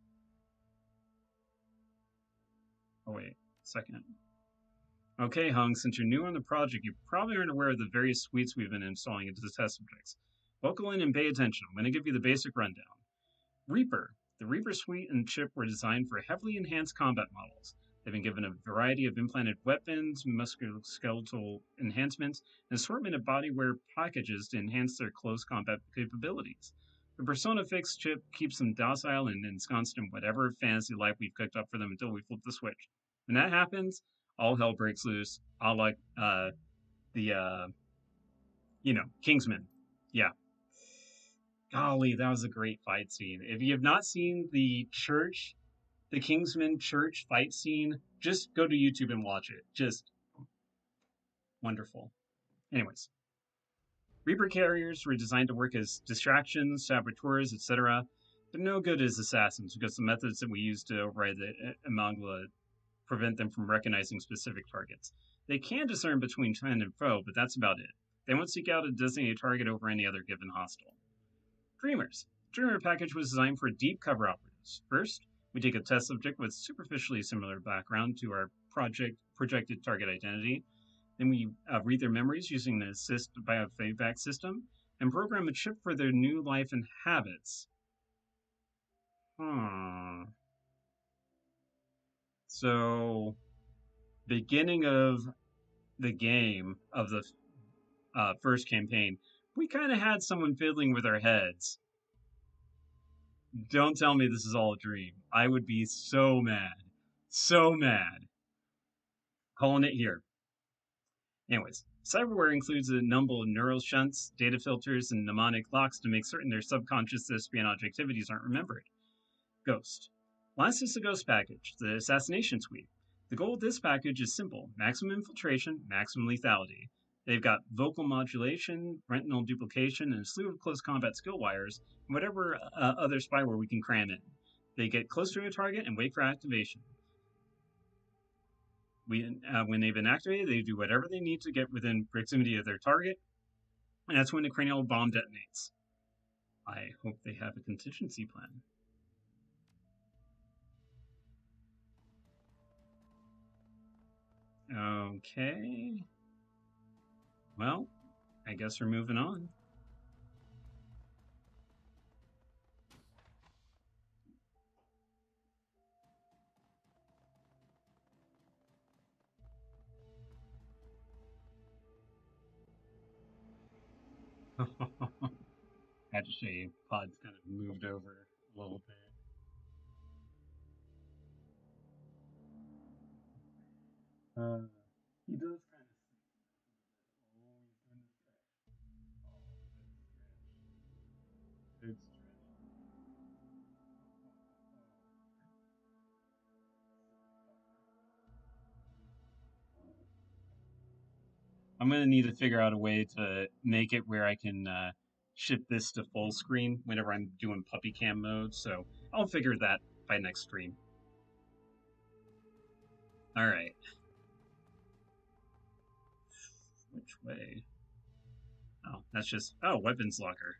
Oh, wait. Second. Okay, Hung, since you're new on the project, you probably aren't aware of the various suites we've been installing into the test subjects. Buckle in and pay attention. I'm going to give you the basic rundown. Reaper. The Reaper suite and chip were designed for heavily enhanced combat models. They've been given a variety of implanted weapons, musculoskeletal enhancements, and assortment of bodywear packages to enhance their close combat capabilities. The Persona Fix chip keeps them docile and ensconced in whatever fantasy life we've cooked up for them until we flip the switch. When that happens, all hell breaks loose. I like the Kingsman. Yeah. Golly, that was a great fight scene. If you have not seen the Kingsman church fight scene, just go to YouTube and watch it. Just wonderful. Anyways, Reaper carriers were designed to work as distractions, saboteurs, etc. They're no good as assassins because the methods that we use to override the Amangla prevent them from recognizing specific targets. They can discern between friend and foe, but that's about it. They won't seek out a designated target over any other given hostile. Dreamers. Dreamer package was designed for deep cover operatives. First, we take a test subject with superficially similar background to our projected target identity. Then we read their memories using an assist biofeedback system and program a chip for their new life and habits. So, beginning of the game of the first campaign, we kind of had someone fiddling with our heads. Don't tell me this is all a dream. I would be so mad. So mad. Calling it here. Anyways, cyberware includes a number of neural shunts, data filters, and mnemonic locks to make certain their subconscious espionage activities aren't remembered. Ghost. Last is the Ghost package, the assassination suite. The goal of this package is simple: maximum infiltration, maximum lethality. They've got vocal modulation, retinal duplication, and a slew of close combat skill wires, and whatever other spyware we can cram in. They get close to a target and wait for activation. When they've been activated, they do whatever they need to get within proximity of their target, and that's when the cranial bomb detonates. I hope they have a contingency plan. Okay. Well, I guess we're moving on. Had to show you, pod's kind of moved over a little bit. He does kind of sleep. Oh, he's doing the stretch. Oh, good stretch. I'm gonna need to figure out a way to make it where I can shift this to full screen whenever I'm doing puppy cam mode. So I'll figure that by next stream. All right, which way? Oh, that's just weapons locker.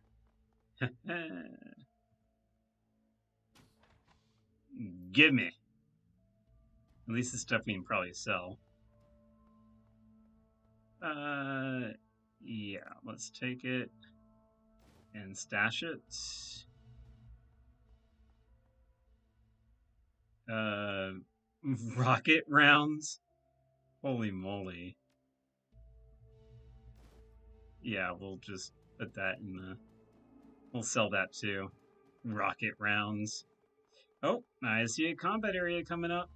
Give me. At least the stuff we can probably sell. Yeah, let's take it and stash it. Uh, rocket rounds. Holy moly. Yeah, we'll just put that in the. We'll sell that too. Rocket rounds. Oh, I see a combat area coming up.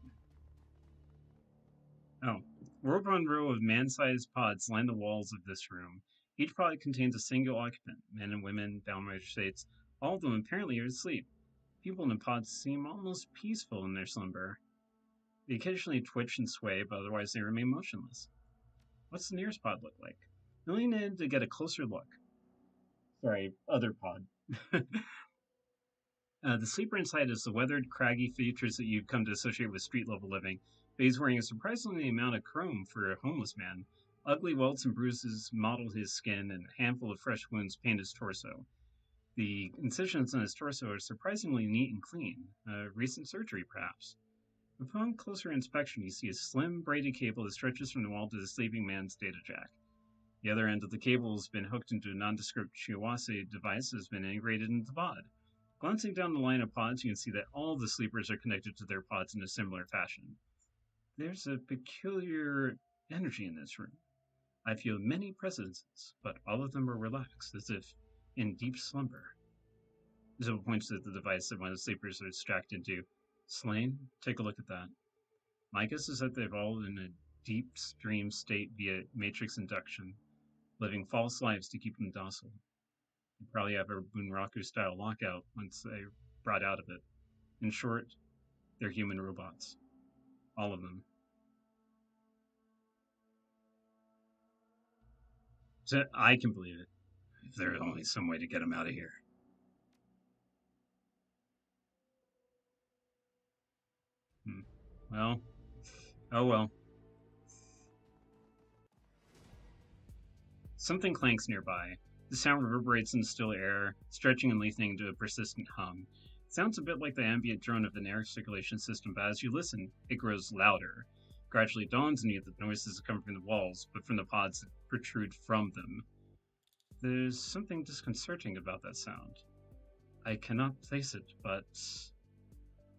Oh, row upon row of man-sized pods line the walls of this room. Each pod contains a single occupant, men and women, downright states. All of them apparently are asleep. People in the pods seem almost peaceful in their slumber. They occasionally twitch and sway, but otherwise they remain motionless. What's the nearest pod look like? I lean in to get a closer look. Sorry, other pod. The sleeper inside is the weathered, craggy features that you've come to associate with street-level living, but he's wearing a surprisingly amount of chrome for a homeless man. Ugly welts and bruises mottle his skin, and a handful of fresh wounds paint his torso. The incisions on his torso are surprisingly neat and clean. Recent surgery, perhaps. Upon closer inspection, you see a slim, braided cable that stretches from the wall to the sleeping man's data jack. The other end of the cable has been hooked into a nondescript Chihuahua device that has been integrated into the pod. Glancing down the line of pods, you can see that all the sleepers are connected to their pods in a similar fashion. There's a peculiar energy in this room. I feel many presences, but all of them are relaxed, as if in deep slumber. Zoe points at the device that one of the sleepers are strapped into. Slain, take a look at that. My guess is that they've all in a deep dream state via matrix induction, living false lives to keep them docile. You probably have a Bunraku-style lockout once they're brought out of it. In short, they're human robots. All of them. So I can believe it. If there's only some way to get them out of here. Well, oh well. Something clanks nearby. The sound reverberates in the still air, stretching and lengthening into a persistent hum. It sounds a bit like the ambient drone of an air circulation system, but as you listen, it grows louder. Gradually dawns on you that the noises come from the walls, but from the pods that protrude from them. There's something disconcerting about that sound. I cannot place it, but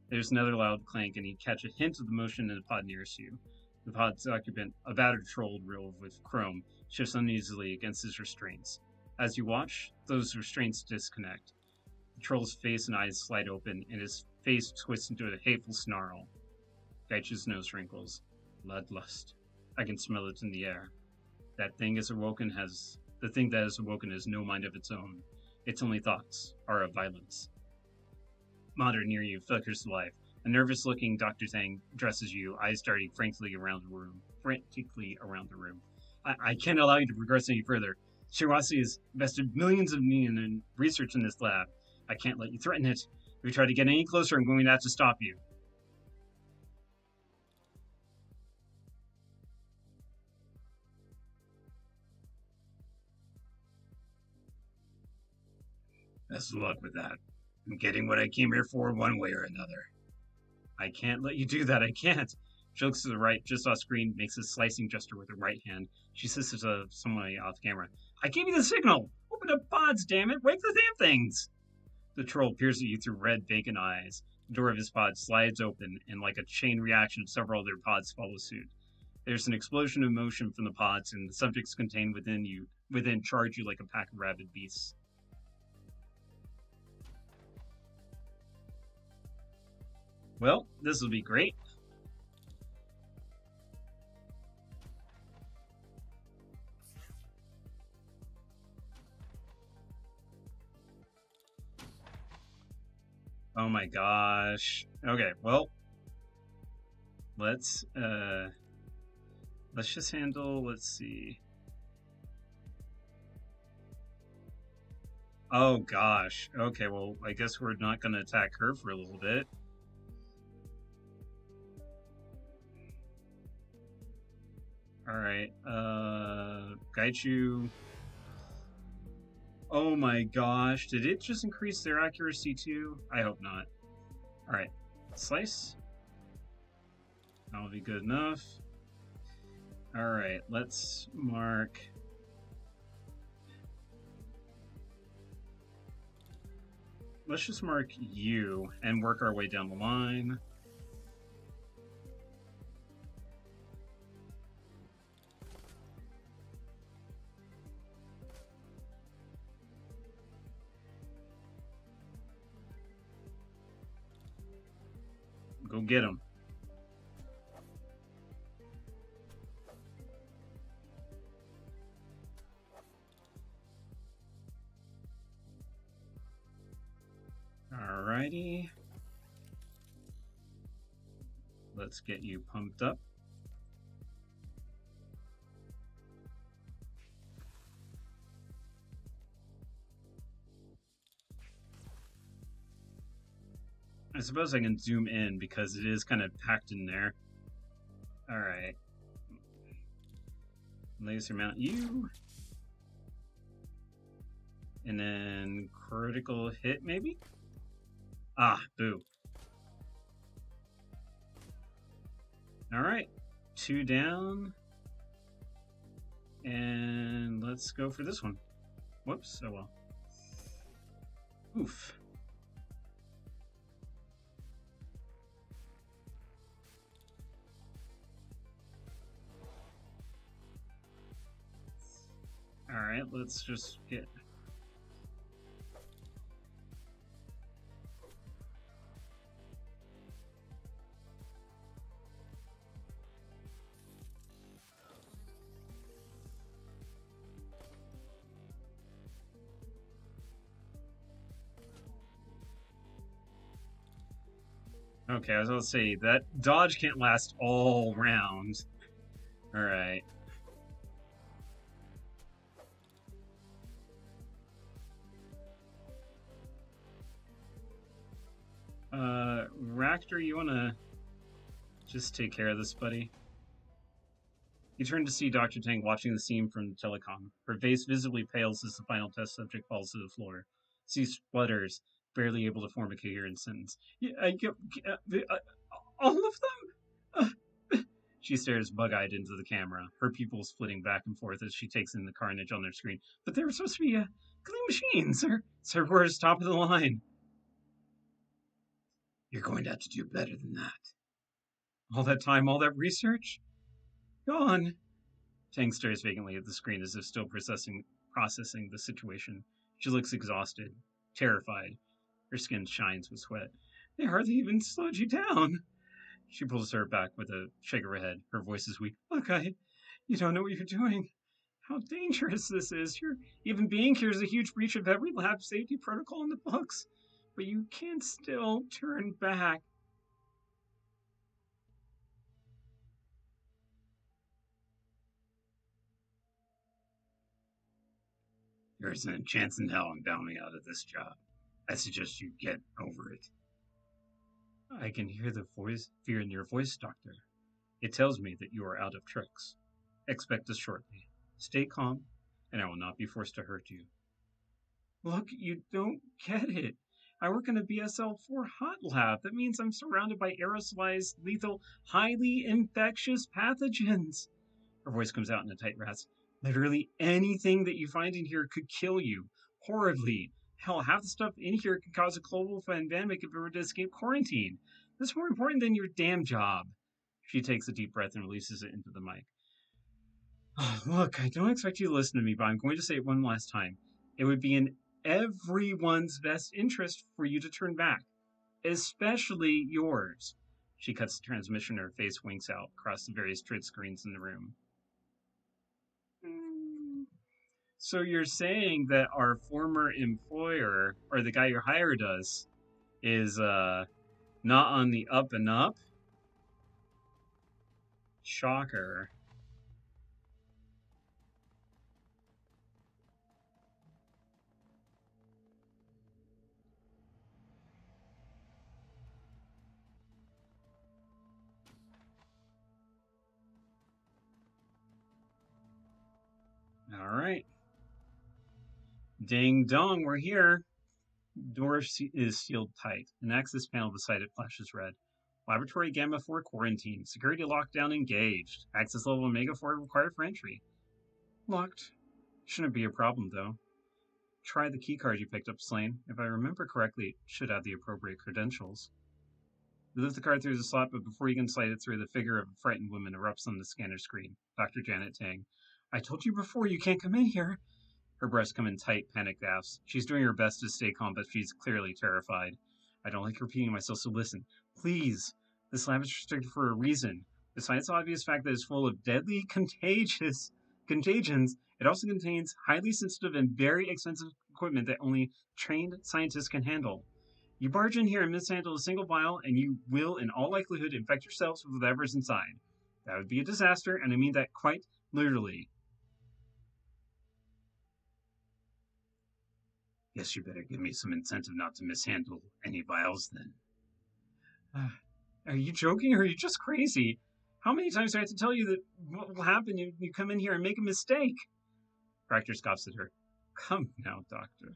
there's another loud clank, and you catch a hint of the motion in the pod nearest you. The pod's occupant, a battered troll riddled with chrome, shifts uneasily against his restraints. As you watch, those restraints disconnect. The troll's face and eyes slide open, and his face twists into a hateful snarl. Deitch's nose wrinkles. Bloodlust. I can smell it in the air. The thing that has awoken has no mind of its own. Its only thoughts are of violence. Monitor near you flickers to life. A nervous-looking Dr. Zhang addresses you, eyes darting frantically around the room. I can't allow you to progress any further. Shirawase has invested millions of millions in research in this lab. I can't let you threaten it. If you try to get any closer, I'm going to have to stop you. Best of luck with that. I'm getting what I came here for one way or another. I can't let you do that. I can't. She looks to the right, just off screen, makes a slicing gesture with her right hand. She says to someone off camera, I gave you the signal! Open up pods, damn it! Wake the damn things! The troll peers at you through red, vacant eyes. The door of his pod slides open, and like a chain reaction, several other pods follow suit. There's an explosion of motion from the pods, and the subjects contained within charge you like a pack of rabid beasts. Well, this will be great. Oh my gosh. Okay, well, let's just handle, let's see. Oh gosh. Okay, well, I guess we're not gonna attack her for a little bit. Alright, Gaichu. Oh my gosh, did it just increase their accuracy too? I hope not. Alright, slice. That'll be good enough. Alright, let's mark. Let's just mark you and work our way down the line. Go get him. Alrighty. Let's get you pumped up. I suppose I can zoom in because it is kind of packed in there. Alright. Laser mount you. And then critical hit, maybe? Ah, boo. Alright. 2 down. And let's go for this one. Whoops, oh well. Oof. Alright, let's just get... Okay, I was going to say, that dodge can't last all round. Alright. Ractor, you want to just take care of this, buddy? You turn to see Dr. Tang watching the scene from the telecom. Her face visibly pales as the final test subject falls to the floor. She splutters, barely able to form a coherent sentence. Yeah, all of them? She stares bug-eyed into the camera, her pupils flitting back and forth as she takes in the carnage on their screen. But they were supposed to be clean machines. Server's top of the line. You're going to have to do better than that. All that time, all that research? Gone. Tang stares vacantly at the screen as if still processing the situation. She looks exhausted, terrified. Her skin shines with sweat. They hardly even slowed you down. She pulls her back with a shake of her head. Her voice is weak. Look, you don't know what you're doing. How dangerous this is. Your even being here is a huge breach of every lab safety protocol in the books. But you can't still turn back. There isn't a chance in hell I'm bowing out of this job. I suggest you get over it. I can hear the fear in your voice, Doctor. It tells me that you are out of tricks. Expect us shortly. Stay calm, and I will not be forced to hurt you. Look, you don't get it. I work in a BSL-4 hot lab. That means I'm surrounded by aerosolized, lethal, highly infectious pathogens. Her voice comes out in a tight rasp. Literally anything that you find in here could kill you. Horribly. Hell, half the stuff in here could cause a global pandemic if it were to escape quarantine. That's more important than your damn job. She takes a deep breath and releases it into the mic. Look, I don't expect you to listen to me, but I'm going to say it one last time. It would be in everyone's best interest for you to turn back, especially yours. She cuts the transmission, her face winks out across the various trid screens in the room. So you're saying that our former employer, or the guy you hired us, is not on the up and up. Shocker. All right. Ding dong, we're here. Door is sealed tight. An access panel beside it flashes red. Laboratory Gamma 4 quarantine. Security lockdown engaged. Access level Omega 4 required for entry. Locked. Shouldn't be a problem, though. Try the keycard you picked up, Slane. If I remember correctly, it should have the appropriate credentials. You lift the card through the slot, but before you can slide it through, the figure of a frightened woman erupts on the scanner screen. Dr. Janet Tang. I told you before, you can't come in here. Her breasts come in tight, panicked gasps. She's doing her best to stay calm, but she's clearly terrified. I don't like repeating myself, so listen. Please. This lab is restricted for a reason. Besides the obvious fact that it's full of deadly contagions, it also contains highly sensitive and very expensive equipment that only trained scientists can handle. You barge in here and mishandle a single vial, and you will, in all likelihood, infect yourselves with whatever's inside. That would be a disaster, and I mean that quite literally. Guess you better give me some incentive not to mishandle any vials then. Are you joking or are you just crazy? How many times do I have to tell you that what will happen if you come in here and make a mistake? Proctor scoffs at her. Come now, Doctor.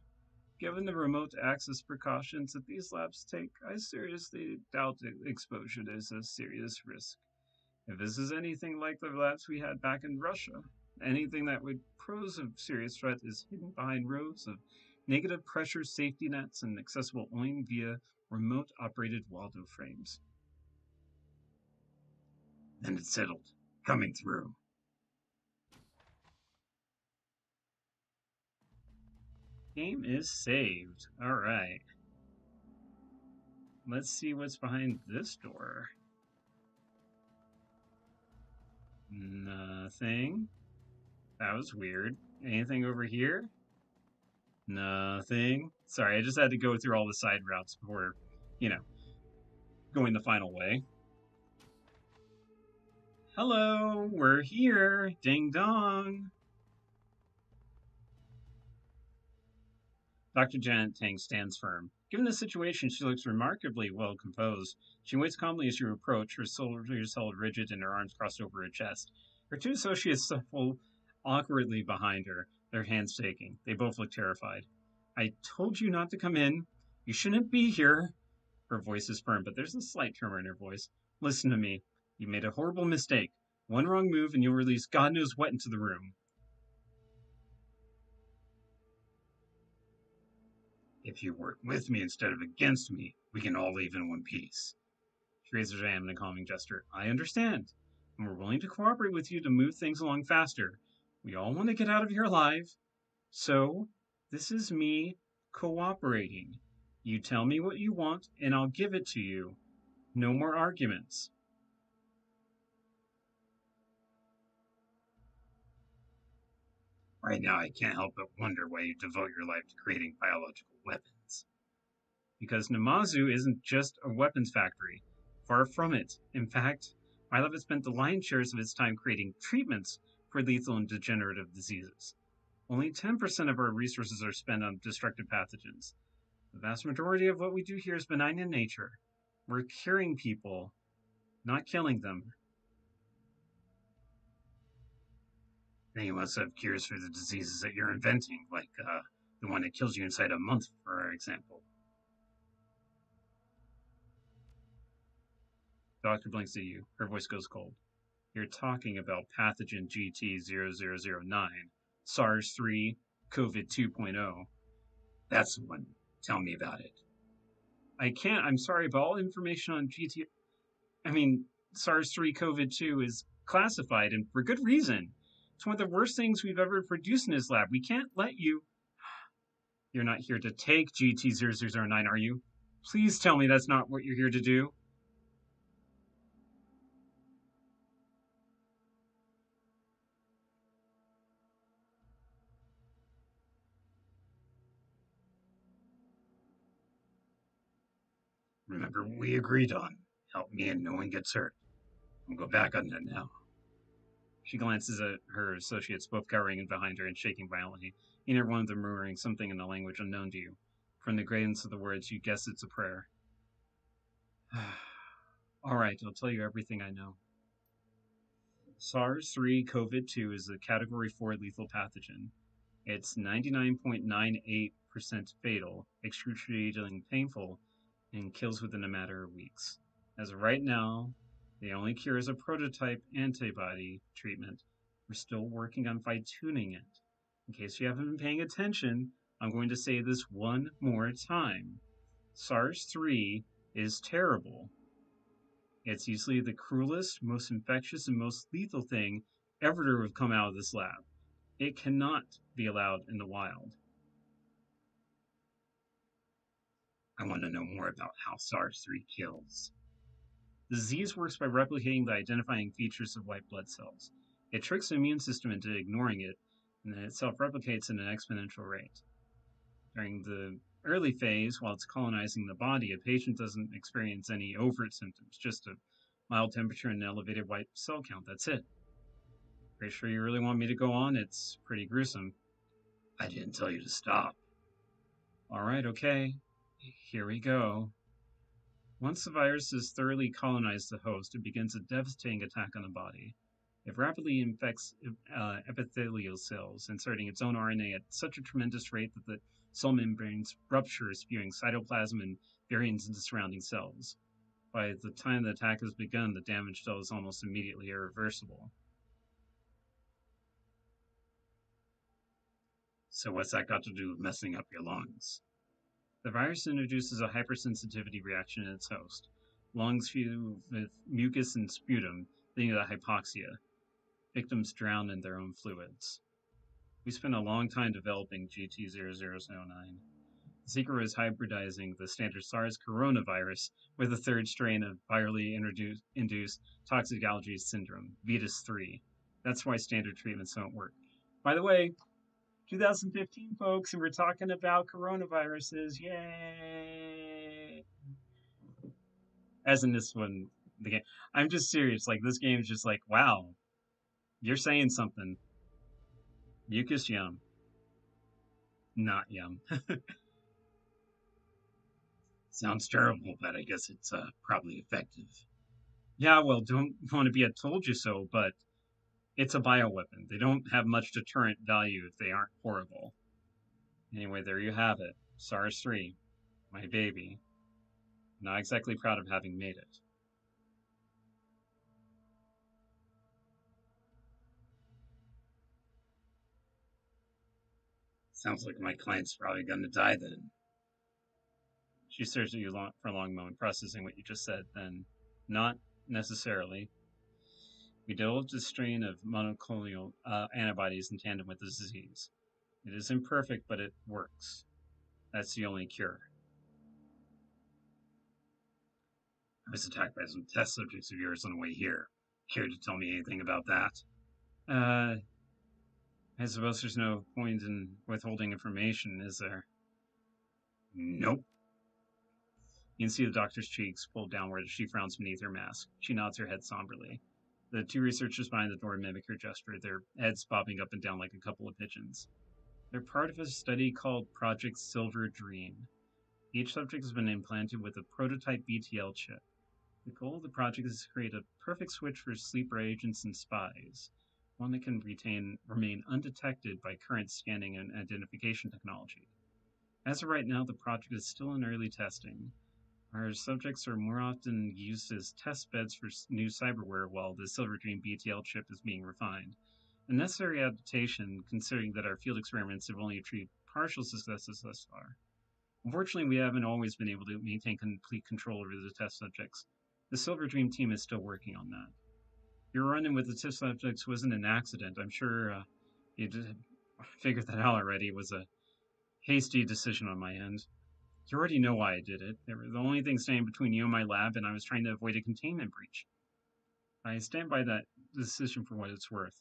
Given the remote access precautions that these labs take, I seriously doubt exposure is a serious risk. If this is anything like the labs we had back in Russia, anything that would pose a serious threat is hidden behind rows of negative pressure safety nets and accessible only via remote operated Waldo frames. Then it's settled. Coming through. Game is saved. Alright. Let's see what's behind this door. Nothing. That was weird. Anything over here? Nothing. Sorry, I just had to go through all the side routes before, going the final way. Hello, we're here. Ding dong. Dr. Janet Tang stands firm. Given the situation, she looks remarkably well composed. She waits calmly as you approach, her shoulders held rigid and her arms crossed over her chest. Her two associates shuffle awkwardly behind her, their hands shaking. They both look terrified. I told you not to come in. You shouldn't be here. Her voice is firm, but there's a slight tremor in her voice. Listen to me. You made a horrible mistake. One wrong move and you'll release God knows what into the room. If you work with me instead of against me, we can all leave in one piece. She raises her hand in a calming gesture. I understand, and we're willing to cooperate with you to move things along faster. We all want to get out of here alive. So, this is me cooperating. You tell me what you want, and I'll give it to you. No more arguments. Right now, I can't help but wonder why you devote your life to creating biological weapons. Because Namazu isn't just a weapons factory. Far from it. In fact, my lab has spent the lion's share of its time creating treatments for lethal and degenerative diseases. Only 10% of our resources are spent on destructive pathogens. The vast majority of what we do here is benign in nature. We're curing people, not killing them. Then you must have cures for the diseases that you're inventing, like the one that kills you inside a month, for example. Doctor blinks at you. Her voice goes cold. You're talking about pathogen GT0009, SARS-3, COVID 2.0. That's the one. Tell me about it. I can't. I'm sorry, but all information on SARS-3 COVID 2 is classified, and for good reason. It's one of the worst things we've ever produced in this lab. We can't let you. You're not here to take GT0009, are you? Please tell me that's not what you're here to do. Remember what we agreed on. Help me and no one gets hurt. I'll go back on that now. She glances at her associates, both cowering behind her and shaking violently, neither one of them murmuring something in a language unknown to you. From the grayness of the words, you guess it's a prayer. All right, I'll tell you everything I know. SARS-3-CoV-2 is a Category 4 lethal pathogen. It's 99.98% fatal, excruciatingly painful, and kills within a matter of weeks. As of right now, the only cure is a prototype antibody treatment. We're still working on fine-tuning it. In case you haven't been paying attention, I'm going to say this one more time. SARS-3 is terrible. It's easily the cruelest, most infectious, and most lethal thing ever to have come out of this lab. It cannot be allowed in the wild. I want to know more about how SARS-3 kills. The disease works by replicating the identifying features of white blood cells. It tricks the immune system into ignoring it, and then it self-replicates at an exponential rate. During the early phase, while it's colonizing the body, a patient doesn't experience any overt symptoms, just a mild temperature and an elevated white cell count. That's it. Pretty sure you really want me to go on? It's pretty gruesome. I didn't tell you to stop. All right, okay. Here we go. Once the virus has thoroughly colonized the host, it begins a devastating attack on the body. It rapidly infects epithelial cells, inserting its own RNA at such a tremendous rate that the cell membranes rupture, spewing cytoplasm and variants into surrounding cells. By the time the attack has begun, the damage is almost immediately irreversible. So what's that got to do with messing up your lungs? The virus introduces a hypersensitivity reaction in its host. Lungs fill with mucus and sputum, leading to hypoxia. Victims drown in their own fluids. We spent a long time developing GT0009. The secret was hybridizing the standard SARS coronavirus with a third strain of virally induced toxic allergy syndrome, VITUS-3. That's why standard treatments don't work. By the way, 2015, folks, and we're talking about coronaviruses. Yay! As in this one, the game. I'm just serious. Like, this game is just like, wow, you're saying something. Mucus yum. Not yum. Sounds terrible, but I guess it's probably effective. Yeah, well, don't want to be a told you so, but it's a bioweapon. They don't have much deterrent value if they aren't horrible. Anyway, there you have it. SARS-3, my baby. Not exactly proud of having made it. Sounds like my client's probably gonna die then. She stares at you for a long moment, processing what you just said, then, not necessarily. We developed a strain of monoclonal antibodies in tandem with the disease. It is imperfect, but it works. That's the only cure. I was attacked by some test subjects of yours on the way here. Care to tell me anything about that? I suppose there's no point in withholding information, is there? Nope. You can see the doctor's cheeks pulled downward as she frowns beneath her mask. She nods her head somberly. The two researchers behind the door mimic her gesture, their heads bobbing up and down like a couple of pigeons. They're part of a study called Project Silver Dream. Each subject has been implanted with a prototype BTL chip. The goal of the project is to create a perfect switch for sleeper agents and spies, one that can remain undetected by current scanning and identification technology. As of right now, the project is still in early testing. Our subjects are more often used as test beds for new cyberware while the Silver Dream BTL chip is being refined. A necessary adaptation, considering that our field experiments have only achieved partial successes thus far. Unfortunately, we haven't always been able to maintain complete control over the test subjects. The Silver Dream team is still working on that. Your run-in with the test subjects wasn't an accident. I'm sure you figured that out already. It was a hasty decision on my end. You already know why I did it. They were the only thing standing between you and my lab, and I was trying to avoid a containment breach. I stand by that decision for what it's worth.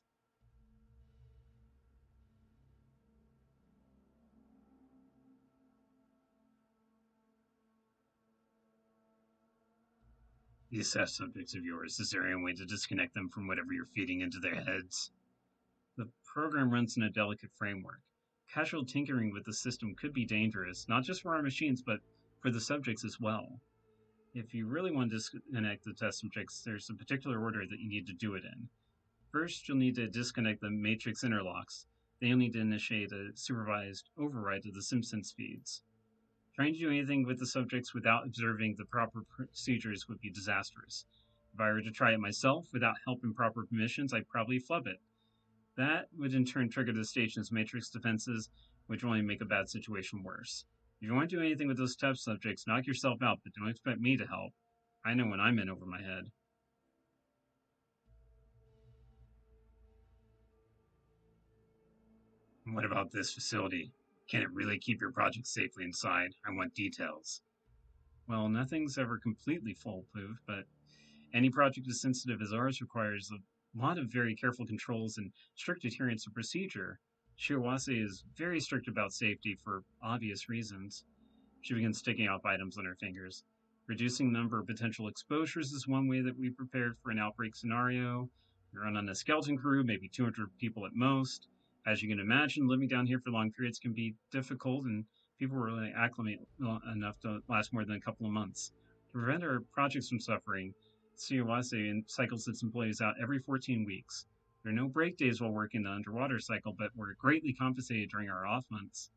These test subjects of yours, is there any way to disconnect them from whatever you're feeding into their heads? The program runs in a delicate framework. Casual tinkering with the system could be dangerous, not just for our machines, but for the subjects as well. If you really want to disconnect the test subjects, there's a particular order that you need to do it in. First, you'll need to disconnect the matrix interlocks. Then you'll need to initiate a supervised override of the SimSense feeds. Trying to do anything with the subjects without observing the proper procedures would be disastrous. If I were to try it myself without help and proper permissions, I'd probably flub it. That would in turn trigger the station's matrix defenses, which will only make a bad situation worse. If you want to do anything with those test subjects, knock yourself out, but don't expect me to help. I know when I'm in over my head. What about this facility? Can it really keep your project safely inside? I want details. Well, nothing's ever completely foolproof, but any project as sensitive as ours requires a lot of very careful controls and strict adherence to procedure. Shiawase is very strict about safety for obvious reasons. She begins sticking off items on her fingers. Reducing the number of potential exposures is one way that we prepared for an outbreak scenario. We run on a skeleton crew, maybe 200 people at most. As you can imagine, living down here for long periods can be difficult, and people really acclimate enough to last more than a couple of months. To prevent our projects from suffering, Shiawase cycles its employees out every 14 weeks. There are no break days while working the underwater cycle, but we're greatly compensated during our off months.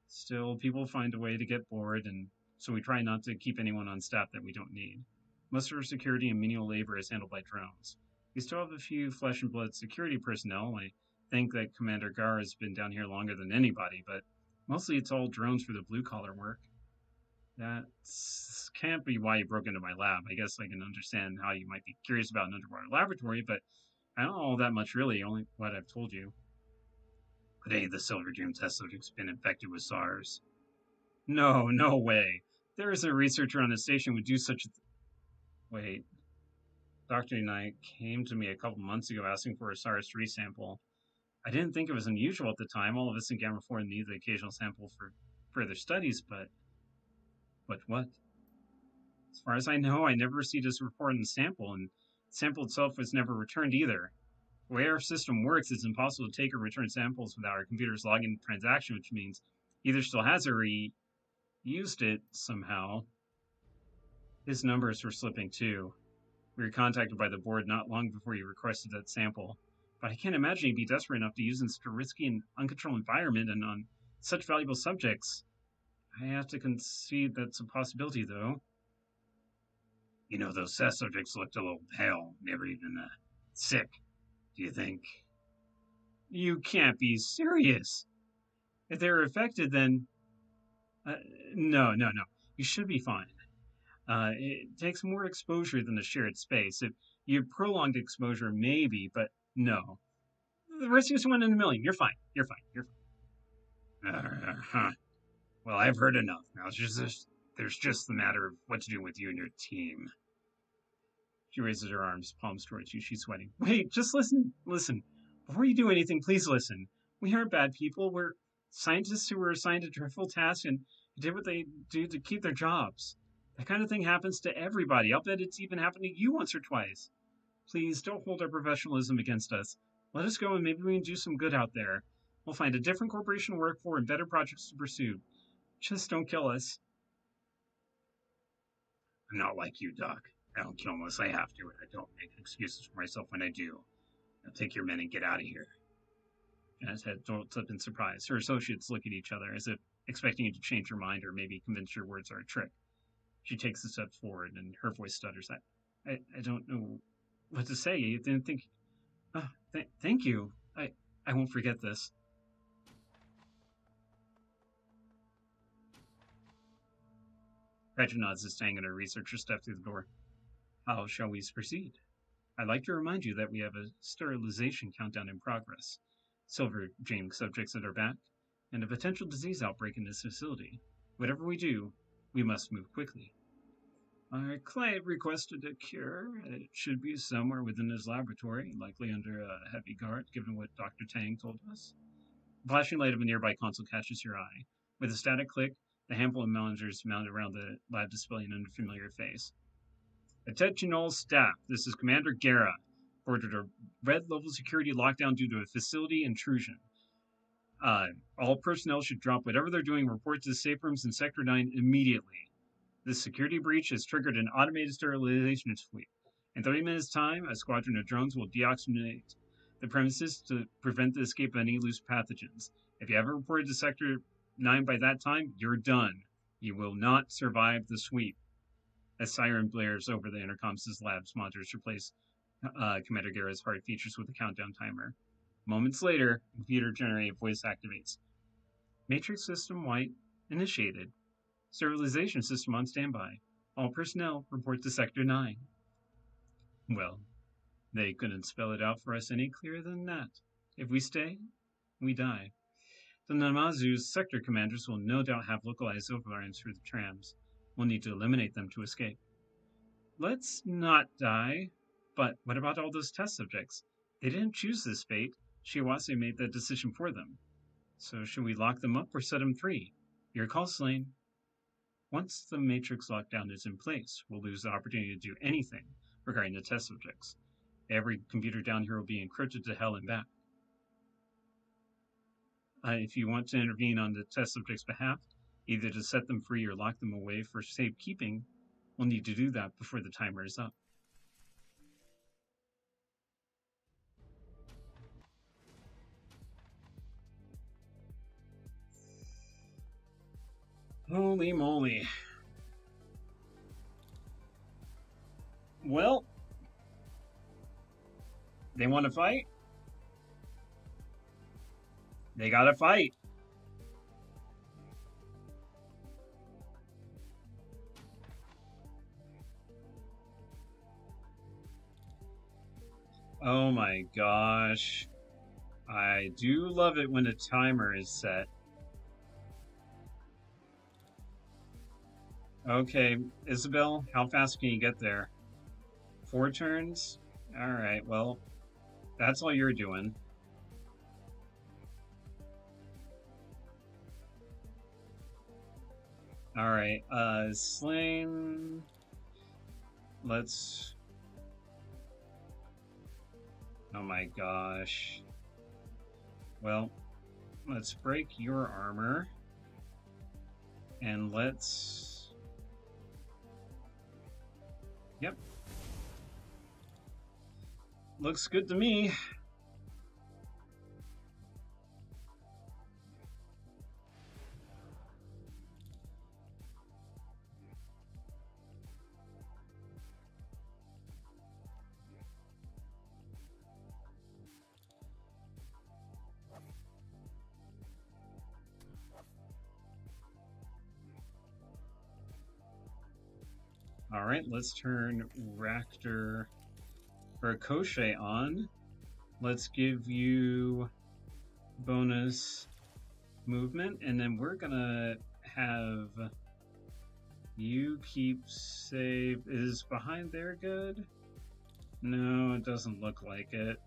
Still, people find a way to get bored, and so we try not to keep anyone on staff that we don't need. Most of our security and menial labor is handled by drones. We still have a few flesh and blood security personnel. I think that Commander Gar has been down here longer than anybody, but mostly it's all drones for the blue collar work. That can't be why you broke into my lab. I guess I can understand how you might be curious about an underwater laboratory, but I don't know all that much really, only what I've told you. Could any of the Silver Dream test subjects been infected with SARS? No, no way. There is a researcher on the station who would do such a wait. Dr. Knight came to me a couple months ago asking for a SARS-3 sample. I didn't think it was unusual at the time. All of us in Gamma 4 need the occasional sample for further studies, but what? As far as I know, I never received his report on the sample, and the sample itself was never returned either. The way our system works, it's impossible to take or return samples without our computers logging the transaction, which means either still has it or he used it somehow. His numbers were slipping too. We were contacted by the board not long before he requested that sample, but I can't imagine he'd be desperate enough to use in such a risky and uncontrolled environment and on such valuable subjects. I have to concede that's a possibility, though. You know, those test subjects looked a little pale, never even sick. Do you think? You can't be serious. If they were affected, then. No. You should be fine. It takes more exposure than a shared space. If you have prolonged exposure, maybe, but no. The risk is 1 in a million. You're fine. You're fine. Well, I've heard enough. Now there's just the matter of what to do with you and your team. She raises her arms, palms towards you. She's sweating. Wait, just listen. Before you do anything, please listen. We aren't bad people. We're scientists who were assigned a dreadful task and did what they do to keep their jobs. That kind of thing happens to everybody. I'll bet it's even happened to you once or twice. Please don't hold our professionalism against us. Let us go and maybe we can do some good out there. We'll find a different corporation to work for and better projects to pursue. Just don't kill us. I'm not like you, Doc. I don't kill unless I have to, and I don't make excuses for myself when I do. Now take your men and get out of here. Janet's head jolts up in surprise. Her associates look at each other as if expecting you to change your mind or maybe convince your words are a trick. She takes a step forward, and her voice stutters. I don't know what to say. You didn't think... thank you. I won't forget this. Patrick nods his tang, and her researcher steps through the door. How shall we proceed? I'd like to remind you that we have a sterilization countdown in progress, Silver Dream subjects at our back, and a potential disease outbreak in this facility. Whatever we do, we must move quickly. Our client requested a cure. It should be somewhere within his laboratory, likely under a heavy guard, given what Dr. Tang told us. The flashing light of a nearby console catches your eye. With a static click, the handful of monitors mounted around the lab display an unfamiliar face. Attention all staff, this is Commander Guerra. Ordered a red level security lockdown due to a facility intrusion. All personnel should drop whatever they're doing, report to the safe rooms in Sector 9 immediately. This security breach has triggered an automated sterilization fleet. In 30 minutes' time, a squadron of drones will deoxygenate the premises to prevent the escape of any loose pathogens. If you haven't reported to Sector 9 by that time, you're done. You will not survive the sweep. A siren blares over the intercoms as labs monitors replace Commander Guerra's heart features with a countdown timer. Moments later, computer-generated voice activates. Matrix system white initiated. Sterilization system on standby. All personnel report to Sector 9. Well, they couldn't spell it out for us any clearer than that. If we stay, we die. The Namazu's sector commanders will no doubt have localized overlines for the trams. We'll need to eliminate them to escape. Let's not die. But what about all those test subjects? They didn't choose this fate. Shiawase made that decision for them. So should we lock them up or set them free? Your call, Slane. Once the Matrix lockdown is in place, we'll lose the opportunity to do anything regarding the test subjects. Every computer down here will be encrypted to hell and back. If you want to intervene on the test subjects' behalf, either to set them free or lock them away for safekeeping, we'll need to do that before the timer is up. Holy moly. Well, they want to fight? They gotta fight. Oh my gosh. I do love it when a timer is set. Okay, Isabel, how fast can you get there? 4 turns? Alright, well, that's all you're doing. Alright, Slane... Let's... Oh my gosh. Well, let's break your armor. And let's... Yep. Looks good to me. Alright, let's turn Ractor or Koshe on. Let's give you bonus movement, and then we're gonna have you keep safe. Is behind there good? No, it doesn't look like it.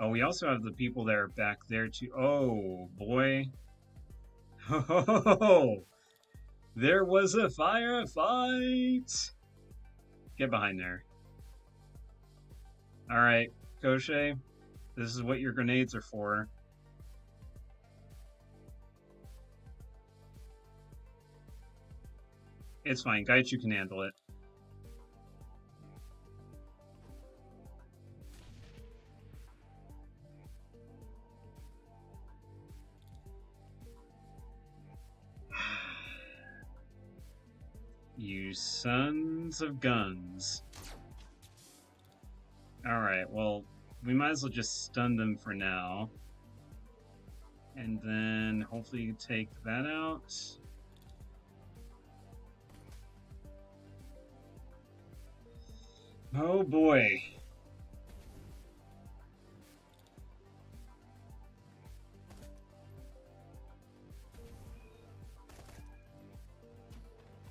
Oh, we also have the people that are back there too. Oh, boy. Oh, there was a firefight! Get behind there. Alright, Koshe, this is what your grenades are for. It's fine, Gaichu can handle it. You sons of guns. Alright, well, we might as well just stun them for now. And then hopefully take that out. Oh boy.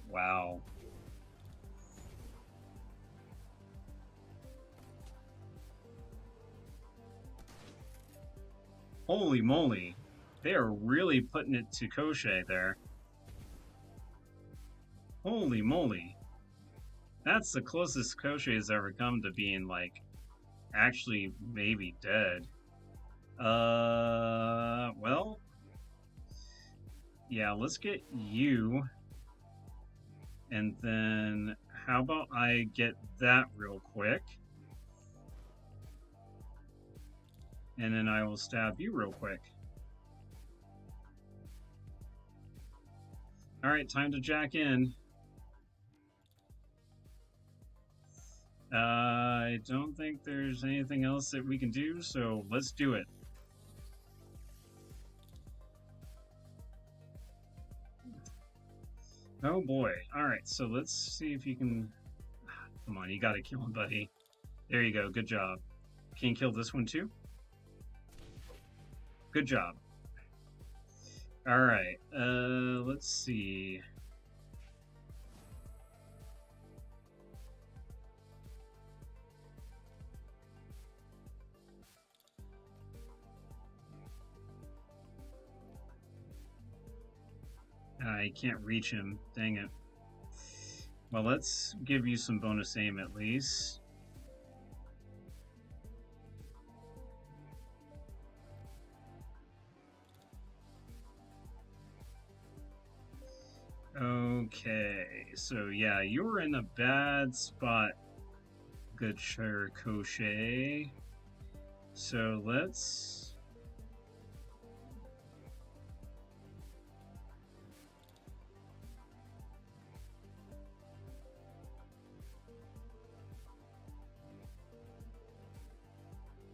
Wow. Holy moly. They are really putting it to Koshe there. Holy moly. That's the closest Koshi has ever come to being, like, actually maybe dead. Well, yeah, let's get you. And then how about I get that real quick? And then I will stab you real quick. All right, time to jack in. I don't think there's anything else that we can do, so let's do it. Oh boy. Alright, so let's see if you can... Come on, you gotta kill him, buddy. There you go, good job. Can you kill this one too? Good job. Alright, let's see. I can't reach him, dang it. Well, let's give you some bonus aim at least. Okay, so yeah, you were in a bad spot, good sir Koshi. So let's...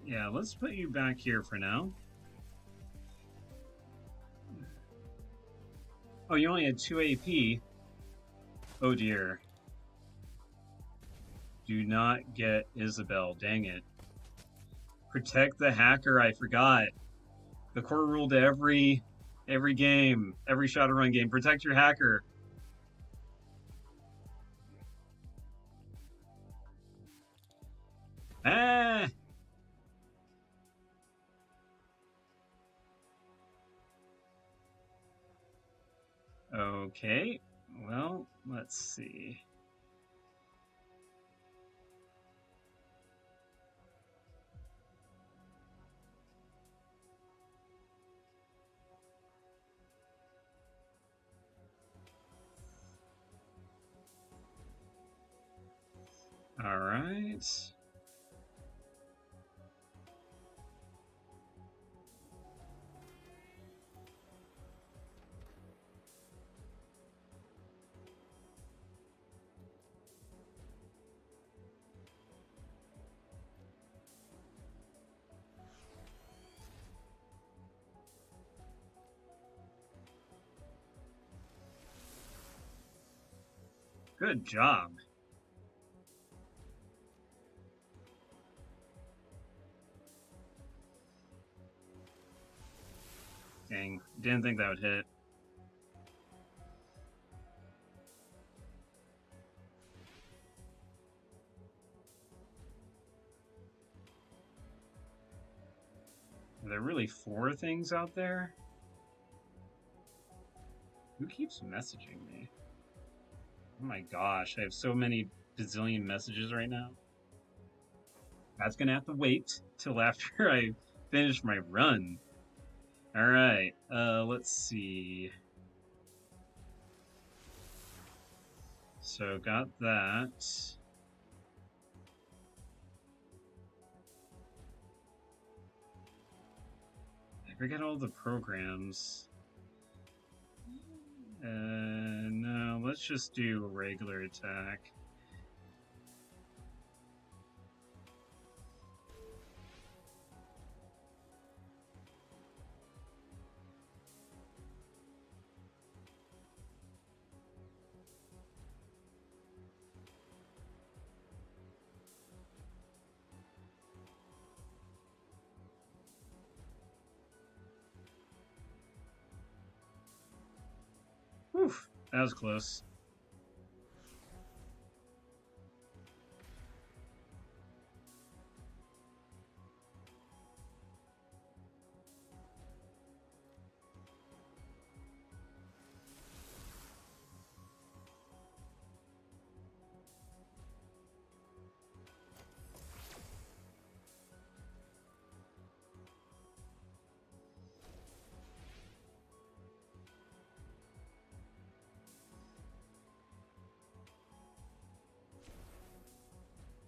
Yeah, let's put you back here for now. Oh, you only had 2 AP. Oh dear. Do not get Isabel, dang it. Protect the hacker, I forgot. The core rule to every game, every Shadowrun game, protect your hacker. Ah! Okay, well, let's see. All right. Good job. Dang, didn't think that would hit. Are there really 4 things out there? Who keeps messaging me? Oh my gosh, I have so many bazillion messages right now. That's gonna have to wait till after I finish my run. Alright, let's see. So, got that. I forget all the programs. No, let's just do a regular attack. Whew, that was close.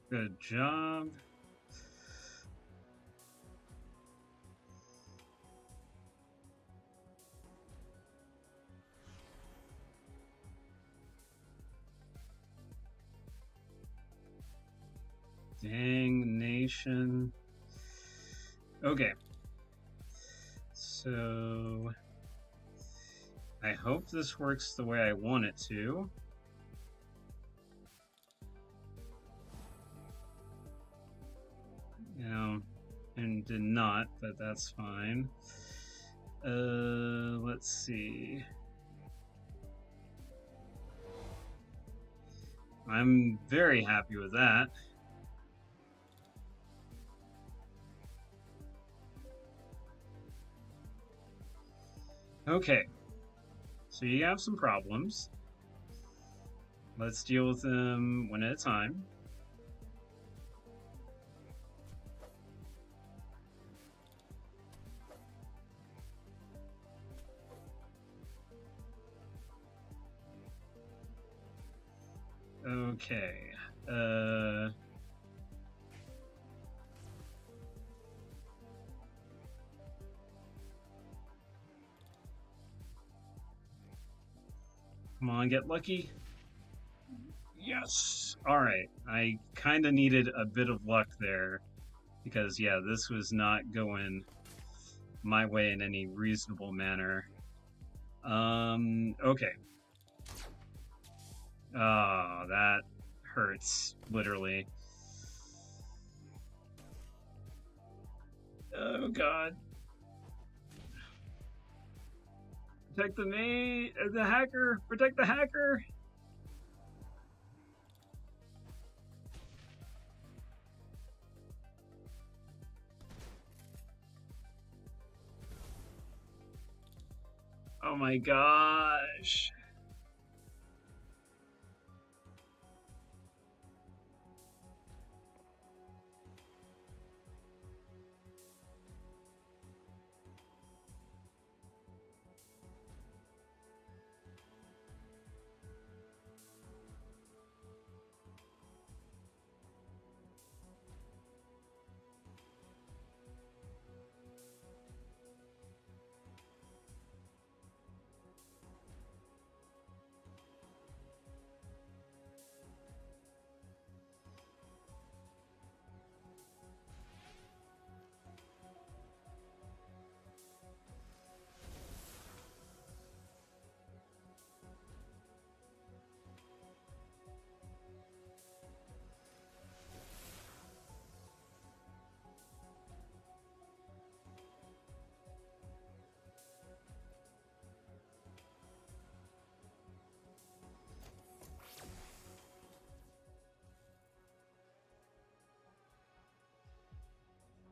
Good job. Dang nation. Okay. So I hope this works the way I want it to. You know, and did not, but that's fine. Let's see. I'm very happy with that. Okay, so you have some problems. Let's deal with them one at a time. Okay. Come on, get lucky. Yes. All right. I kind of needed a bit of luck there because, yeah, this was not going my way in any reasonable manner. Okay. Oh, that hurts, literally. Oh, God. Protect the hacker! Protect the hacker! Oh my gosh.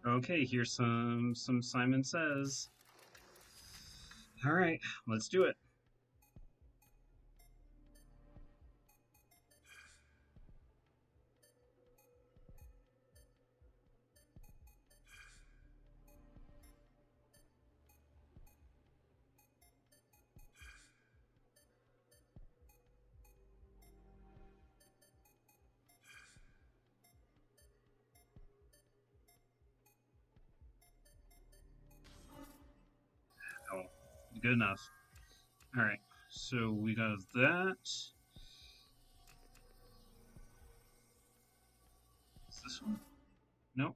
Okay, here's some Simon Says. All right, let's do it. Oh, good enough. All right, so we got that. Is this one? Nope.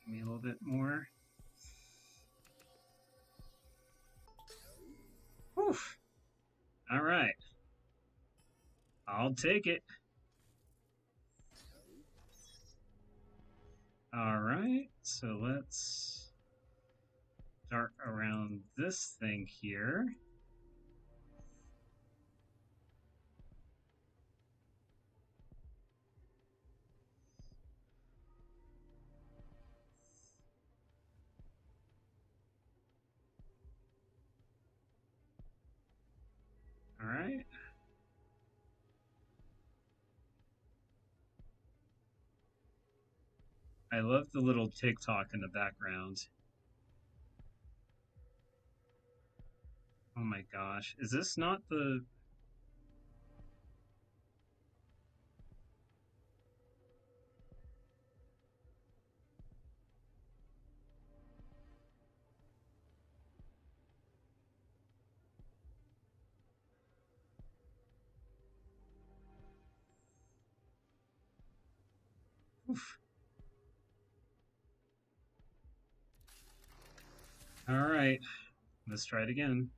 Give me a little bit more. Whew. All right. I'll take it. All right, so let's start around this thing here. All right. I love the little TikTok in the background. Oh my gosh. Is this not the... Oof. Alright. Let's try it again.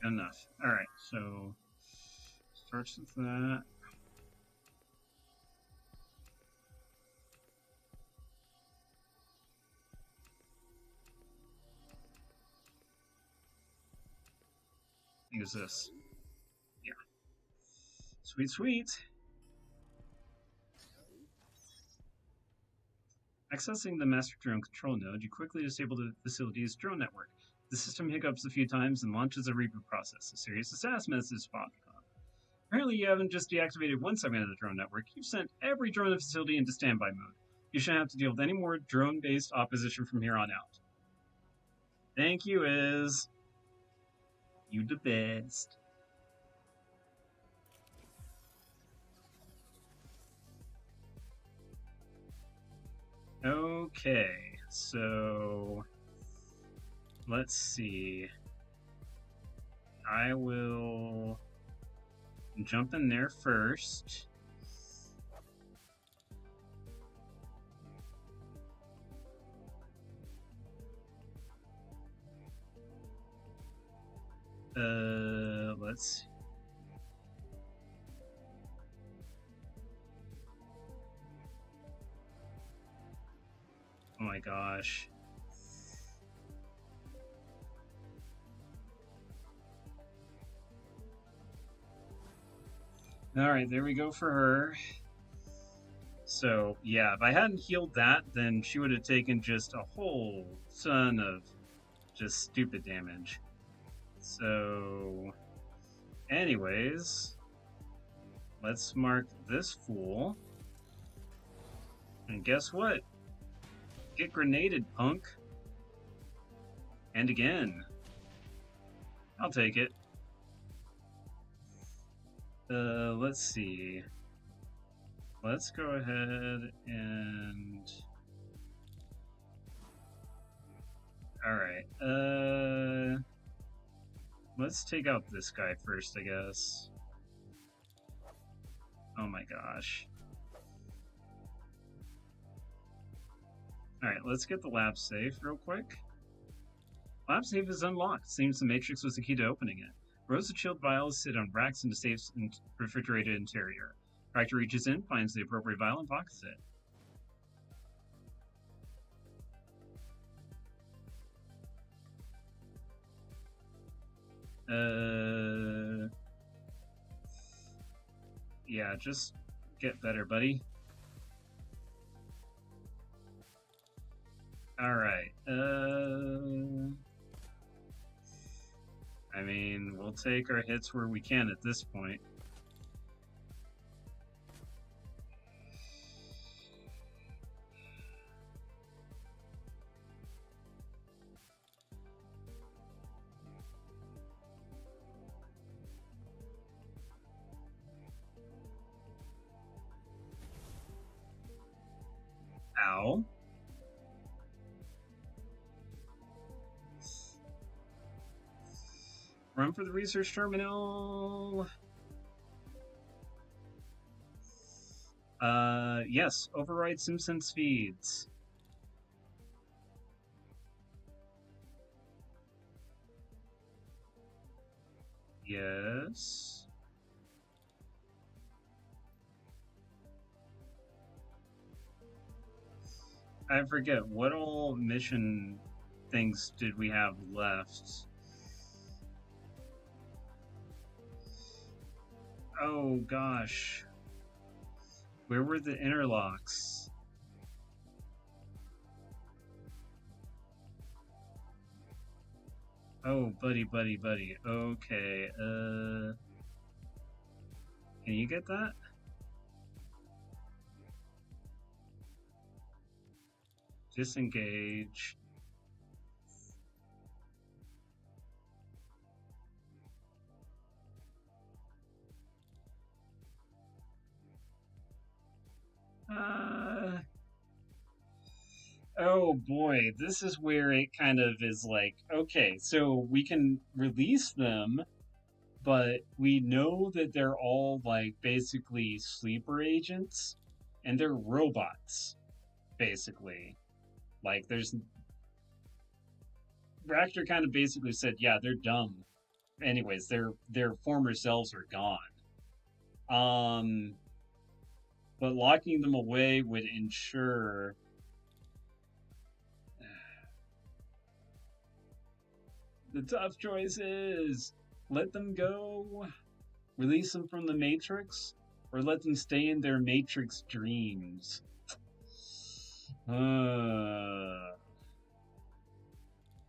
Enough. Alright, so... Starts with that. Use this. Yeah. Sweet, sweet. Accessing the master drone control node, you quickly disable the facility's drone network. The system hiccups a few times and launches a reboot process. A serious assassin message pops up. Apparently, you haven't just deactivated one segment of the drone network, you've sent every drone in the facility into standby mode. You shouldn't have to deal with any more drone-based opposition from here on out. Thank you, Iz. You the best. Okay, so let's see. I will jump in there first. Let's see. Oh my gosh. Alright, there we go for her. So, yeah, if I hadn't healed that, then she would have taken just a whole ton of just stupid damage. So, anyways, let's mark this fool. And guess what? Get grenaded, punk. And again. I'll take it. Let's see. Let's go ahead and... Alright, let's take out this guy first, I guess. Oh my gosh. Alright, let's get the lab safe real quick. Lab safe is unlocked. Seems the Matrix was the key to opening it. Rows of chilled vials sit on racks in the safe's refrigerated interior. Tractor reaches in, finds the appropriate vial, and pockets it. Yeah, just get better, buddy. Alright, I mean, we'll take our hits where we can at this point. Ow. Run for the research terminal. Yes, override Simpsons feeds. Yes. I forget, what all mission things did we have left? Oh gosh. Where were the interlocks? Oh, buddy. Okay, can you get that? Disengage. Oh boy, this is where it kind of is like, okay, so we can release them, but we know that they're all like basically sleeper agents and they're robots, basically. Like there's Ractor kind of basically said, yeah, they're dumb. Anyways, their former selves are gone. Um but locking them away would ensure the tough choice is let them go, release them from the Matrix, or let them stay in their Matrix dreams.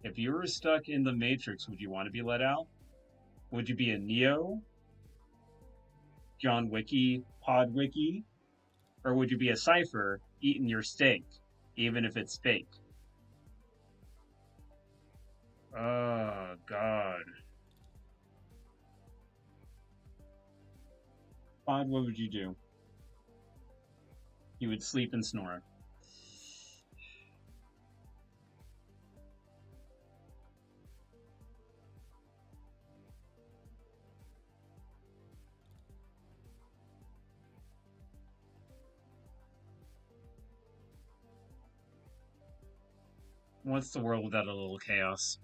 If you were stuck in the Matrix, would you want to be let out? Would you be a Neo, John Wicky, Pod Wicky, or would you be a Cypher eating your steak, even if it's fake? Oh, God. Pod, what would you do? You would sleep and snore. What's the world without a little chaos?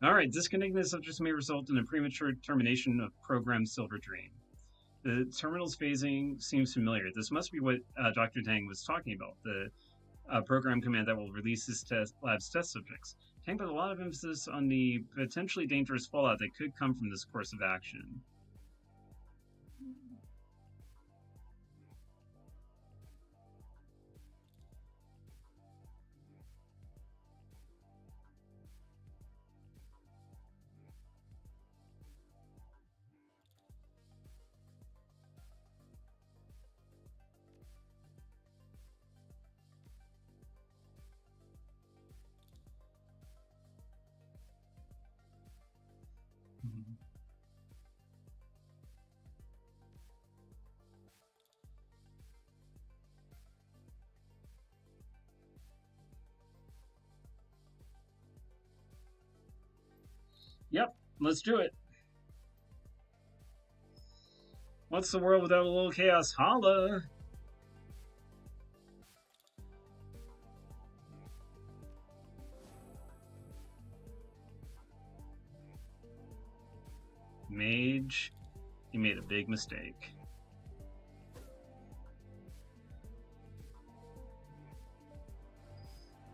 Alright, disconnecting the subjects may result in a premature termination of program Silver Dream. The terminal's phasing seems familiar. This must be what Dr. Tang was talking about, the program command that will release his lab's test subjects. Tang put a lot of emphasis on the potentially dangerous fallout that could come from this course of action. Yep, let's do it. What's the world without a little chaos? Holla! Mage, you made a big mistake.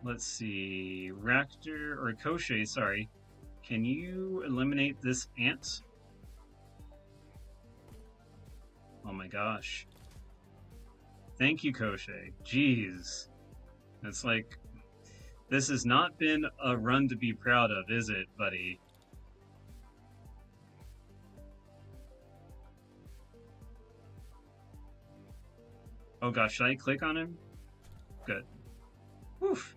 Let's see, Ractor, or Koshe, sorry. Can you eliminate this ant? Oh my gosh. Thank you, Koshe. Jeez. It's like, this has not been a run to be proud of, is it, buddy? Oh gosh, should I click on him? Good. Woof.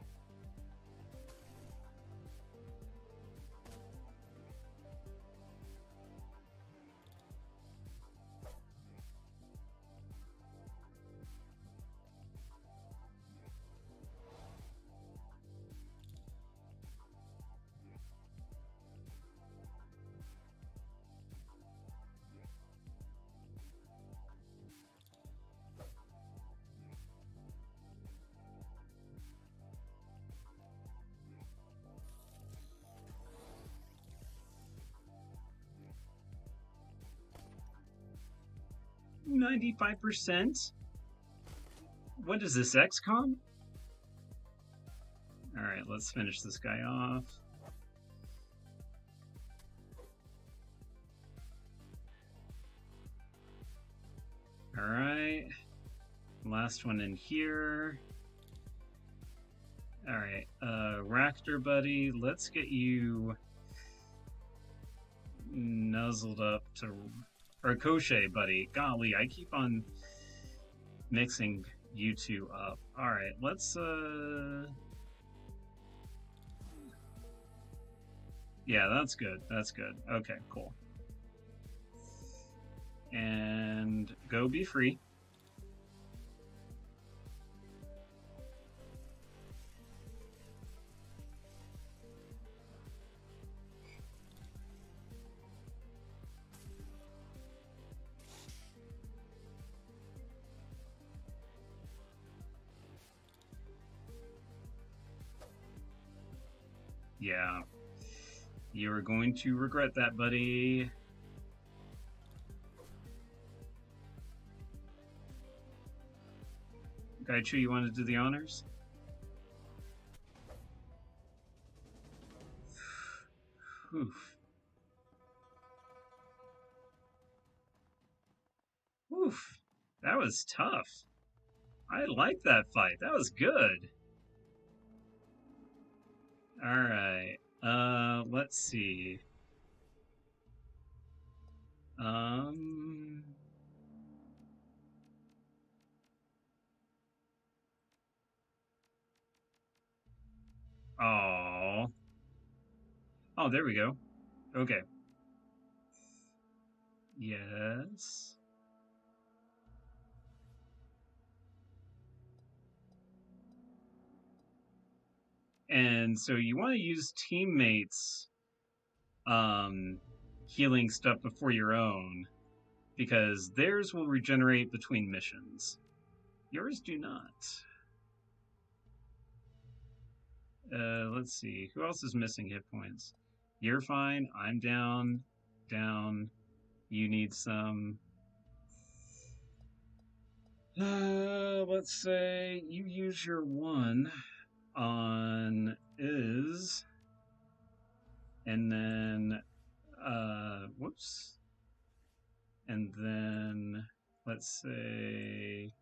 $95%? What is this, XCOM? Alright, let's finish this guy off. Alright. last one in here. Alright, Raptor buddy, let's get you nuzzled up to... Or Crochet buddy. Golly, I keep on mixing you two up. Alright, let's, yeah, that's good. That's good. Okay, cool. And go be free. Yeah. You're going to regret that, buddy. Gaichu, you want to do the honors? Oof. Oof. That was tough. I like that fight. That was good. Alright. Let's see. Oh. Oh, there we go. Okay. Yes. And so you want to use teammates' healing stuff before your own, because theirs will regenerate between missions. Yours do not. Let's see. Who else is missing hit points? You're fine. I'm down. Down. You need some. Let's say you use your one on Iz. And then, whoops. And then, let's say...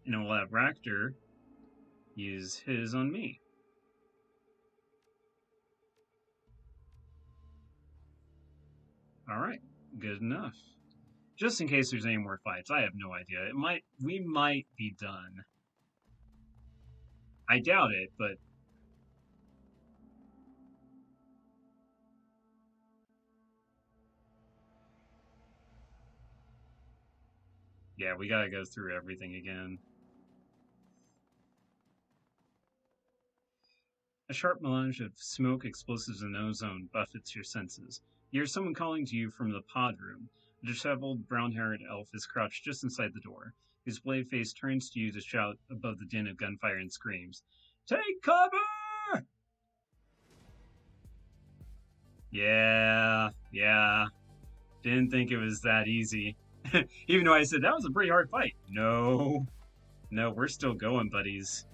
And we'll have Raptor use his on me. Alright, good enough. Just in case there's any more fights, I have no idea. We might be done. I doubt it, but... Yeah, we gotta go through everything again. A sharp melange of smoke, explosives, and ozone buffets your senses. You hear someone calling to you from the pod room. A disheveled, brown-haired elf is crouched just inside the door. His blade face turns to you to shout above the din of gunfire and screams. Take cover! Yeah. Didn't think it was that easy. Even though I said that was a pretty hard fight. No, we're still going, buddies.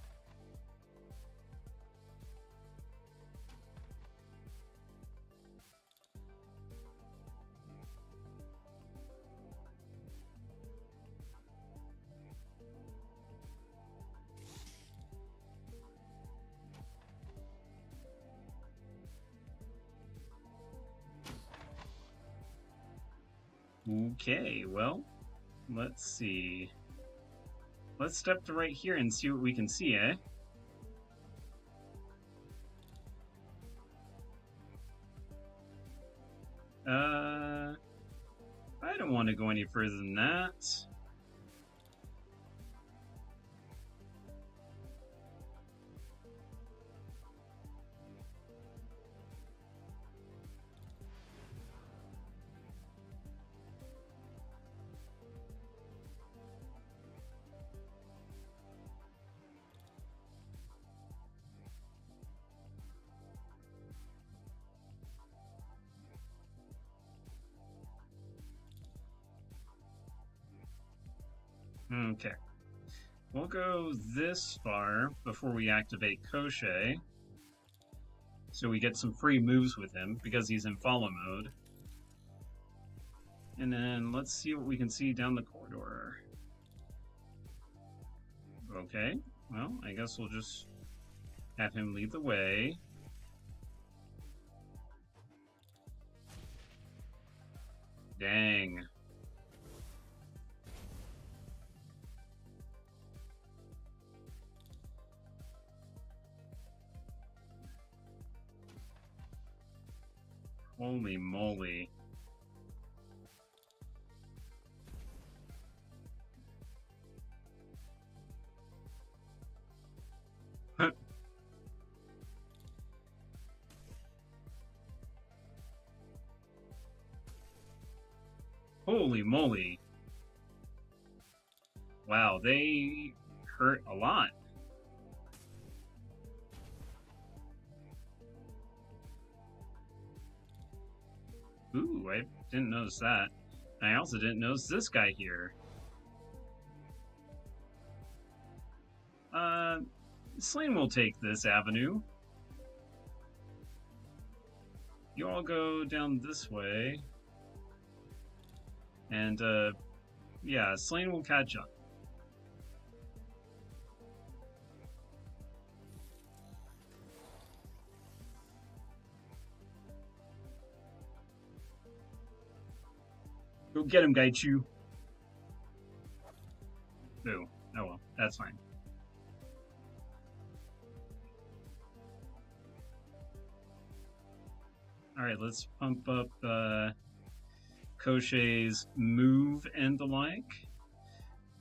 Okay, well, let's see. Let's step to right here and see what we can see, eh? I don't want to go any further than that. Okay. We'll go this far before we activate Crochet. So we get some free moves with him because he's in follow mode. And then let's see what we can see down the corridor. Okay, well, I guess we'll just have him lead the way. Dang. Holy moly. Holy moly. Wow, they hurt a lot. Ooh, I didn't notice that. I also didn't notice this guy here. Slain will take this avenue. You all go down this way. And, yeah, Slain will catch up. Go get him, Gaichu. Ooh, oh well, that's fine. Alright, let's pump up Koshei's move and the like.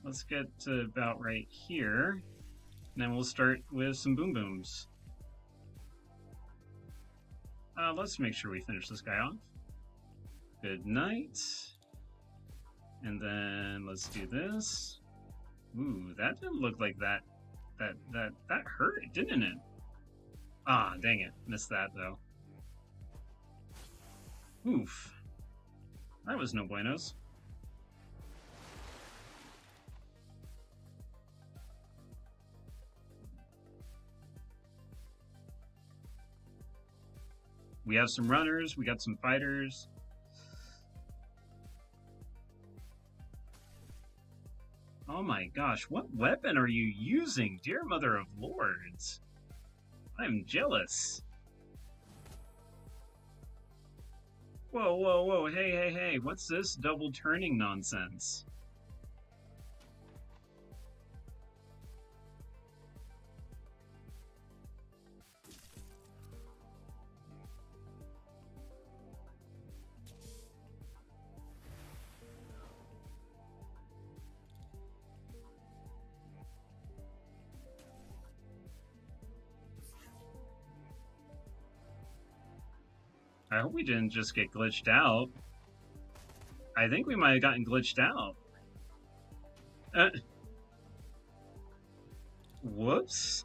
Let's get to about right here. And then we'll start with some boom booms. Let's make sure we finish this guy off. Good night. And then let's do this. Ooh, that didn't look like that hurt, didn't it? Ah, dang it. Missed that, though. Oof. That was no buenos. We have some runners, we got some fighters. Oh my gosh, what weapon are you using, dear Mother of Lords? I'm jealous. Whoa, whoa, whoa, hey, hey, hey, what's this double turning nonsense? I hope we didn't just get glitched out. I think we might have gotten glitched out. Whoops.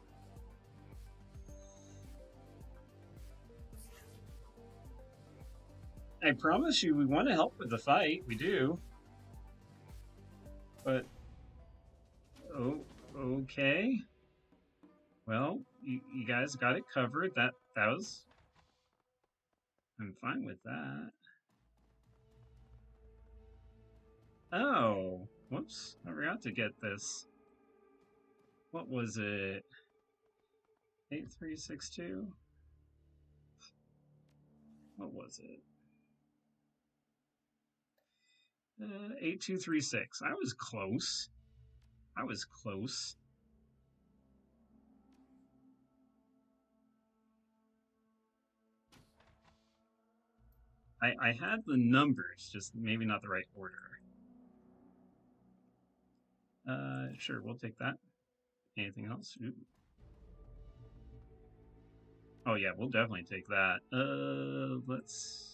I promise you we want to help with the fight. We do. But... oh, okay. Well, you guys got it covered. That was... I'm fine with that. Oh, whoops. I forgot to get this. What was it? 8362? What was it? 8236. I was close. I was close. I had the numbers, just maybe not the right order. Sure, we'll take that. Anything else? Ooh. Oh yeah, we'll definitely take that. Let's...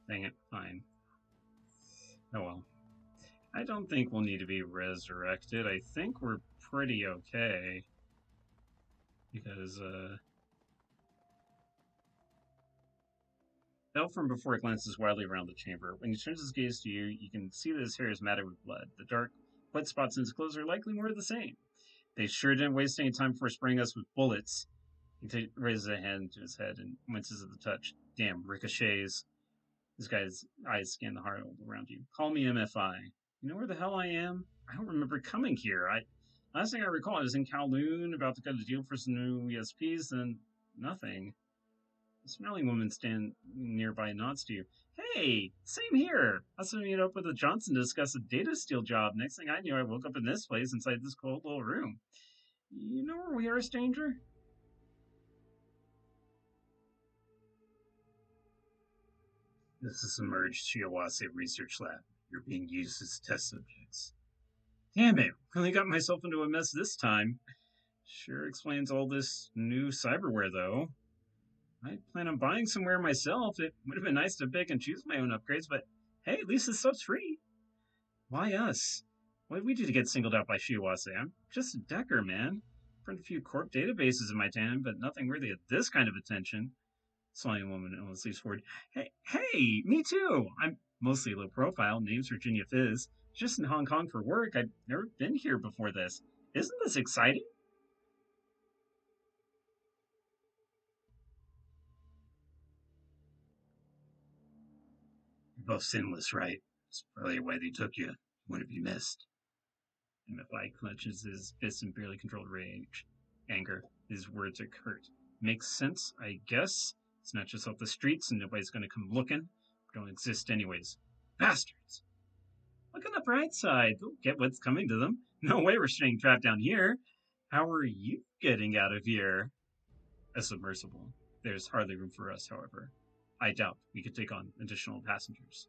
dang it, fine. Oh well. I don't think we'll need to be resurrected. I think we're pretty okay. Because, fell from before it glances wildly around the chamber. When he turns his gaze to you, you can see that his hair is matted with blood. The dark, wet spots in his clothes are likely more of the same. They sure didn't waste any time before spraying us with bullets. He raises a hand to his head and winces at the touch. Damn, ricochets. This guy's eyes scan the hard around you. Call me MFI. You know where the hell I am? I don't remember coming here. Last thing I recall, I was in Kowloon about to cut a deal for some new ESPs, and nothing. The smelling woman standing nearby nods to you. Hey, same here. I was to meet up with a Johnson to discuss a data steal job. Next thing I knew, I woke up in this place inside this cold little room. You know where we are, stranger? This is submerged Shiawase Research Lab. You're being used as test subjects. Damn it, really got myself into a mess this time. Sure explains all this new cyberware, though. I plan on buying somewhere myself. It would have been nice to pick and choose my own upgrades, but hey, at least this stuff's free. Why us? What did we do to get singled out by Shiawase? I'm just a decker, man. Print a few corp databases in my time, but nothing worthy of this kind of attention. Smiling woman almost leaps forward. Hey, me too. I'm mostly low profile. Name's Virginia Fizz. Just in Hong Kong for work. I've never been here before this. Isn't this exciting? You're both sinless, right? It's probably why they took you. You wouldn't be missed. MFI clenches his fists in barely controlled rage. Anger. His words are curt. Makes sense, I guess. Snatch us off the streets and nobody's gonna come looking. We don't exist anyways. Bastards! Look on the bright side. They'll get what's coming to them. No way we're staying trapped down here. How are you getting out of here? A submersible. There's hardly room for us, however. I doubt we could take on additional passengers.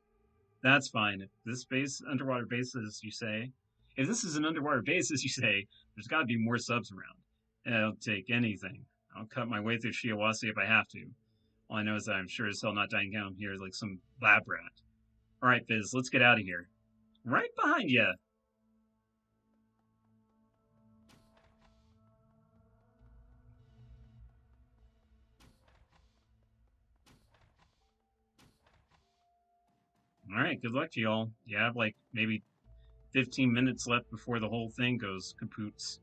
That's fine. If this underwater base, as you say, if this is an underwater base, as you say, there's got to be more subs around. I'll take anything. I'll cut my way through Shiawase if I have to. All I know is that I'm sure as hell not dying down here like some lab rat. All right, Fizz, let's get out of here. Right behind you. All right, good luck to y'all. You have like maybe 15 minutes left before the whole thing goes kapoots.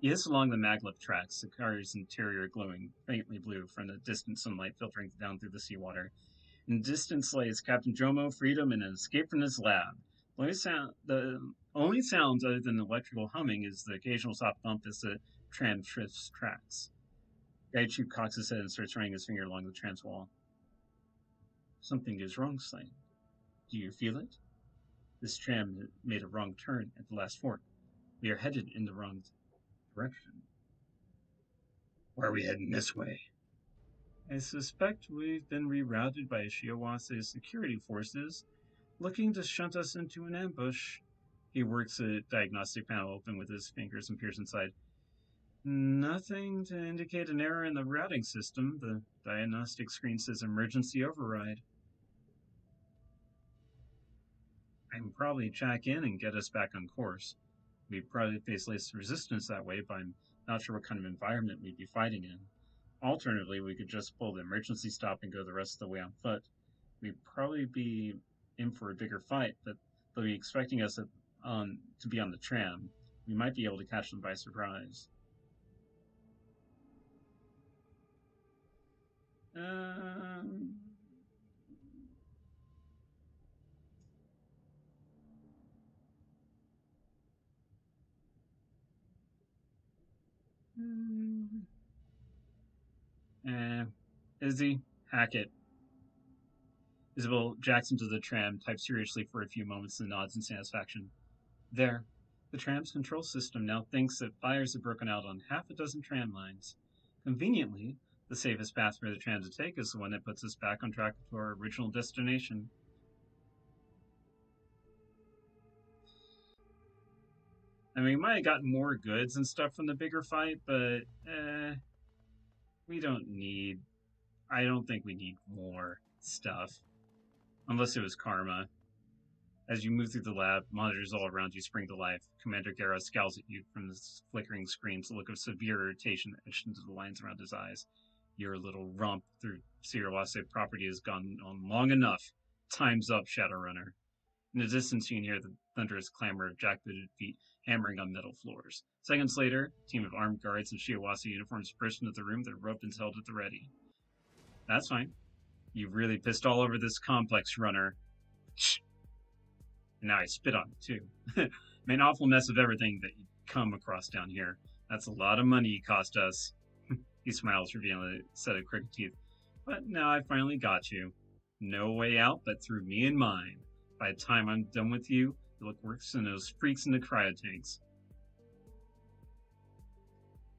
You hiss along the maglev tracks, the car's interior glowing faintly blue from the distant sunlight filtering down through the seawater. In the distance lays Captain Jomo, Freedom, and an escape from his lab. The only sounds other than electrical humming is the occasional soft bump as the tram shifts tracks. Gaichu cocks his head and starts running his finger along the tram's wall. Something is wrong, Slane. Do you feel it? This tram made a wrong turn at the last fork. We are headed in the wrong direction. Why are we heading this way? I suspect we've been rerouted by Shiawase's security forces, looking to shunt us into an ambush. He works a diagnostic panel open with his fingers and peers inside. Nothing to indicate an error in the routing system. The diagnostic screen says emergency override. I can probably jack in and get us back on course. We'd probably face less resistance that way, but I'm not sure what kind of environment we'd be fighting in. Alternatively, we could just pull the emergency stop and go the rest of the way on foot. We'd probably be in for a bigger fight, but they'll be expecting us to be on the tram. We might be able to catch them by surprise. Izzy, Hackett. Isabel jacks into the tram, types seriously for a few moments, and nods in satisfaction. There. The tram's control system now thinks that fires have broken out on half a dozen tram lines. Conveniently, the safest path for the tram to take is the one that puts us back on track to our original destination. I mean, we might have gotten more goods and stuff from the bigger fight, but we don't need. I don't think we need more stuff. Unless it was karma. As you move through the lab, monitors all around you spring to life. Commander Guerra scowls at you from the flickering screens, a look of severe irritation etched into the lines around his eyes. Your little romp through Siriwase property has gone on long enough. Time's up, Shadowrunner. In the distance, you can hear the thunderous clamor of jackbooted feet hammering on metal floors. Seconds later, a team of armed guards in Shiawase uniforms burst into the room, their weapons held at the ready. That's fine. You've really pissed all over this complex, runner. And now I spit on it, too. Made an awful mess of everything that you come across down here. That's a lot of money you cost us. He smiles, revealing a set of crooked teeth. But now I finally got you. No way out but through me and mine. By the time I'm done with you, you'll look worse than those freaks in the cryotanks.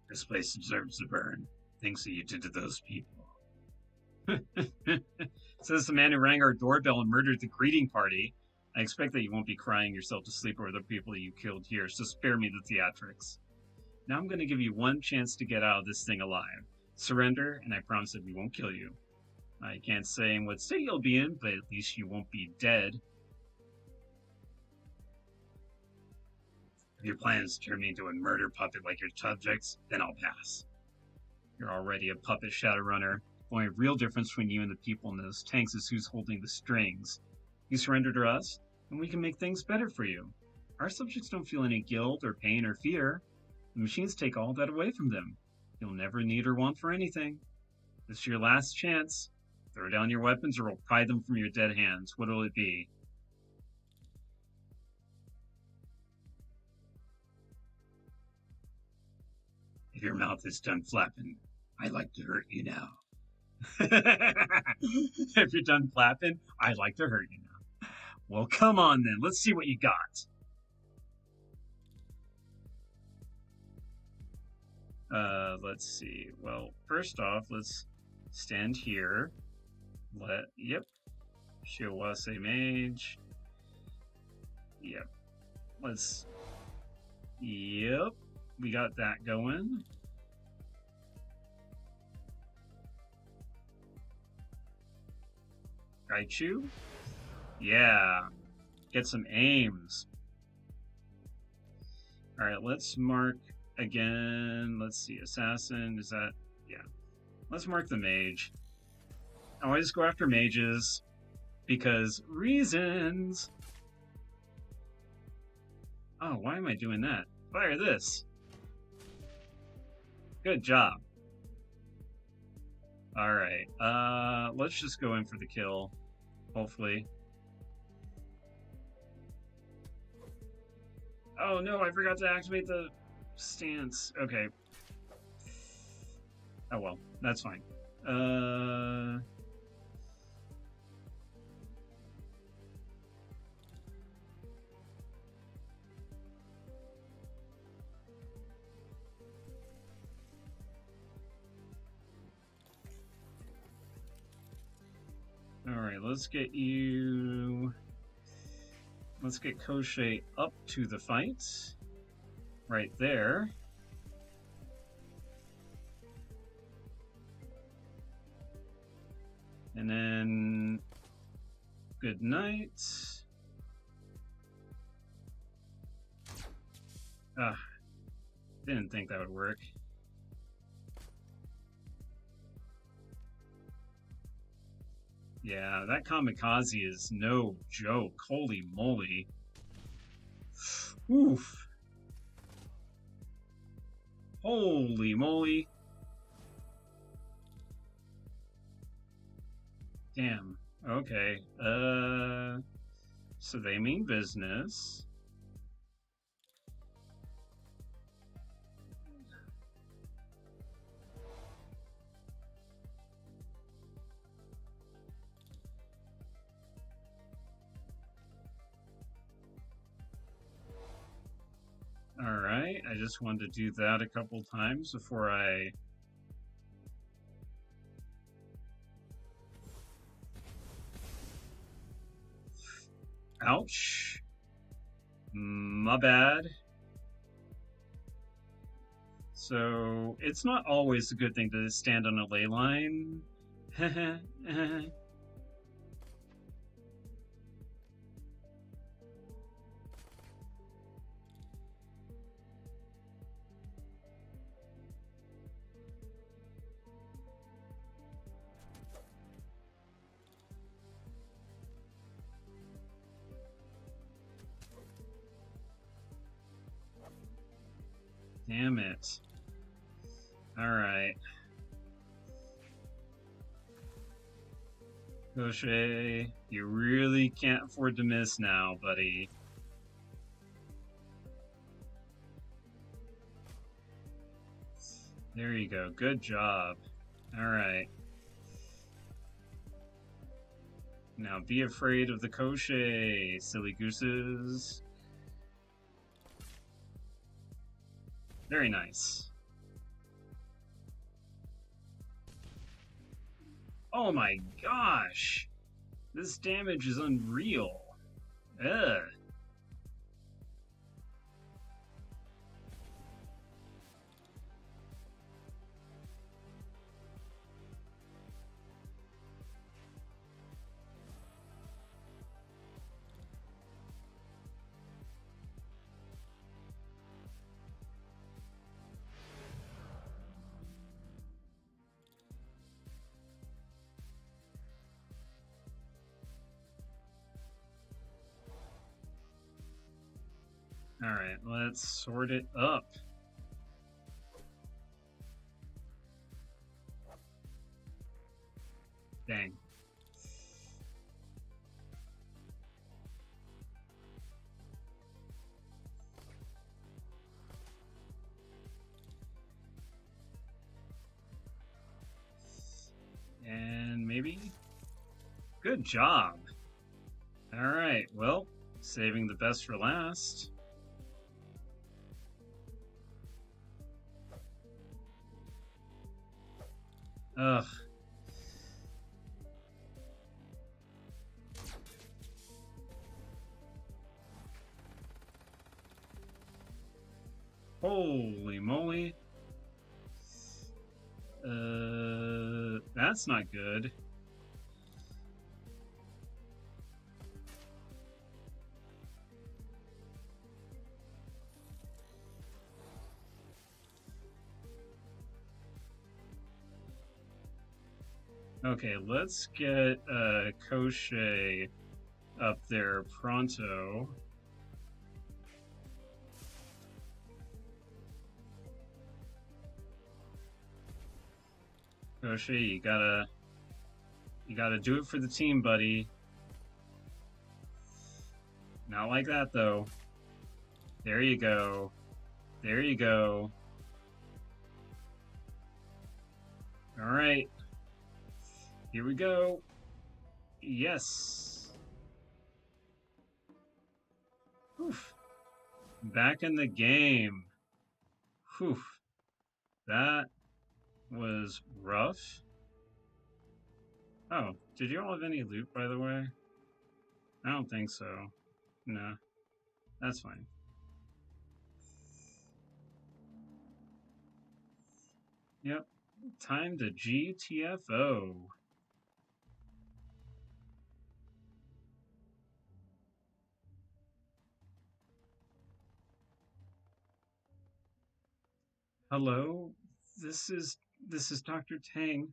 This place deserves to burn. Things that you did to those people. Says the man who rang our doorbell and murdered the greeting party. I expect that you won't be crying yourself to sleep over the people you killed here, so spare me the theatrics. Now I'm going to give you one chance to get out of this thing alive. Surrender, and I promise that we won't kill you. I can't say in what state you'll be in, but at least you won't be dead. If your plan is to turn me into a murder puppet like your subjects, then I'll pass. You're already a puppet, Shadowrunner. The only real difference between you and the people in those tanks is who's holding the strings. You surrender to us, and we can make things better for you. Our subjects don't feel any guilt or pain or fear. The machines take all that away from them. You'll never need or want for anything. This is your last chance. Throw down your weapons or we'll pry them from your dead hands. What will it be? If your mouth is done flapping, I'd like to hurt you now. If you're done flapping, I'd like to hurt you now. Well, come on then. Let's see what you got. Let's see. Well, first off, let's stand here. Yep. Shiawase Mage. Yep. Yep. We got that going. Raichu? Yeah. Get some aims. Alright, let's mark again. Let's see. Assassin. Is that... Yeah. Let's mark the mage. I always go after mages. Because reasons. Oh, why am I doing that? Fire this. Good job. Alright, let's just go in for the kill, hopefully. Oh no, I forgot to activate the stance. Okay. Oh well, that's fine. Alright, let's get you... Let's get Koshei up to the fight. Right there. And then... Good night. Didn't think that would work. Yeah, that kamikaze is no joke. Holy moly. Oof. Holy moly. Damn. Okay. So they mean business. Alright, I just wanted to do that a couple times before I... Ouch. My bad. So, it's not always a good thing to stand on a ley line. Damn it. Alright. Gaucher, you really can't afford to miss now, buddy. There you go. Good job. Alright. Now be afraid of the Gaucher, silly gooses. Very nice. Oh my gosh! This damage is unreal. Ugh. Alright, let's sort it up. Dang. And maybe? Good job. Alright, well, saving the best for last. Ugh. Holy moly. That's not good. Okay, let's get Koshé up there pronto. Koshé, you gotta do it for the team, buddy. Not like that, though. There you go. There you go. All right. Here we go. Yes. Oof. Back in the game. Whew. That was rough. Oh, did you all have any loot, by the way? I don't think so. No. That's fine. Yep. Time to GTFO. Hello? This is Dr. Tang.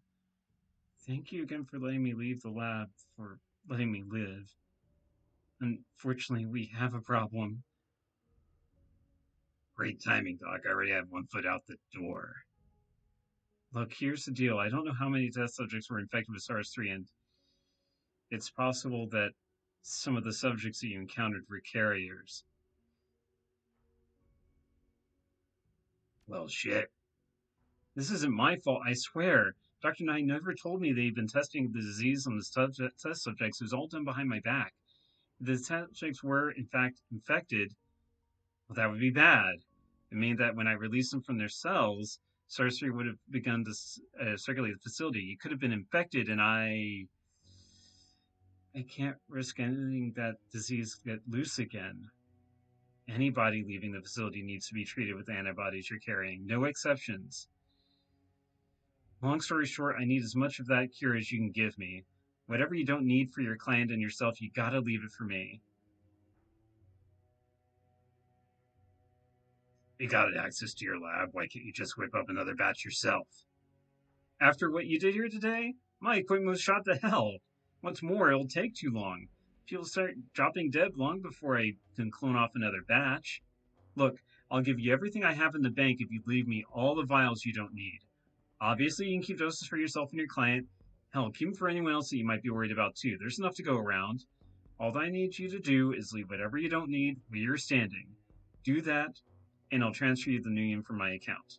Thank you again for letting me leave the lab, for letting me live. Unfortunately, we have a problem. Great timing, Doc. I already have one foot out the door. Look, here's the deal. I don't know how many test subjects were infected with SARS-3, and it's possible that some of the subjects that you encountered were carriers. Well, shit. This isn't my fault, I swear. Dr. Nye never told me they'd been testing the disease on the test subjects. It was all done behind my back. If the subjects were, in fact, infected, well, that would be bad. It means that when I released them from their cells, SARS-3 would have begun to circulate the facility. You could have been infected, and I can't risk anything that disease get loose again. Anybody leaving the facility needs to be treated with the antibodies you're carrying. No exceptions. Long story short, I need as much of that cure as you can give me. Whatever you don't need for your client and yourself, you gotta leave it for me. You got access to your lab. Why can't you just whip up another batch yourself? After what you did here today, my equipment was shot to hell. What's more, it'll take too long. People start dropping dead long before I can clone off another batch. Look, I'll give you everything I have in the bank if you leave me all the vials you don't need. Obviously, you can keep doses for yourself and your client. Hell, keep them for anyone else that you might be worried about too. There's enough to go around. All I need you to do is leave whatever you don't need where you're standing. Do that, and I'll transfer you the new yen from my account.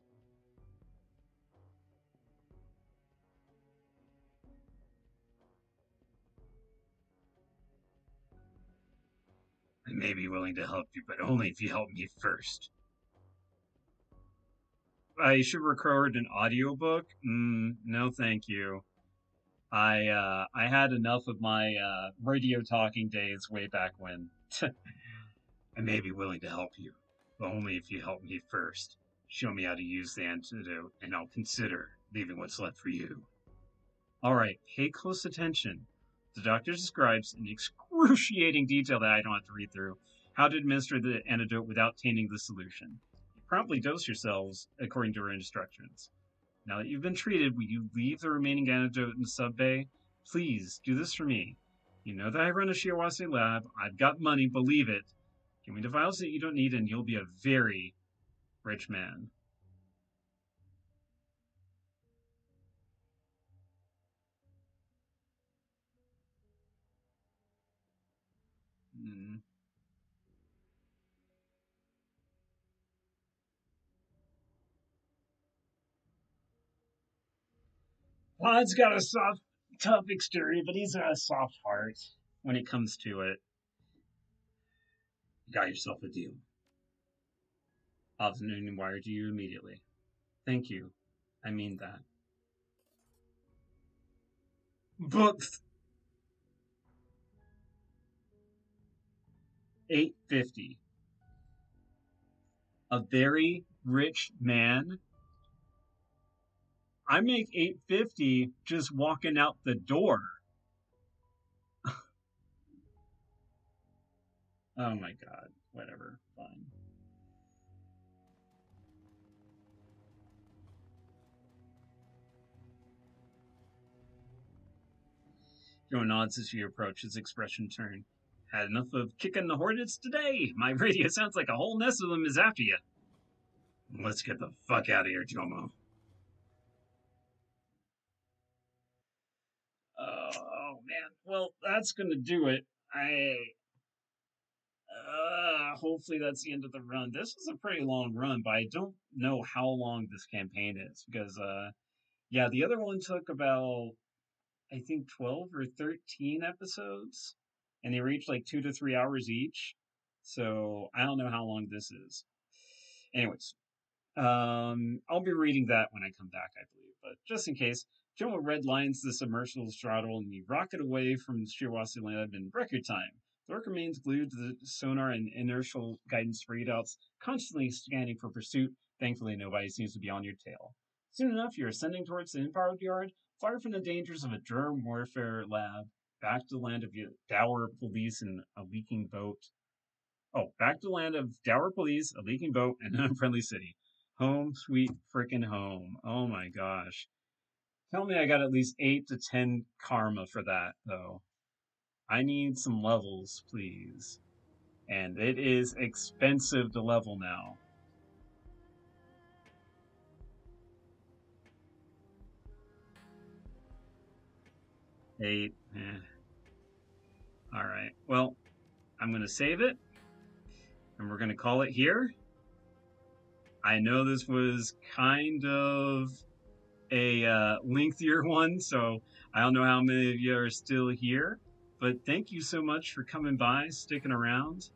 I may be willing to help you, but only if you help me first. I should record an audiobook? No, thank you. I had enough of my radio talking days way back when. I may be willing to help you, but only if you help me first. Show me how to use the antidote, and I'll consider leaving what's left for you. All right, pay close attention. The doctor describes in excruciating detail that I don't have to read through how to administer the antidote without tainting the solution. You promptly dose yourselves according to her instructions. Now that you've been treated, will you leave the remaining antidote in the sub bay? Please do this for me. You know that I run a Shiawase lab. I've got money, believe it. Give me the vials that you don't need, and you'll be a very rich man. Mm. Pod's got a soft, tough exterior, but he's got a soft heart when it comes to it. You got yourself a deal. I'll have the new wire to you immediately. Thank you. I mean that. Book 850. A very rich man. I make 850 just walking out the door. Oh my god. Whatever. Fine. Joe nods as you approach, his expression turned. Had enough of kicking the hornets today. My radio sounds like a whole nest of them is after you. Let's get the fuck out of here, Jomo. Oh man. Well, that's gonna do it. I hopefully that's the end of the run. This is a pretty long run, but I don't know how long this campaign is because yeah, the other one took about I think 12 or 13 episodes and they reach like 2 to 3 hours each. So, I don't know how long this is. Anyways, I'll be reading that when I come back, I believe. But just in case, Jomo redlines the submersible throttle and you rocket away from Shiawase Lab in record time. The Orc remains glued to the sonar and inertial guidance readouts, constantly scanning for pursuit. Thankfully, nobody seems to be on your tail. Soon enough, you're ascending towards the impound yard, far from the dangers of a germ warfare lab, back to the land of dour police and a leaking boat. Oh, back to the land of dour police, a leaking boat, and an unfriendly city. Home, sweet frickin' home. Oh my gosh. Tell me I got at least 8 to 10 karma for that, though. I need some levels, please. And it is expensive to level now. 8. Alright. Well, I'm going to save it, and we're going to call it here. I know this was kind of a lengthier one, so I don't know how many of you are still here, but thank you so much for coming by, sticking around.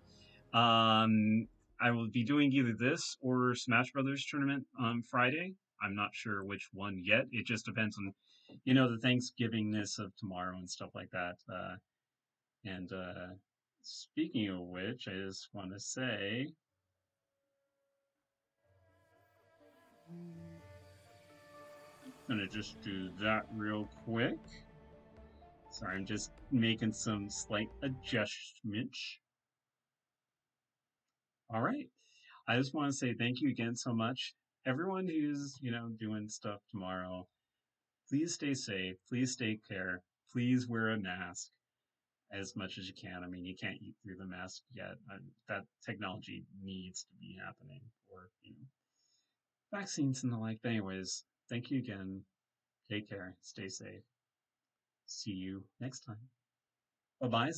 I will be doing either this or Smash Brothers tournament on Friday. I'm not sure which one yet. It just depends on, the Thanksgivingness of tomorrow and stuff like that. And speaking of which, I just want to say, I'm gonna just do that real quick. Sorry, I'm just making some slight adjustments. All right. I just want to say thank you again so much. Everyone who's, doing stuff tomorrow, please stay safe. Please take care. Please wear a mask. as much as you can. I mean, you can't eat through the mask yet. That technology needs to be happening for, vaccines and the like. But anyways, thank you again. Take care. Stay safe. See you next time. Bye bye.